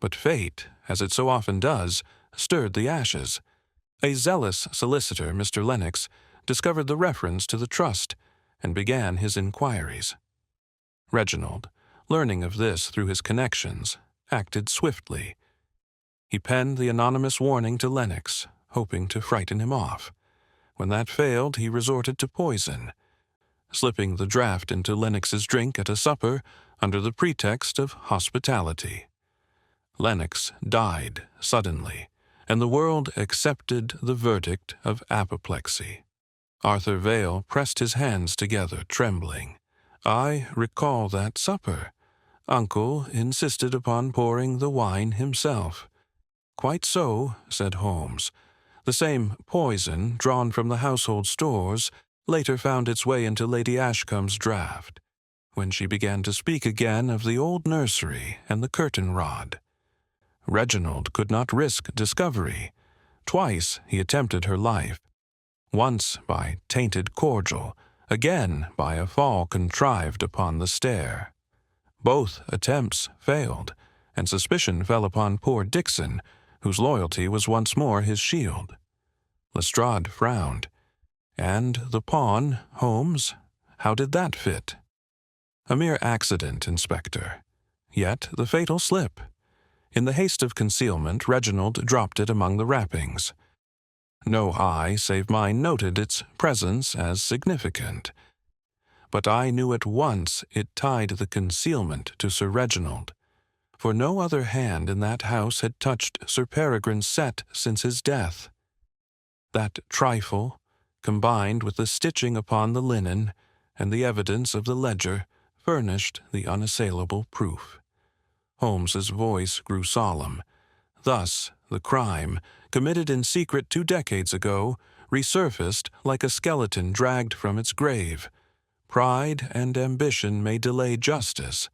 But fate, as it so often does, stirred the ashes. A zealous solicitor, Mr. Lennox, discovered the reference to the trust and began his inquiries. Reginald, learning of this through his connections, acted swiftly. He penned the anonymous warning to Lennox, hoping to frighten him off. When that failed, he resorted to poison, slipping the draught into Lennox's drink at a supper under the pretext of hospitality. Lennox died suddenly, and the world accepted the verdict of apoplexy. Arthur Vale pressed his hands together, trembling. "I recall that supper. Uncle insisted upon pouring the wine himself." "Quite so," said Holmes. "The same poison, drawn from the household stores, later found its way into Lady Ashcombe's draught, when she began to speak again of the old nursery and the curtain rod. Reginald could not risk discovery. Twice he attempted her life, once by tainted cordial, again by a fall contrived upon the stair. Both attempts failed, and suspicion fell upon poor Dixon, whose loyalty was once more his shield. Lestrade frowned. "And the pawn, Holmes, how did that fit?" "A mere accident, Inspector. Yet the fatal slip. In the haste of concealment, Reginald dropped it among the wrappings. No eye save mine noted its presence as significant. But I knew at once it tied the concealment to Sir Reginald, for no other hand in that house had touched Sir Peregrine's set since his death. That trifle, combined with the stitching upon the linen and the evidence of the ledger, furnished the unassailable proof." Holmes's voice grew solemn. Thus the crime, committed in secret 2 decades ago, resurfaced like a skeleton dragged from its grave. Pride and ambition may delay justice,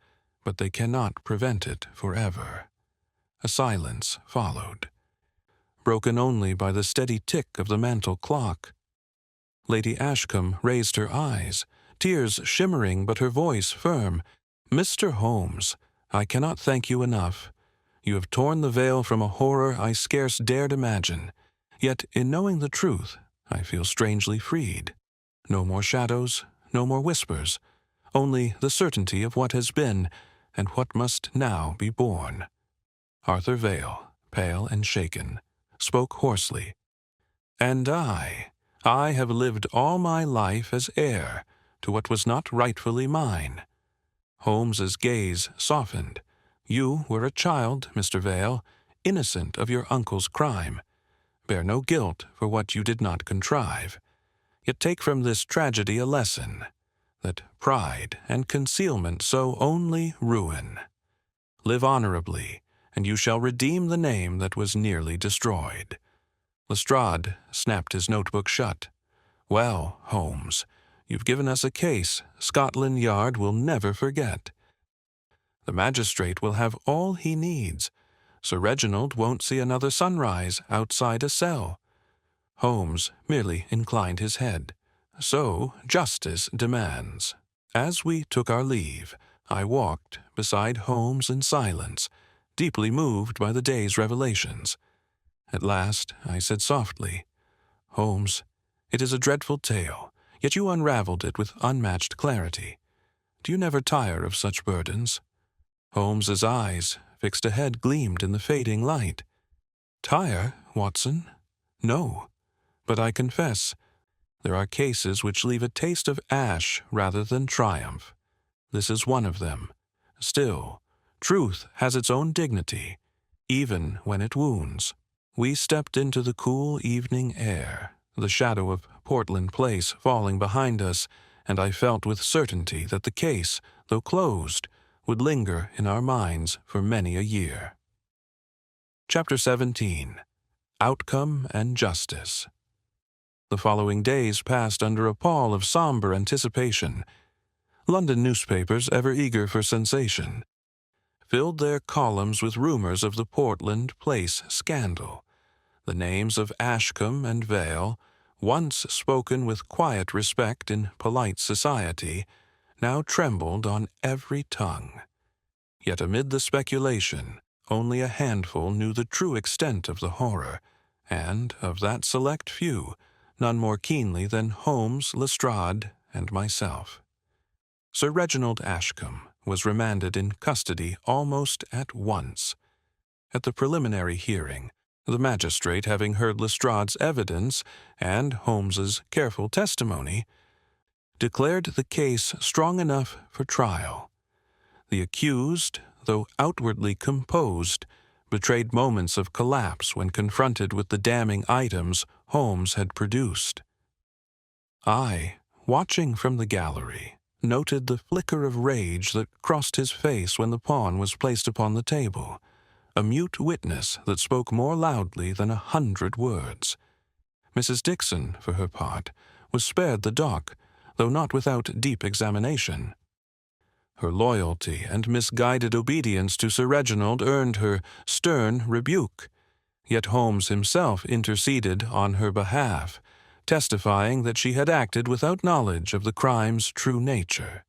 but they cannot prevent it forever. A silence followed, broken only by the steady tick of the mantel clock. Lady Ashcombe raised her eyes, tears shimmering but her voice firm. "Mr. Holmes, I cannot thank you enough. You have torn the veil from a horror I scarce dared imagine. Yet in knowing the truth, I feel strangely freed. No more shadows, no more whispers, only the certainty of what has been and what must now be borne." Arthur Vale, pale and shaken, spoke hoarsely. "And I have lived all my life as heir to what was not rightfully mine." Holmes's gaze softened. "You were a child, Mr. Vale, innocent of your uncle's crime. Bear no guilt for what you did not contrive. Yet take from this tragedy a lesson, that pride and concealment sow only ruin. Live honorably, and you shall redeem the name that was nearly destroyed. Lestrade snapped his notebook shut. "Well, Holmes, you've given us a case Scotland Yard will never forget. The magistrate will have all he needs. Sir Reginald won't see another sunrise outside a cell." Holmes merely inclined his head. "So justice demands." As we took our leave, I walked beside Holmes in silence, deeply moved by the day's revelations. At last I said softly, "Holmes, it is a dreadful tale, yet you unraveled it with unmatched clarity. Do you never tire of such burdens?" Holmes's eyes, fixed ahead, gleamed in the fading light. "Tire, Watson? No. But I confess, there are cases which leave a taste of ash rather than triumph. This is one of them. Still, truth has its own dignity, even when it wounds." We stepped into the cool evening air, the shadow of Portland Place falling behind us, and I felt with certainty that the case, though closed, would linger in our minds for many a year. Chapter 17. Outcome and Justice. The following days passed under a pall of somber anticipation. London newspapers, ever eager for sensation, filled their columns with rumors of the Portland Place scandal. The names of Ashcombe and Vale, once spoken with quiet respect in polite society, now trembled on every tongue. Yet amid the speculation, only a handful knew the true extent of the horror, and of that select few, none more keenly than Holmes, Lestrade, and myself. Sir Reginald Ashcombe was remanded in custody almost at once. At the preliminary hearing, the magistrate, having heard Lestrade's evidence and Holmes's careful testimony, declared the case strong enough for trial. The accused, though outwardly composed, betrayed moments of collapse when confronted with the damning items Holmes had produced. I, watching from the gallery, noted the flicker of rage that crossed his face when the pawn was placed upon the table, a mute witness that spoke more loudly than 100 words. Mrs. Dixon, for her part, was spared the dock, though not without deep examination. Her loyalty and misguided obedience to Sir Reginald earned her stern rebuke, yet Holmes himself interceded on her behalf, testifying that she had acted without knowledge of the crime's true nature.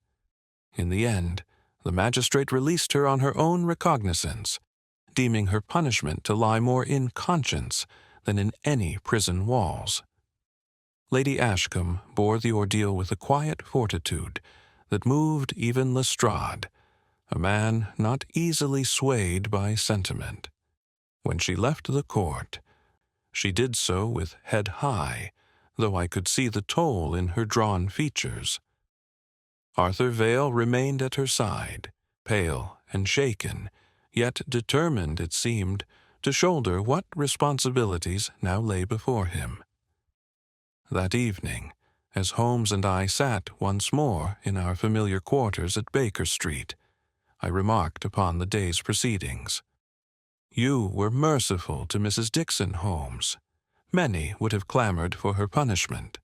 In the end, the magistrate released her on her own recognizance, deeming her punishment to lie more in conscience than in any prison walls. Lady Ashcombe bore the ordeal with a quiet fortitude that moved even Lestrade, a man not easily swayed by sentiment. When she left the court, she did so with head high, though I could see the toll in her drawn features. Arthur Vale remained at her side, pale and shaken, yet determined, it seemed, to shoulder what responsibilities now lay before him. That evening, as Holmes and I sat once more in our familiar quarters at Baker Street, I remarked upon the day's proceedings. "You were merciful to Mrs. Dixon, Holmes. Many would have clamored for her punishment."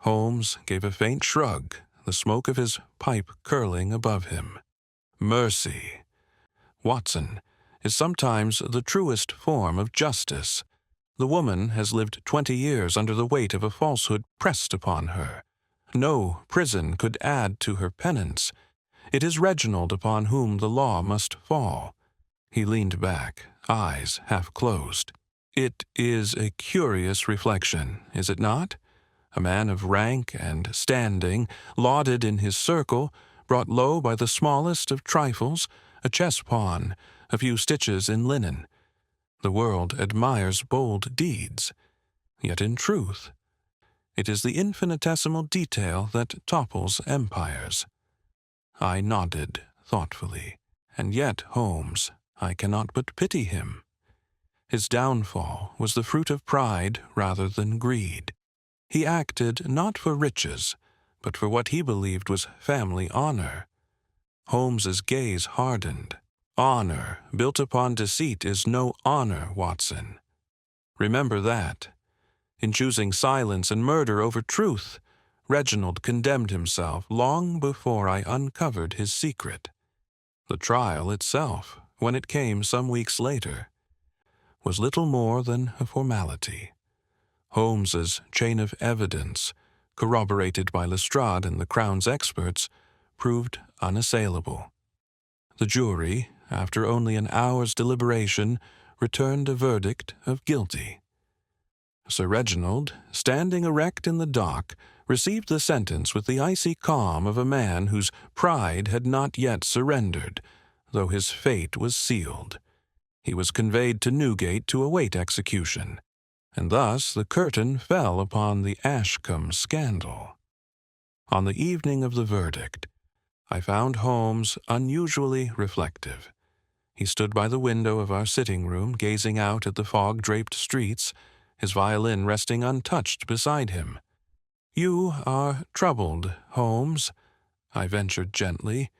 Holmes gave a faint shrug, the smoke of his pipe curling above him. "Mercy, Watson, is sometimes the truest form of justice. The woman has lived 20 years under the weight of a falsehood pressed upon her. No prison could add to her penance. It is Reginald upon whom the law must fall." He leaned back, eyes half closed. "It is a curious reflection, is it not? A man of rank and standing, lauded in his circle, brought low by the smallest of trifles, a chess pawn, a few stitches in linen. The world admires bold deeds. Yet in truth, it is the infinitesimal detail that topples empires." I nodded thoughtfully. And yet, Holmes, I cannot but pity him. His downfall was the fruit of pride rather than greed. He acted not for riches, but for what he believed was family honor. Holmes's gaze hardened. "Honor built upon deceit is no honor, Watson." Remember that. In choosing silence and murder over truth, Reginald condemned himself long before I uncovered his secret. The trial itself, when it came some weeks later, was little more than a formality. Holmes's chain of evidence, corroborated by Lestrade and the Crown's experts, proved unassailable. The jury, after only an hour's deliberation, returned a verdict of guilty. Sir Reginald, standing erect in the dock, received the sentence with the icy calm of a man whose pride had not yet surrendered, though his fate was sealed. He was conveyed to Newgate to await execution, and thus the curtain fell upon the Ashcombe scandal. On the evening of the verdict, I found Holmes unusually reflective. He stood by the window of our sitting room, gazing out at the fog-draped streets, his violin resting untouched beside him. "You are troubled, Holmes," I ventured gently.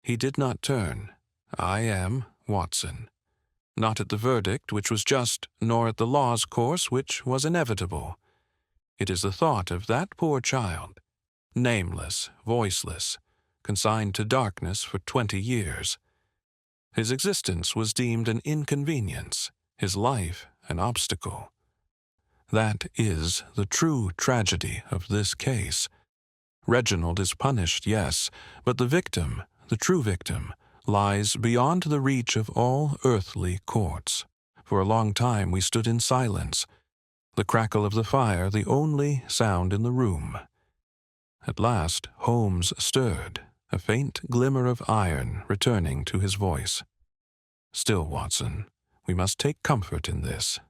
He did not turn. "I am, Watson. Not at the verdict, which was just, nor at the law's course, which was inevitable. It is the thought of that poor child, nameless, voiceless, consigned to darkness for 20 years. His existence was deemed an inconvenience, his life an obstacle. That is the true tragedy of this case. Reginald is punished, yes, but the victim, the true victim, lies beyond the reach of all earthly courts. For a long time we stood in silence, the crackle of the fire the only sound in the room. At last Holmes stirred, a faint glimmer of iron returning to his voice. "Still, Watson, we must take comfort in this.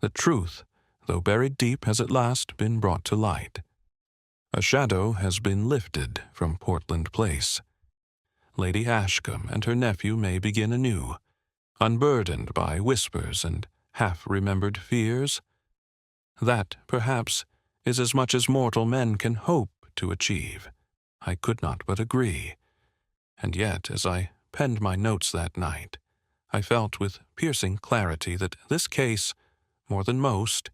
The truth, though buried deep, has at last been brought to light. A shadow has been lifted from Portland Place. Lady Ashcombe and her nephew may begin anew, unburdened by whispers and half-remembered fears. That, perhaps, is as much as mortal men can hope to achieve. I could not but agree. And yet, as I penned my notes that night, I felt with piercing clarity that this case, more than most,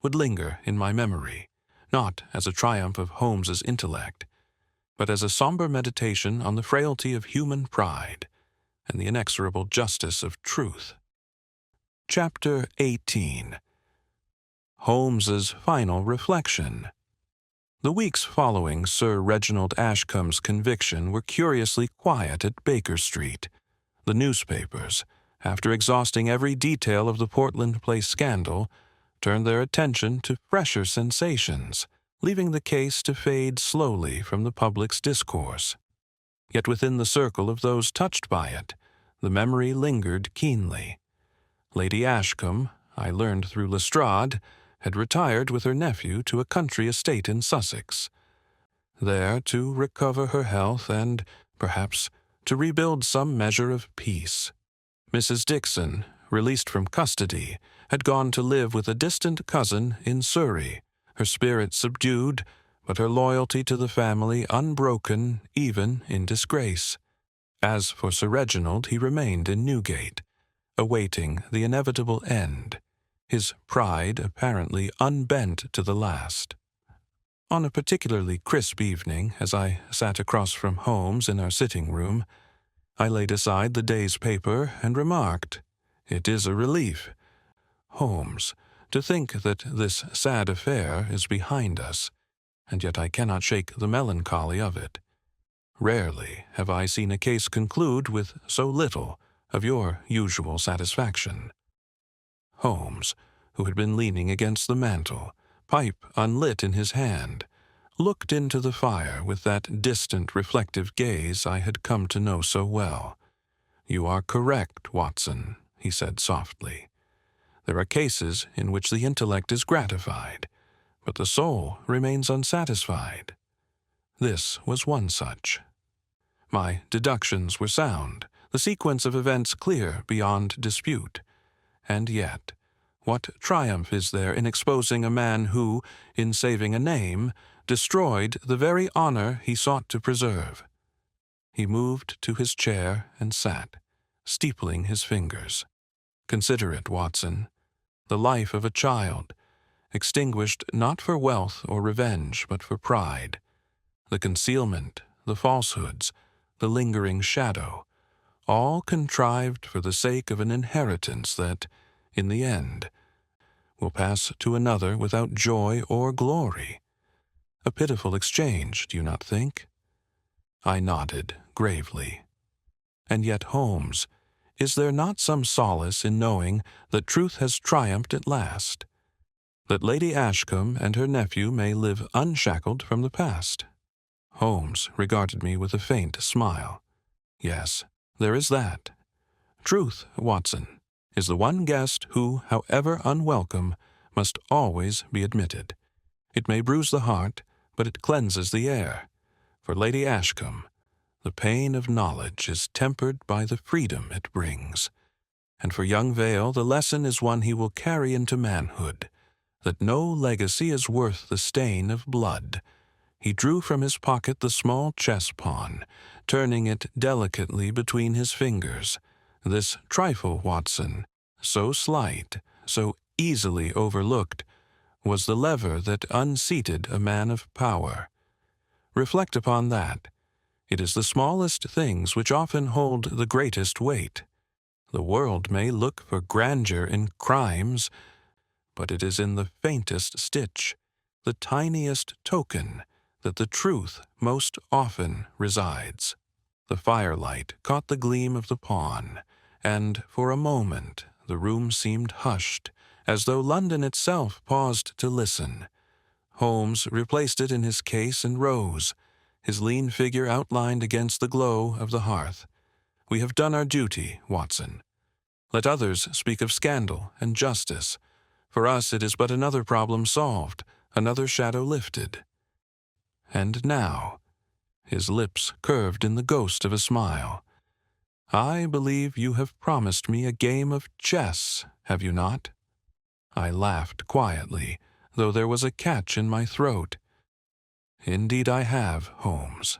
would linger in my memory, not as a triumph of Holmes's intellect, but as a somber meditation on the frailty of human pride and the inexorable justice of truth. Chapter 18. Holmes's Final Reflection. The weeks following Sir Reginald Ashcombe's conviction were curiously quiet at Baker Street. The newspapers, after exhausting every detail of the Portland Place scandal, turned their attention to fresher sensations, leaving the case to fade slowly from the public's discourse. Yet within the circle of those touched by it, the memory lingered keenly. Lady Ashcombe, I learned through Lestrade, had retired with her nephew to a country estate in Sussex, there to recover her health and, perhaps, to rebuild some measure of peace. Mrs. Dixon, released from custody, had gone to live with a distant cousin in Surrey, her spirit subdued, but her loyalty to the family unbroken even in disgrace. As for Sir Reginald, he remained in Newgate, awaiting the inevitable end, his pride apparently unbent to the last. On a particularly crisp evening, as I sat across from Holmes in our sitting room, I laid aside the day's paper and remarked, "It is a relief, Holmes, to think that this sad affair is behind us, and yet I cannot shake the melancholy of it. Rarely have I seen a case conclude with so little of your usual satisfaction." Holmes, who had been leaning against the mantel, pipe unlit in his hand, looked into the fire with that distant reflective gaze I had come to know so well. "You are correct, Watson," he said softly. "There are cases in which the intellect is gratified, but the soul remains unsatisfied. This was one such. My deductions were sound, the sequence of events clear beyond dispute. And yet, what triumph is there in exposing a man who, in saving a name, destroyed the very honor he sought to preserve?" He moved to his chair and sat, steepling his fingers. "Consider it, Watson. the life of a child, extinguished not for wealth or revenge, but for pride, the concealment, the falsehoods, the lingering shadow, all contrived for the sake of an inheritance that, in the end, will pass to another without joy or glory. A pitiful exchange, do you not think? I nodded gravely. And yet, Holmes, is there not some solace in knowing that truth has triumphed at last? That Lady Ashcombe and her nephew may live unshackled from the past? Holmes regarded me with a faint smile. Yes, there is that. Truth, Watson, is the one guest who, however unwelcome, must always be admitted. It may bruise the heart, but it cleanses the air. For Lady Ashcombe, the pain of knowledge is tempered by the freedom it brings. And for young Vale, the lesson is one he will carry into manhood, that no legacy is worth the stain of blood. He drew from his pocket the small chess pawn, turning it delicately between his fingers. This trifle, Watson, so slight, so easily overlooked, was the lever that unseated a man of power. Reflect upon that. It is the smallest things which often hold the greatest weight. The world may look for grandeur in crimes, but it is in the faintest stitch, the tiniest token, that the truth most often resides. The firelight caught the gleam of the pawn, and for a moment the room seemed hushed, as though London itself paused to listen. Holmes replaced it in his case and rose, his lean figure outlined against the glow of the hearth. We have done our duty, Watson. Let others speak of scandal and justice. For us it is but another problem solved, another shadow lifted. And now, his lips curved in the ghost of a smile, I believe you have promised me a game of chess, have you not? I laughed quietly, though there was a catch in my throat. Indeed I have, Holmes.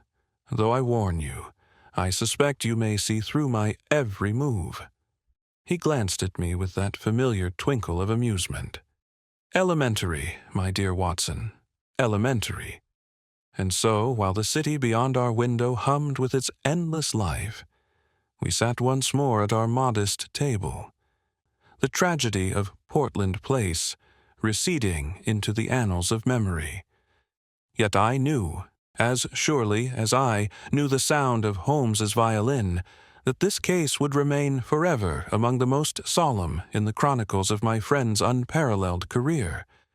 Though I warn you, I suspect you may see through my every move. He glanced at me with that familiar twinkle of amusement. Elementary, my dear Watson, elementary. And so, while the city beyond our window hummed with its endless life, we sat once more at our modest table, the tragedy of Portland Place receding into the annals of memory. Yet I knew, as surely as I knew the sound of Holmes's violin, that this case would remain forever among the most solemn in the chronicles of my friend's unparalleled career.